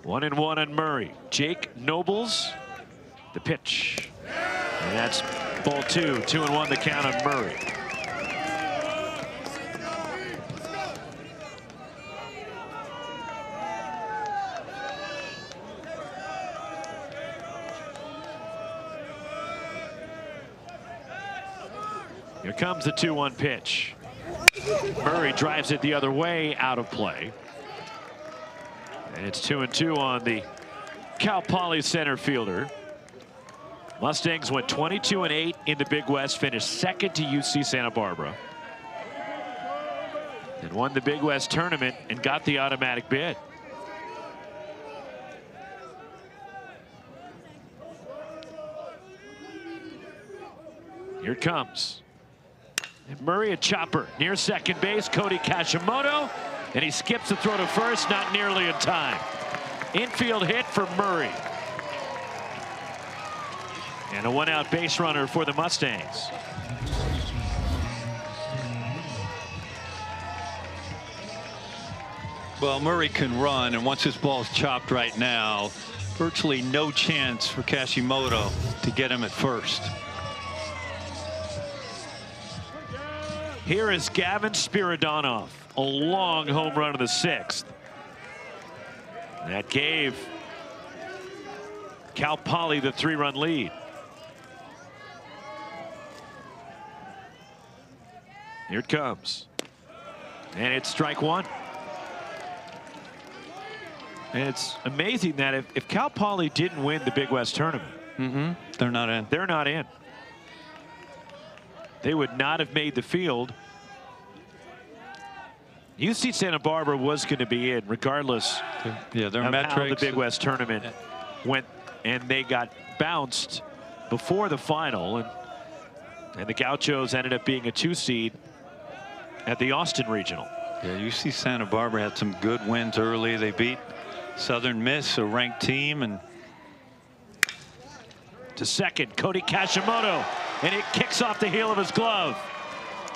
One and one on Murray. Jake Nobles, the pitch. And that's ball 2. 2-1 the count on Murray. Here comes the 2-1 pitch. Murray drives it the other way, out of play. And it's 2-2 on the Cal Poly center fielder. Mustangs went 22-8 in the Big West, finished second to UC Santa Barbara. And won the Big West tournament and got the automatic bid. Here it comes. And Murray, a chopper near second base. Cody Kashimoto, and he skips the throw to first, not nearly in time. Infield hit for Murray. And a 1-out base runner for the Mustangs. Well, Murray can run, and once his ball's chopped right now, virtually no chance for Kashimoto to get him at first. Here is Gavin Spiridonov, a long home run in the 6th. That gave Cal Poly the 3-run lead. Here it comes. And it's strike 1. And it's amazing that if Cal Poly didn't win the Big West tournament, they're not in. They're not in. They would not have made the field. UC Santa Barbara was going to be in regardless their of metrics. how the Big West tournament went, and they got bounced before the final, and the Gauchos ended up being a 2 seed at the Austin Regional. Yeah, UC Santa Barbara had some good wins early. They beat Southern Miss, a ranked team, and to second, Cody Kashimoto and it kicks off the heel of his glove.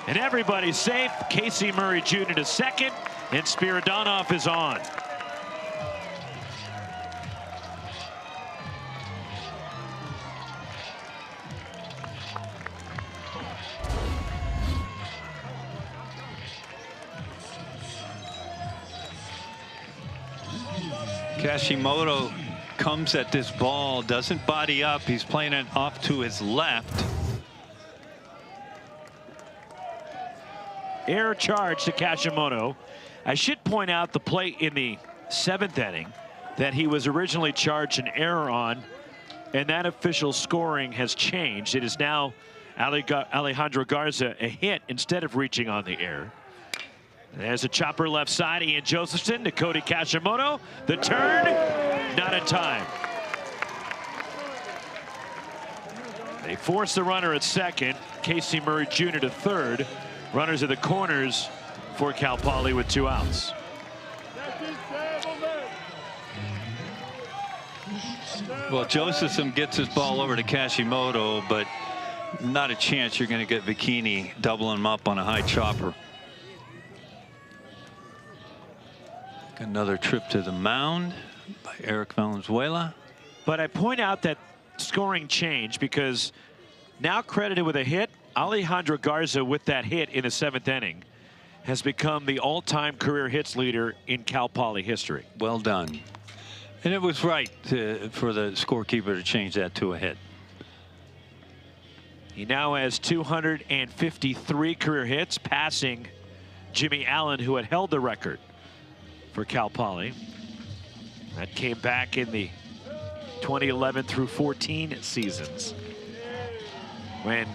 And everybody's safe. Casey Murray Jr. to second, and Spiridonov is on. Kashimoto comes at this ball, doesn't body up. He's playing it off to his left. Error charge to Kashimoto. I should point out the play in the 7th inning that he was originally charged an error on, and that official scoring has changed. It is now Alejandro Garza a hit instead of reaching on the error. There's a chopper left side. Ian Josephson to Cody Kashimoto. The turn, not in time. They force the runner at second. Casey Murray Jr. to third. Runners at the corners for Cal Poly with 2 outs. Well, Josephson gets his ball over to Kashimoto, but not a chance you're going to get Bikini doubling him up on a high chopper. Another trip to the mound by Eric Valenzuela. But I point out that scoring changed because now credited with a hit, Alejandro Garza with that hit in the 7th inning has become the all-time career hits leader in Cal Poly history. Well done. And it was right for the scorekeeper to change that to a hit. He now has 253 career hits, passing Jimmy Allen, who had held the record for Cal Poly. That came back in the 2011 through 14 seasons, when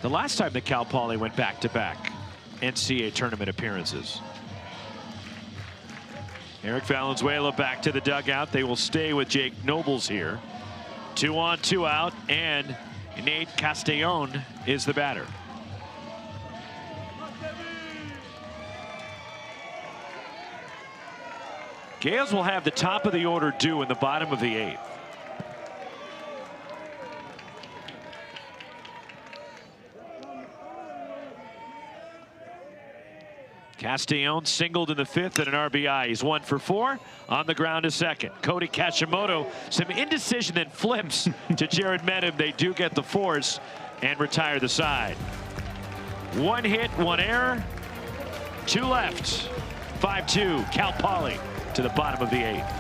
the last time that Cal Poly went back-to-back NCAA tournament appearances. Eric Valenzuela back to the dugout. They will stay with Jake Nobles here. 2 on, 2 out, and Nate Castellon is the batter. Gales will have the top of the order due in the bottom of the 8th. Castellon singled in the 5th and an RBI. He's 1 for 4 on the ground to second. Cody Kashimoto, some indecision, then flips to Jared Medham. They do get the force and retire the side. 1 hit, 1 error, 2 left. 5-2 Cal Poly to the bottom of the 8th.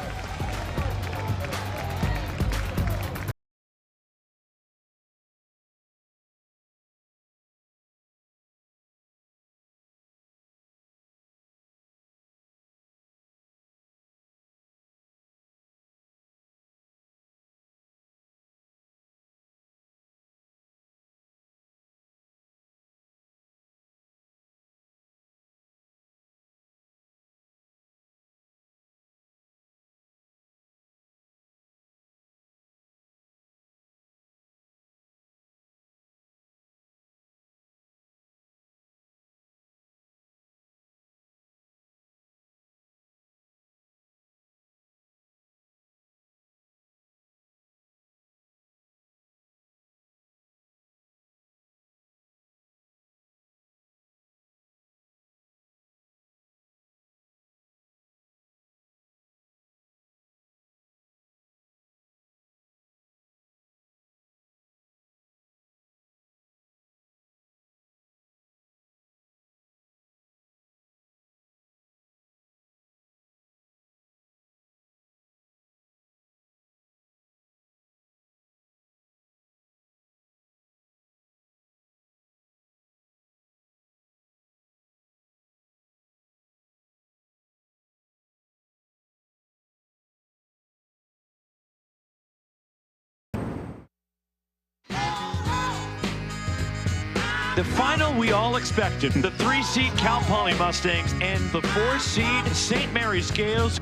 The final we all expected. The 3-seed Cal Poly Mustangs and the 4-seed St. Mary's Gales.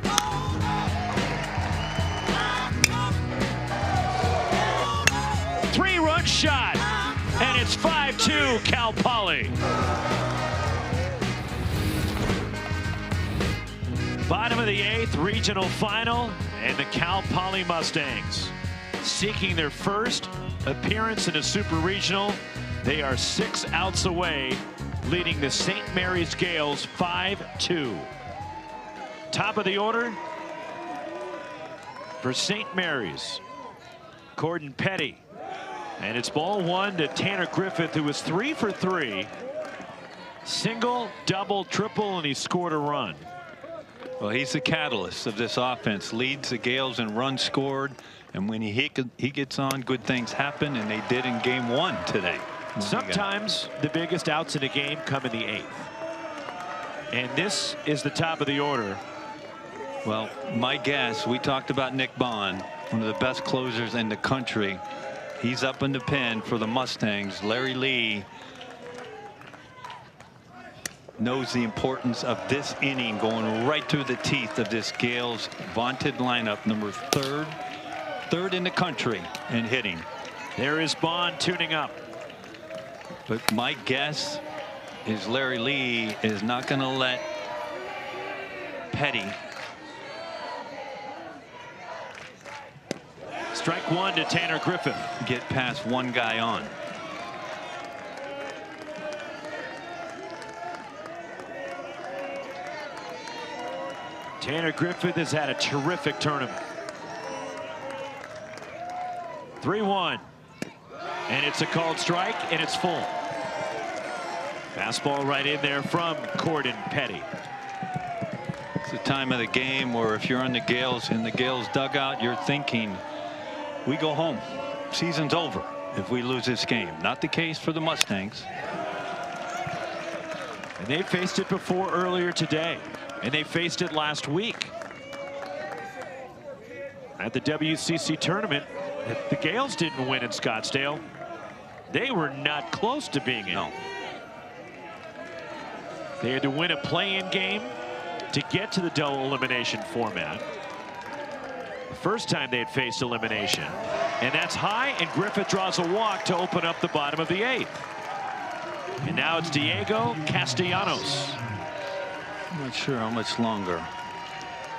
Three-run shot, and it's 5-2 Cal Poly. Bottom of the 8th, regional final, and the Cal Poly Mustangs seeking their first appearance in a Super Regional. They are 6 outs away, leading the St. Mary's Gales 5-2. Top of the order for St. Mary's, Corden Petty. And it's ball 1 to Tanner Griffith, who was 3 for 3. Single, double, triple, and he scored a run. Well, he's the catalyst of this offense. Leads the Gales in runs scored. And when he gets on, good things happen. And they did in game 1 today. Sometimes the biggest outs in a game come in the 8th. And this is the top of the order. Well, my guess, we talked about Nick Bond, one of the best closers in the country. He's up in the pen for the Mustangs. Larry Lee knows the importance of this inning, going right through the teeth of this Gales vaunted lineup, number third in the country in hitting. There is Bond tuning up. But my guess is Larry Lee is not going to let Petty. Strike 1 to Tanner Griffith. Get past one guy on. Tanner Griffith has had a terrific tournament. 3-1. And it's a called strike, and it's full. Fastball right in there from Corden Petty. It's the time of the game where if you're in the Gales dugout, you're thinking, we go home. Season's over if we lose this game. Not the case for the Mustangs. And they faced it before earlier today. And they faced it last week at the WCC tournament. The Gales didn't win in Scottsdale. They were not close to being in. No. They had to win a play-in game to get to the double elimination format. The first time they had faced elimination. And that's high, and Griffith draws a walk to open up the bottom of the 8th. And now it's Diego Castellanos. I'm not sure how much longer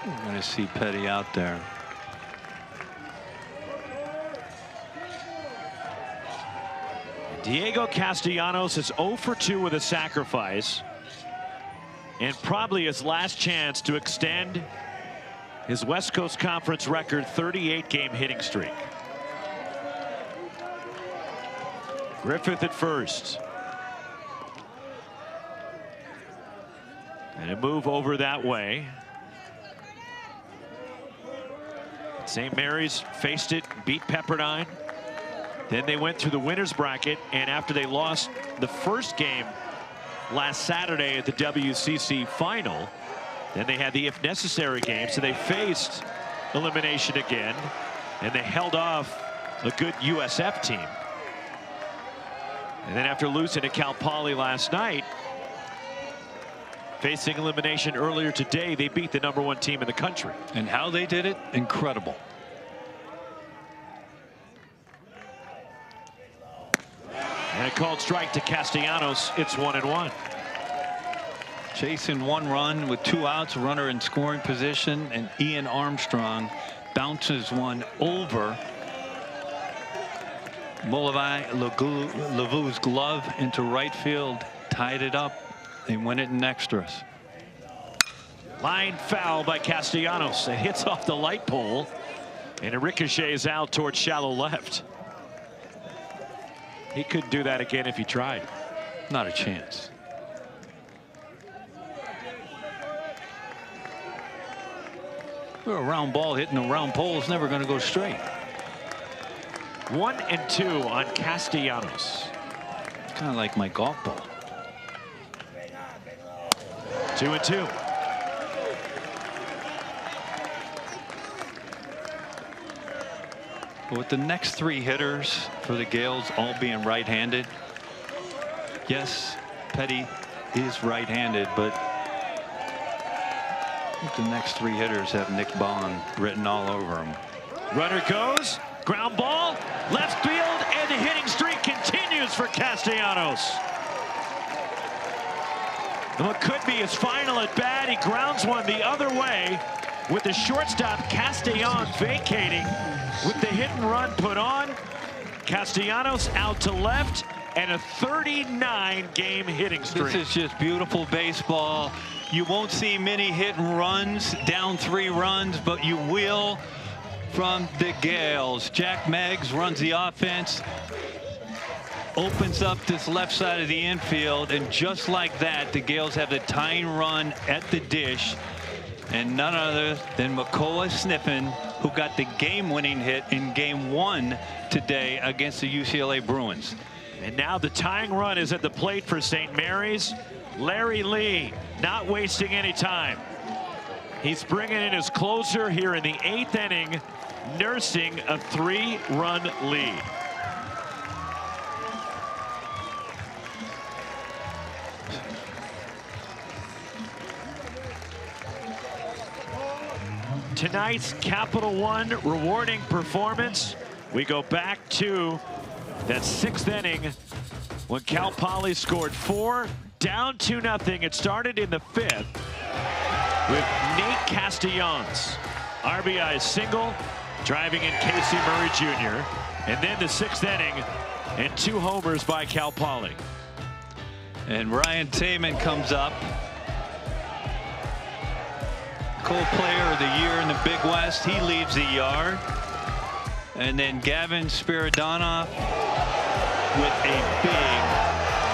we're going to see Petty out there. Diego Castellanos is 0 for 2 with a sacrifice, and probably his last chance to extend his West Coast Conference record 38-game hitting streak. Griffith at first. And a move over that way. St. Mary's faced it, beat Pepperdine. Then they went through the winners bracket, and after they lost the first game last Saturday at the WCC final, then they had the if necessary game, so they faced elimination again, and they held off a good USF team. And then after losing to Cal Poly last night, facing elimination earlier today, they beat the #1 team in the country. And how they did it, incredible. And a called strike to Castellanos. It's 1-1. Chasing one run with 2 outs, runner in scoring position, and Ian Armstrong bounces one over Molavai Lavu's glove into right field, tied it up. They win it in extras. Line foul by Castellanos. It hits off the light pole, and it ricochets out towards shallow left. He couldn't do that again if he tried. Not a chance. A round ball hitting a round pole is never going to go straight. 1-2 on Castellanos. It's kind of like my golf ball. 2-2. With the next 3 hitters for the Gales all being right-handed, yes, Petty is right-handed, but the next 3 hitters have Nick Bond written all over them. Runner goes, ground ball, left field, and the hitting streak continues for Castellanos. And what could be his final at bat, he grounds one the other way with the shortstop Castellanos vacating with the hit and run put on. Castellanos out to left, and a 39-game hitting streak. This is just beautiful baseball. You won't see many hit and runs, down 3 runs, but you will from the Gales. Jack Meggs runs the offense, opens up this left side of the infield, and just like that, the Gales have the tying run at the dish, and none other than Makoa Sniffen, who got the game-winning hit in Game 1 today against the UCLA Bruins. And now the tying run is at the plate for St. Mary's. Larry Lee not wasting any time. He's bringing in his closer here in the 8th inning, nursing a 3-run lead. Tonight's Capital One rewarding performance. We go back to that 6th inning when Cal Poly scored 4, down 2-0. It started in the 5th with Nate Castellanos. RBI single, driving in Casey Murray Jr. And then the 6th inning and 2 homers by Cal Poly. And Ryan Taman comes up. Co-player of the year in the Big West. He leaves the yard. And then Gavin Spiridonov with a big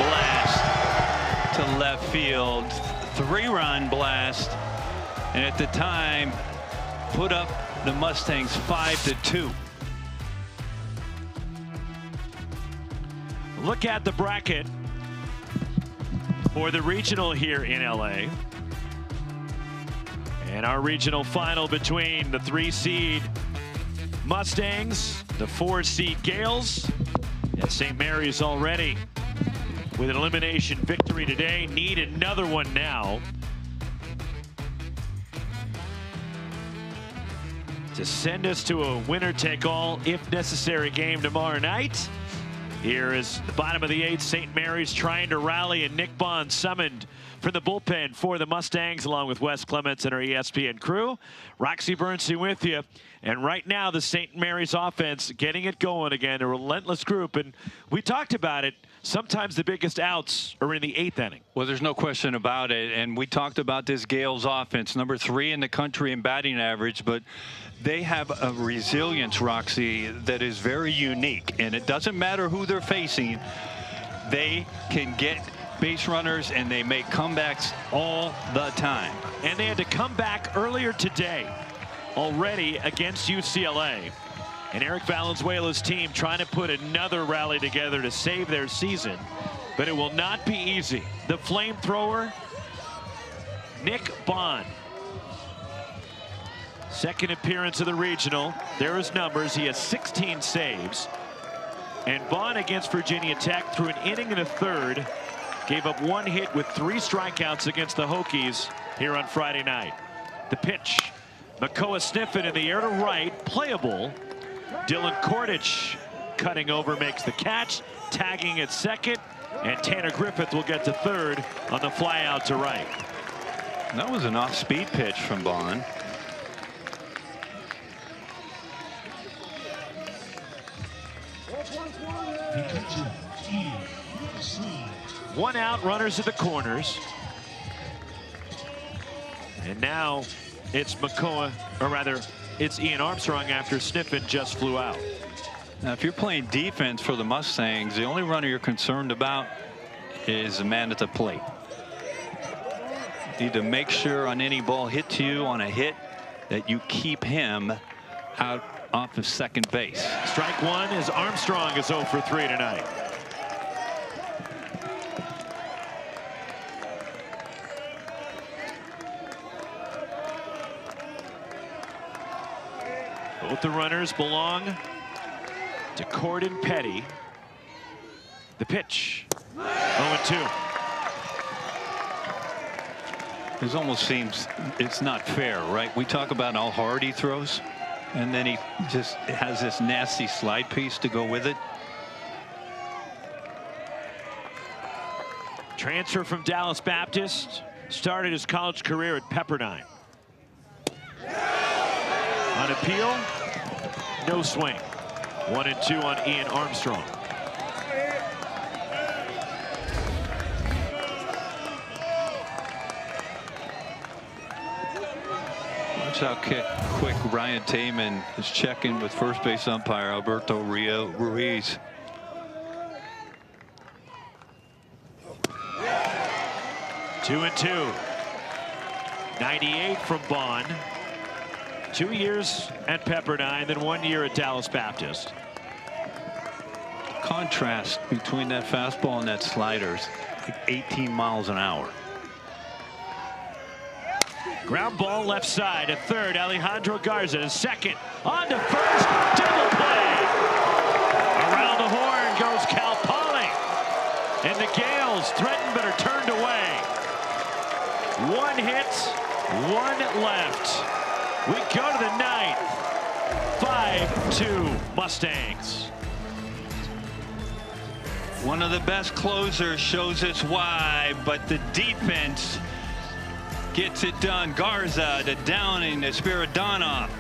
blast to left field. 3-run blast. And at the time, put up the Mustangs 5-2. Look at the bracket for the regional here in LA. And our regional final between the 3-seed Mustangs, the 4-seed Gales, and St. Mary's already with an elimination victory today. Need another one now to send us to a winner-take-all, if necessary, game tomorrow night. Here is the bottom of the 8th. St. Mary's trying to rally, and Nick Bond summoned from the bullpen for the Mustangs, along with Wes Clements and our ESPN crew. Roxy Bernstein with you. And right now, the St. Mary's offense getting it going again, a relentless group. And we talked about it. Sometimes the biggest outs are in the 8th inning. Well, there's no question about it. And we talked about this Gales offense, number 3 in the country in batting average, but they have a resilience, Roxy, that is very unique. And it doesn't matter who they're facing. They can get base runners, and they make comebacks all the time. And they had to come back earlier today already against UCLA. And Eric Valenzuela's team trying to put another rally together to save their season. But it will not be easy. The flamethrower, Nick Bond. Second appearance of the regional. There his numbers. He has 16 saves. And Bond against Virginia Tech through an inning and a third. Gave up 1 hit with 3 strikeouts against the Hokies here on Friday night. The pitch. Makoa Sniffen in the air to right. Playable. Dylan Kordich cutting over, makes the catch. Tagging at second. And Tanner Griffith will get to third on the fly out to right. That was an off-speed pitch from Bond. One out, runners at the corners. And now it's Makoa, or rather, it's Ian Armstrong after Sniffen just flew out. Now, if you're playing defense for the Mustangs, the only runner you're concerned about is the man at the plate. You need to make sure on any ball hit to you on a hit that you keep him out off of second base. Strike one as Armstrong is 0 for 3 tonight. Both the runners belong to Corden Petty. The pitch. 0-2. It almost seems it's not fair, right? We talk about how hard he throws, and then he just has this nasty slide piece to go with it. Transfer from Dallas Baptist. Started his college career at Pepperdine. On appeal, no swing. 1-2 on Ian Armstrong. Watch how quick Ryan Taman is checking with first base umpire Alberto Ruiz. Two and 2. 98 from Bond. 2 years at Pepperdine, then 1 year at Dallas Baptist. Contrast between that fastball and that slider is like 18 miles an hour. Ground ball left side at third. Alejandro Garza to second. On to first. Double play. Around the horn goes Cal Poly. And the Gales threatened but are turned away. 1 hit, 1 left. We go to the ninth. 5-2 Mustangs. One of the best closers shows us why, but the defense gets it done. Garza to Downing to Spiridonov.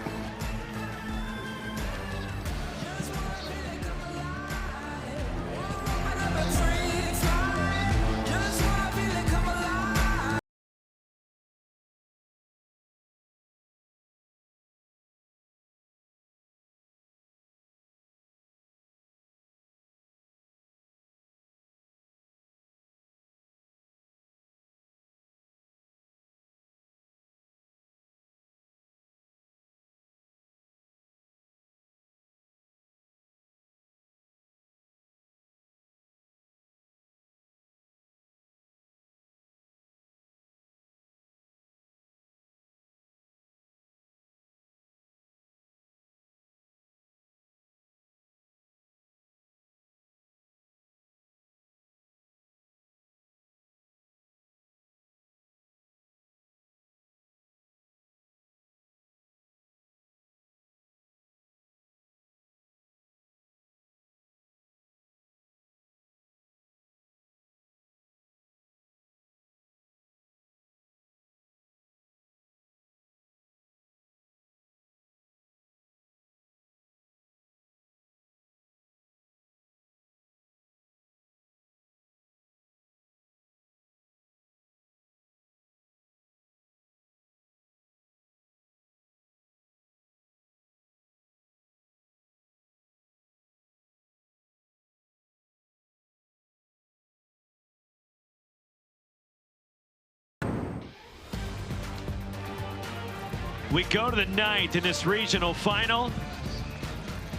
We go to the ninth in this regional final.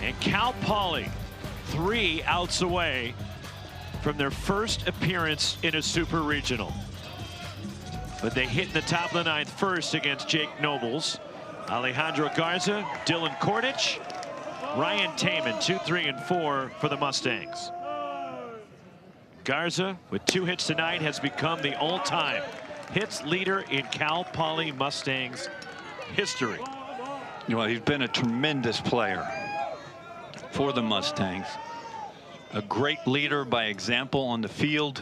And Cal Poly 3 outs away from their first appearance in a super regional. But they hit in the top of the ninth first against Jake Nobles. Alejandro Garza, Dylan Kordich, Ryan Taman, 2, 3, and 4 for the Mustangs. Garza, with 2 hits tonight, has become the all-time hits leader in Cal Poly Mustangs history. Well, he's been a tremendous player for the Mustangs. A great leader by example on the field.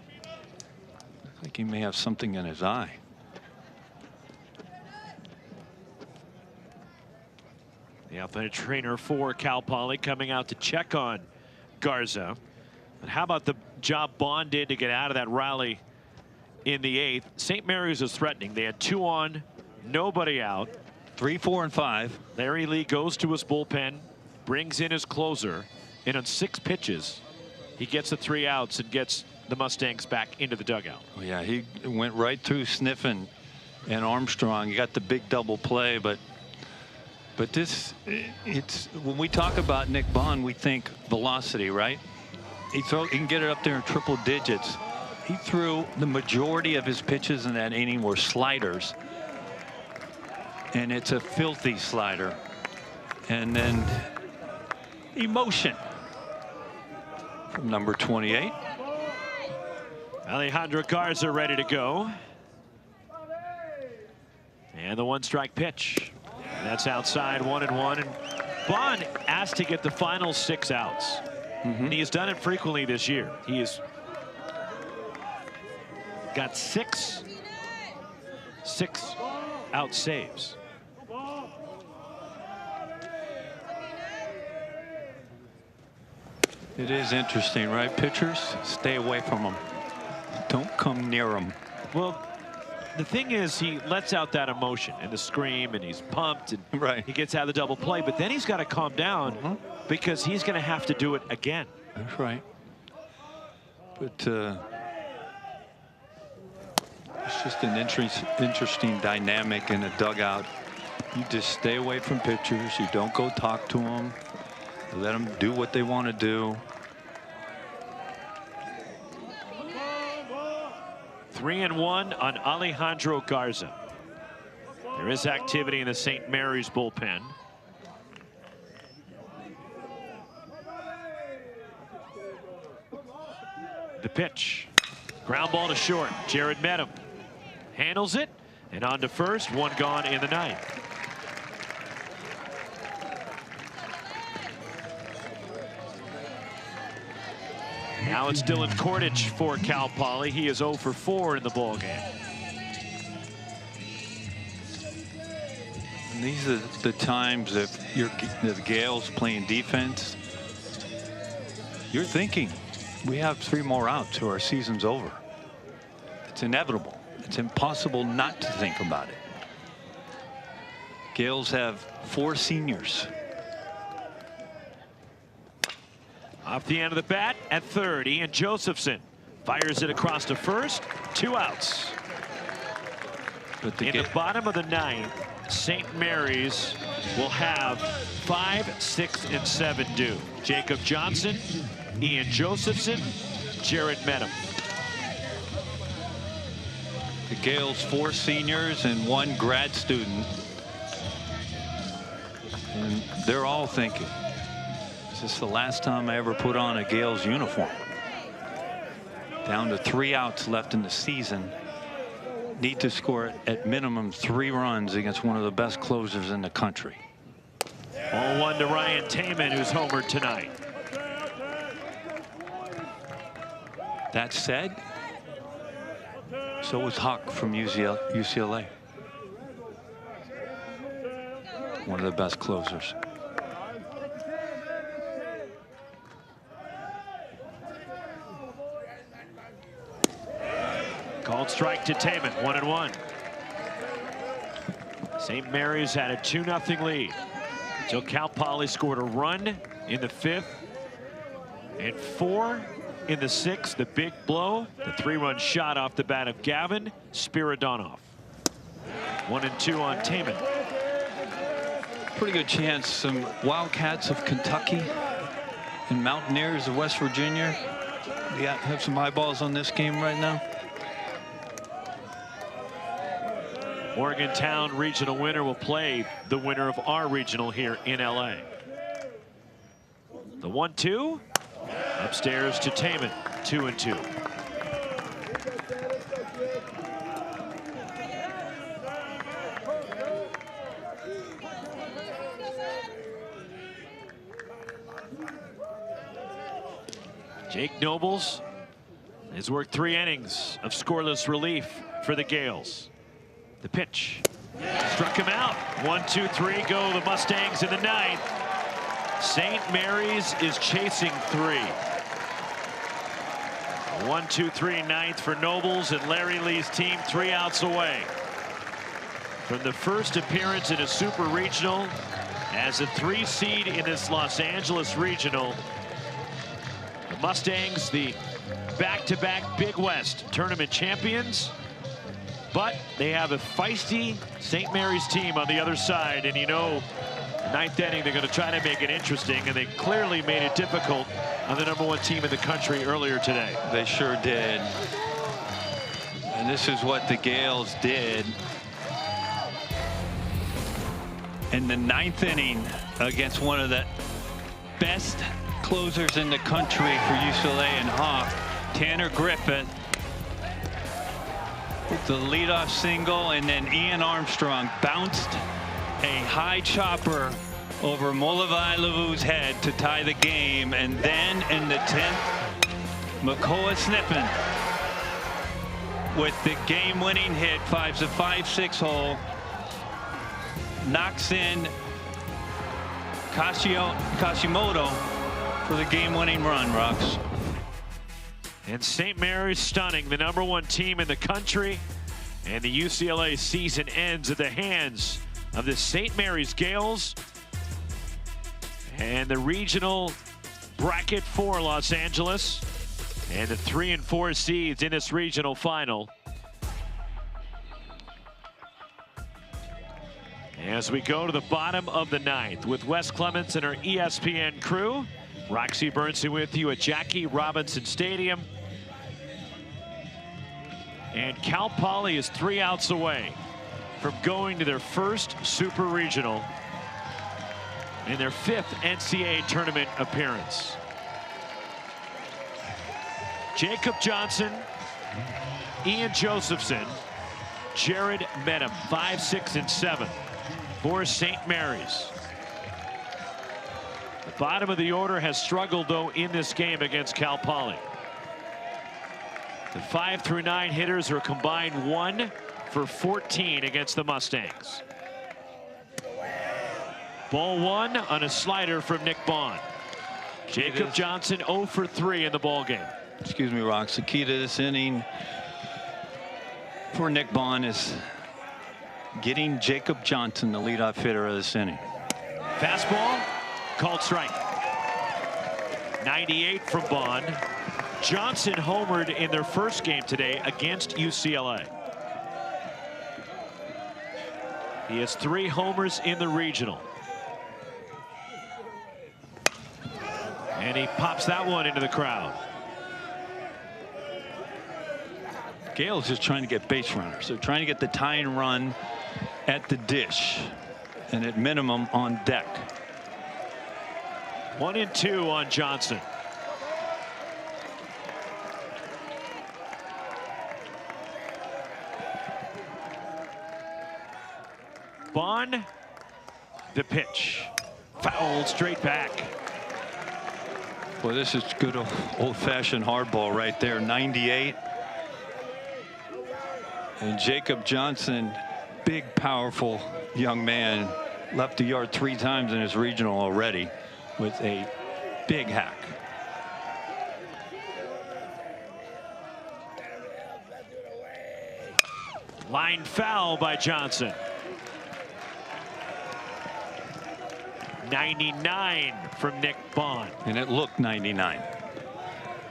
I think he may have something in his eye. The athletic trainer for Cal Poly coming out to check on Garza. And how about the job Bond did to get out of that rally in the 8th? St. Mary's is threatening. They had 2 on, nobody out. 3, 4, and 5. Larry Lee goes to his bullpen, brings in his closer, and on 6 pitches, he gets the 3 outs and gets the Mustangs back into the dugout. Oh, yeah, he went right through Sniffen and Armstrong. He got the big double play, but this, it's when we talk about Nick Bond, we think velocity, right? He can get it up there in triple digits. He threw the majority of his pitches in that inning were sliders, and it's a filthy slider. And then emotion from number 28. Alejandro Garza ready to go. And the 1-strike pitch. And that's outside, 1-1. And Bond asked to get the final 6 outs. And he has done it frequently this year. He has got 6 out saves. It is interesting, right? Pitchers, stay away from them. Don't come near them. Well, the thing is, he lets out that emotion and the scream, and he's pumped, and Right. he gets out of the double play. But then he's got to calm down because he's going to have to do it again. That's right. But it's just an interesting dynamic in a dugout. You just stay away from pitchers. You don't go talk to them. You let them do what they want to do. 3-1 on Alejandro Garza. There is activity in the St. Mary's bullpen. The pitch. Ground ball to short. Jared Medham handles it, and on to first. One gone in the ninth. Now it's Dylan Kordich for Cal Poly. He is 0 for 4 in the ballgame. And these are the times if the Gales playing defense, you're thinking, we have 3 more outs or our season's over. It's inevitable. It's impossible not to think about it. Gales have 4 seniors. Off the end of the bat at third, Ian Josephson fires it across to first. 2 outs. But In the bottom of the ninth, St. Mary's will have 5, 6, and 7 due. Jacob Johnson, Ian Josephson, Jared Medham. The Gales 4 seniors and 1 grad student. And they're all thinking, is this the last time I ever put on a Gales uniform? Down to 3 outs left in the season. Need to score at minimum 3 runs against one of the best closers in the country. 0-1 to Ryan Taman, who's homered tonight. That said, so was Huck from UCLA. One of the best closers. Called strike to Taman, 1-1. St. Mary's had a 2-0 lead until Cal Poly scored a run in the 5th and 4 in the 6th. The big blow, the 3-run shot off the bat of Gavin Spiridonov. 1-2 on Taman. Pretty good chance some Wildcats of Kentucky and Mountaineers of West Virginia. Yeah, have some eyeballs on this game right now. Morgantown regional winner will play the winner of our regional here in LA. The 1-2 upstairs to Taman, 2-2. Jake Nobles has worked 3 innings of scoreless relief for the Gales. The pitch struck him out. 1-2-3 go the Mustangs in the 9th. St. Mary's is chasing 3. 1-2-3 9th for Nobles and Larry Lee's team, 3 outs away from the first appearance in a super regional as a 3 seed in this Los Angeles regional. The Mustangs, the back-to-back Big West tournament champions. But they have a feisty St. Mary's team on the other side. And you know, 9th inning, they're going to try to make it interesting. And they clearly made it difficult on the #1 team in the country earlier today. They sure did. And this is what the Gales did in the 9th inning against one of the best closers in the country for UCLA and Hawk, Tanner Griffith. The leadoff single, and then Ian Armstrong bounced a high chopper over Molavai Lavu's head to tie the game. And then in the 10th, Makoa Snippen with the game-winning hit, finds a 5-6 hole, knocks in Kashimoto for the game-winning run, Rocks. And St. Mary's stunning, the #1 team in the country. And the UCLA season ends at the hands of the St. Mary's Gales. And the regional bracket for Los Angeles. And the 3 and 4 seeds in this regional final. As we go to the bottom of the 9th with Wes Clements and our ESPN crew. Roxy Bernstein with you at Jackie Robinson Stadium. And Cal Poly is 3 outs away from going to their first Super Regional in their 5th NCAA tournament appearance. Jacob Johnson, Ian Josephson, Jared Medham, 5, 6, and 7 for St. Mary's. The bottom of the order has struggled, though, in this game against Cal Poly. The 5 through 9 hitters are combined 1 for 14 against the Mustangs. Ball 1 on a slider from Nick Bond. Jacob Johnson 0 for 3 in the ballgame. Excuse me, Rocks. The key to this inning for Nick Bond is getting Jacob Johnson, the leadoff hitter of this inning. Fastball, called strike. 98 from Bond. Johnson homered in their first game today against UCLA. He has 3 homers in the regional. And he pops that one into the crowd. Gale's just trying to get base runners. They're trying to get the tying run at the dish and at minimum on deck. 1 and 2 on Johnson. Bond, the pitch. Foul straight back. Well, this is good old-fashioned hardball right there. 98. And Jacob Johnson, big, powerful young man, left the yard 3 times in his regional already with a big hack. Line foul by Johnson. 99 from Nick Bond. And it looked 99.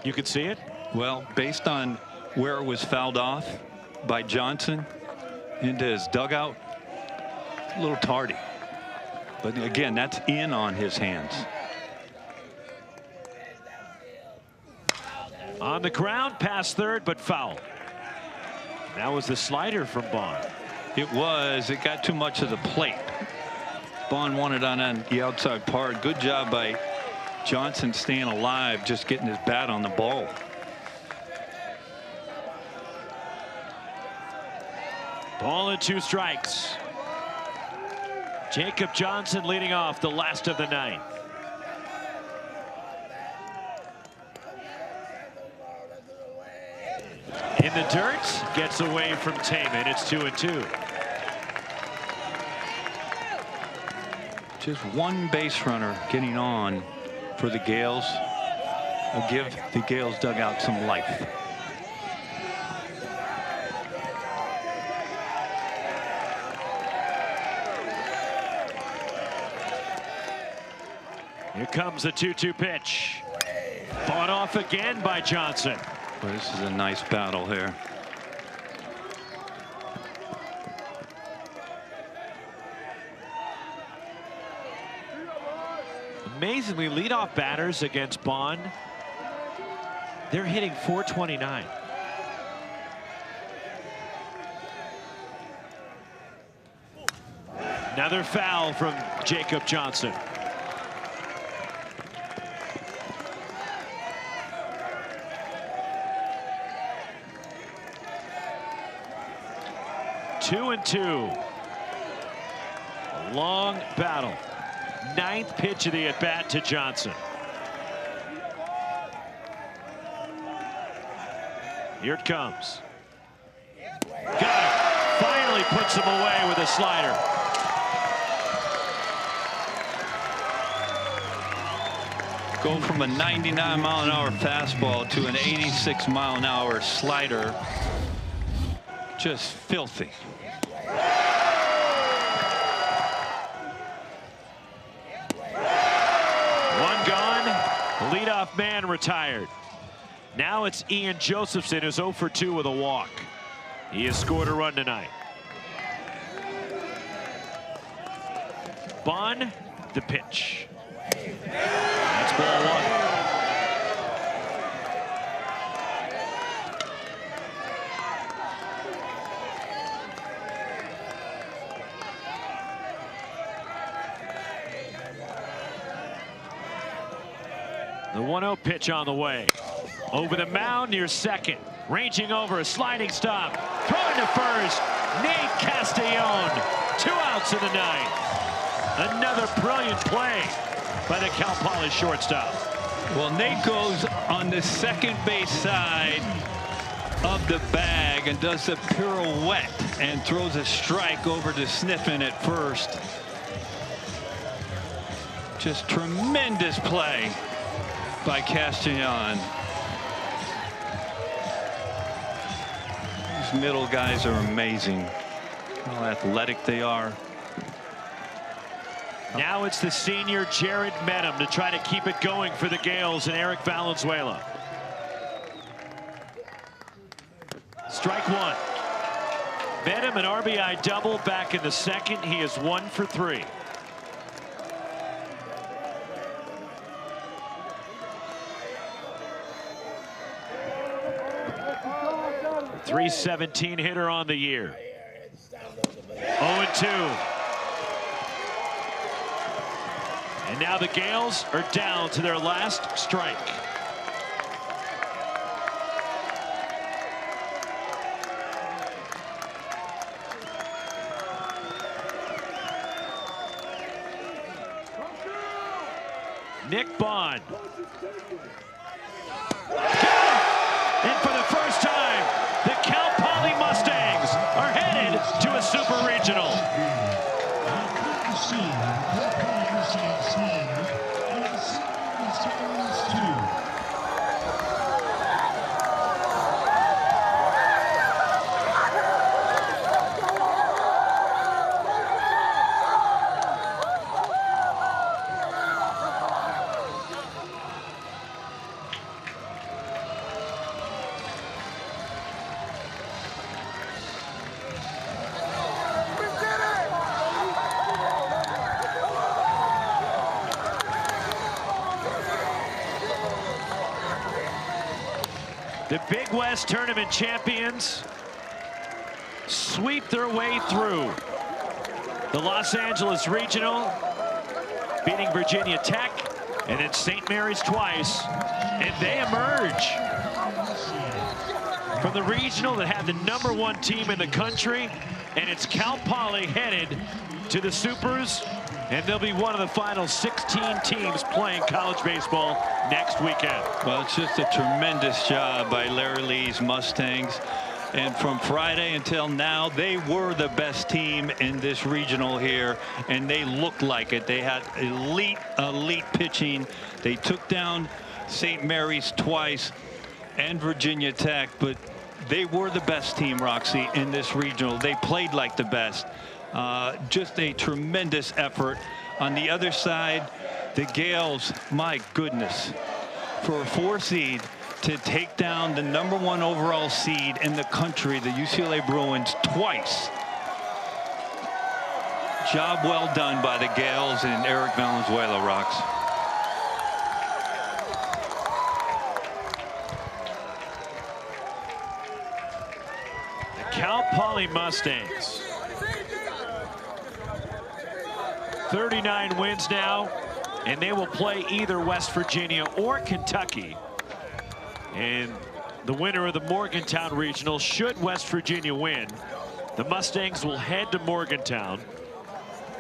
You could see it? Well, based on where it was fouled off by Johnson into his dugout, a little tardy. But again, that's in on his hands. On the ground, past third, but foul. That was the slider from Bond. It was. It got too much of the plate. Bond wanted on the outside part. Good job by Johnson staying alive, just getting his bat on the ball. Ball and 2 strikes. Jacob Johnson leading off the last of the 9th. In the dirt, gets away from Taman. It's 2 and 2. Just 1 base runner getting on for the Gales. Will give the Gales dugout some life. Here comes the 2-2 pitch. Fought off again by Johnson. Well, this is a nice battle here. Amazingly, leadoff batters against Bond, they're hitting .429. Another foul from Jacob Johnson. Two and 2. A long battle. 9th pitch of the at-bat to Johnson. Here it comes. Got it. Finally puts him away with a slider. go from a 99-mile-an-hour fastball to an 86-mile-an-hour slider. Just filthy. One gone. The leadoff man retired. Now it's Ian Josephson, who's 0 for 2 with a walk. He has scored a run tonight. Bond, the pitch. That's ball one. The 1-0 pitch on the way. Over the mound near second. Ranging over, a sliding stop. Throwing to first. Nate Castellón. 2 outs in the ninth. Another brilliant play by the Cal Poly shortstop. Well, Nate goes on the second base side of the bag and does a pirouette and throws a strike over to Sniffen at first. Just tremendous play by Castellón. These middle guys are amazing. How athletic they are. Now it's the senior Jared Medham to try to keep it going for the Gales and Eric Valenzuela. Strike one. Medham an RBI double back in the second. He is 1 for 3. .317 hitter on the year. 0-2. And now the Gales are down to their last strike. Nick Bond. And for the first time, the Cal Poly Mustangs are headed to a super regional. The Big West Tournament champions sweep their way through the Los Angeles Regional, beating Virginia Tech and then St. Mary's twice, and they emerge from the regional that had the #1 team in the country, and it's Cal Poly headed to the Supers, and they'll be one of the final 16 teams playing college baseball next weekend. Well, it's just a tremendous job by Larry Lee's Mustangs. And from Friday until now, they were the best team in this regional here, and they looked like it. They had elite pitching. They took down St. Mary's twice and Virginia Tech, but they were the best team, Roxy, in this regional. They played like the best. Just a tremendous effort. On the other side, the Gales, my goodness, for a 4 seed to take down the #1 overall seed in the country, the UCLA Bruins, twice. Job well done by the Gales and Eric Valenzuela, Rocks. The Cal Poly Mustangs. 39 wins now, and they will play either West Virginia or Kentucky. And the winner of the Morgantown Regional, should West Virginia win, the Mustangs will head to Morgantown.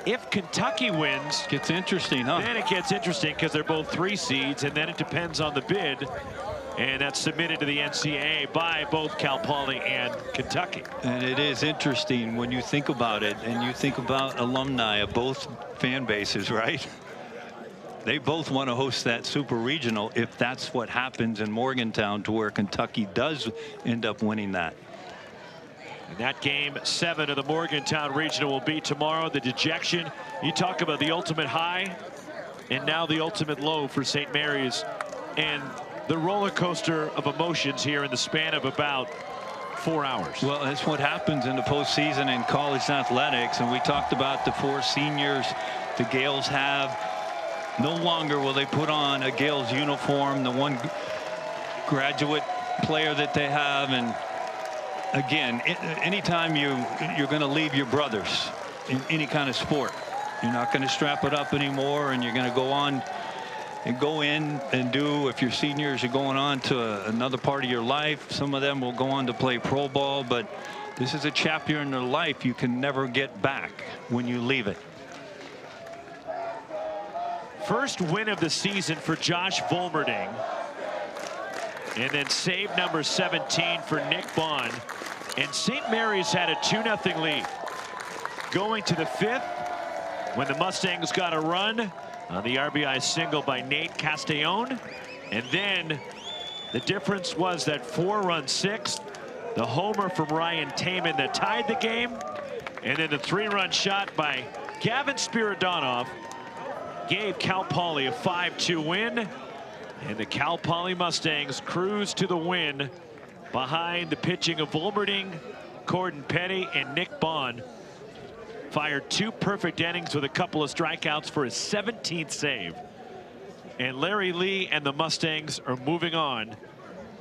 If Kentucky wins, gets interesting, huh? Then it gets interesting because they're both 3 seeds, and then it depends on the bid. And that's submitted to the NCAA by both Cal Poly and Kentucky. And it is interesting when you think about it, and you think about alumni of both fan bases, right? they both want to host that Super Regional if that's what happens in Morgantown, to where Kentucky does end up winning that. And that game 7 of the Morgantown Regional will be tomorrow. The dejection, you talk about the ultimate high and now the ultimate low for St. Mary's, and the roller coaster of emotions here in the span of about 4 hours. Well, that's what happens in the postseason in college athletics. And we talked about the 4 seniors the Gales have. No longer will they put on a Gales uniform, the one graduate player that they have. And again, anytime you're going to leave your brothers in any kind of sport, you're not going to strap it up anymore, and you're going to go on and go in and do, if you're seniors, you're going on to another part of your life. Some of them will go on to play pro ball, but this is a chapter in their life you can never get back when you leave it. First win of the season for Josh Volmerding, and then save number 17 for Nick Bond. And St. Mary's had a 2-0 lead going to the 5th when the Mustangs got a run on the RBI single by Nate Castellón. And then the difference was that 4-run 6th, the homer from Ryan Taman that tied the game, and then the 3-run shot by Gavin Spiridonov gave Cal Poly a 5-2 win. And the Cal Poly Mustangs cruise to the win behind the pitching of Volmerding, Corden Petty, and Nick Bond. Fired 2 perfect innings with a couple of strikeouts for his 17th save. And Larry Lee and the Mustangs are moving on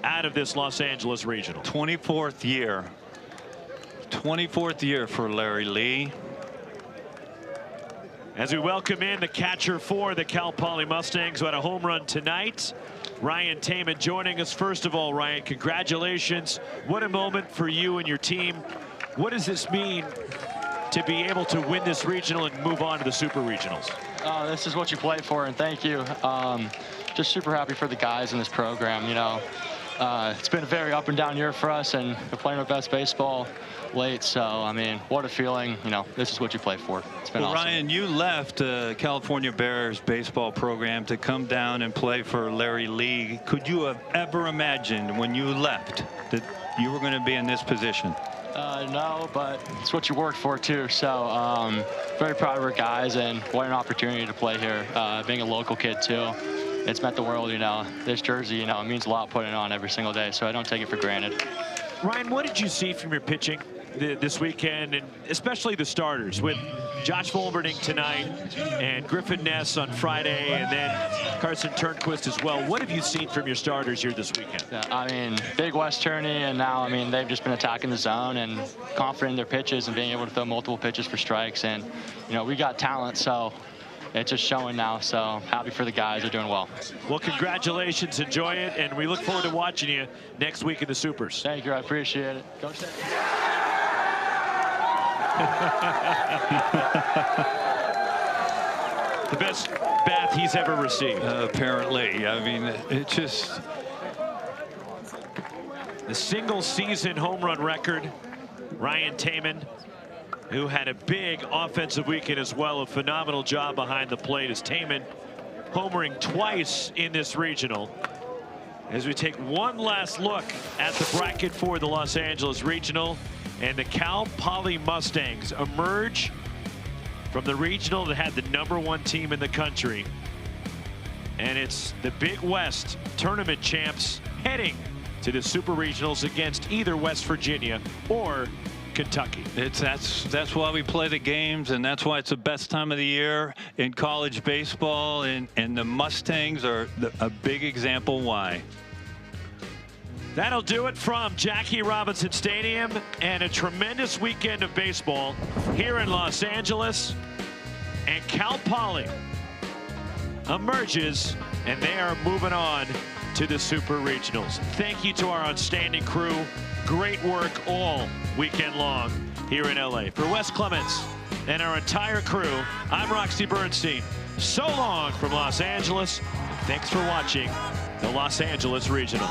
out of this Los Angeles Regional. 24th year. 24th year for Larry Lee. As we welcome in the catcher for the Cal Poly Mustangs, who had a home run tonight, Ryan Taman, joining us. First of all, Ryan, congratulations. What a moment for you and your team. What does this mean to be able to win this regional and move on to the Super Regionals? This is what you play for, and thank you. Just super happy for the guys in this program. You know, it's been a very up and down year for us, and we're playing our best baseball late. So, I mean, what a feeling. You know, this is what you play for. It's been awesome. Ryan, you left California Bears baseball program to come down and play for Larry Lee. Could you have ever imagined when you left that you were going to be in this position? No, but it's what you worked for too. So very proud of our guys, and what an opportunity to play here. Being a local kid too, it's meant the world. You know, this jersey, you know, it means a lot putting it on every single day. So I don't take it for granted. Ryan, what did you see from your pitching this weekend, and especially the starters with Josh Volmerding tonight and Griffin Ness on Friday, and then Carson Turnquist as well? What have you seen from your starters here this weekend? Yeah, I mean, big West tourney, and now, I mean, they've just been attacking the zone and confident in their pitches and being able to throw multiple pitches for strikes. And, you know, we got talent, so it's just showing now. So happy for the guys. They're doing well. Well, congratulations. Enjoy it, and we look forward to watching you next week in the Supers. Thank you. I appreciate it. Go State. The best bath he's ever received. Apparently. I mean, it's just the single season home run record. Ryan Taman, who had a big offensive weekend as well, a phenomenal job behind the plate, as Taman homering twice in this regional. As we take one last look at the bracket for the Los Angeles Regional, and the Cal Poly Mustangs emerge from the regional that had the #1 team in the country. And it's the Big West tournament champs heading to the Super Regionals against either West Virginia or Kentucky. That's why we play the games, and that's why it's the best time of the year in college baseball, and the Mustangs are a big example why. That'll do it from Jackie Robinson Stadium, and a tremendous weekend of baseball here in Los Angeles. And Cal Poly emerges, and they are moving on to the Super Regionals. Thank you to our outstanding crew. Great work all weekend long here in LA. For Wes Clements and our entire crew, I'm Roxy Bernstein. So long from Los Angeles. Thanks for watching the Los Angeles Regional.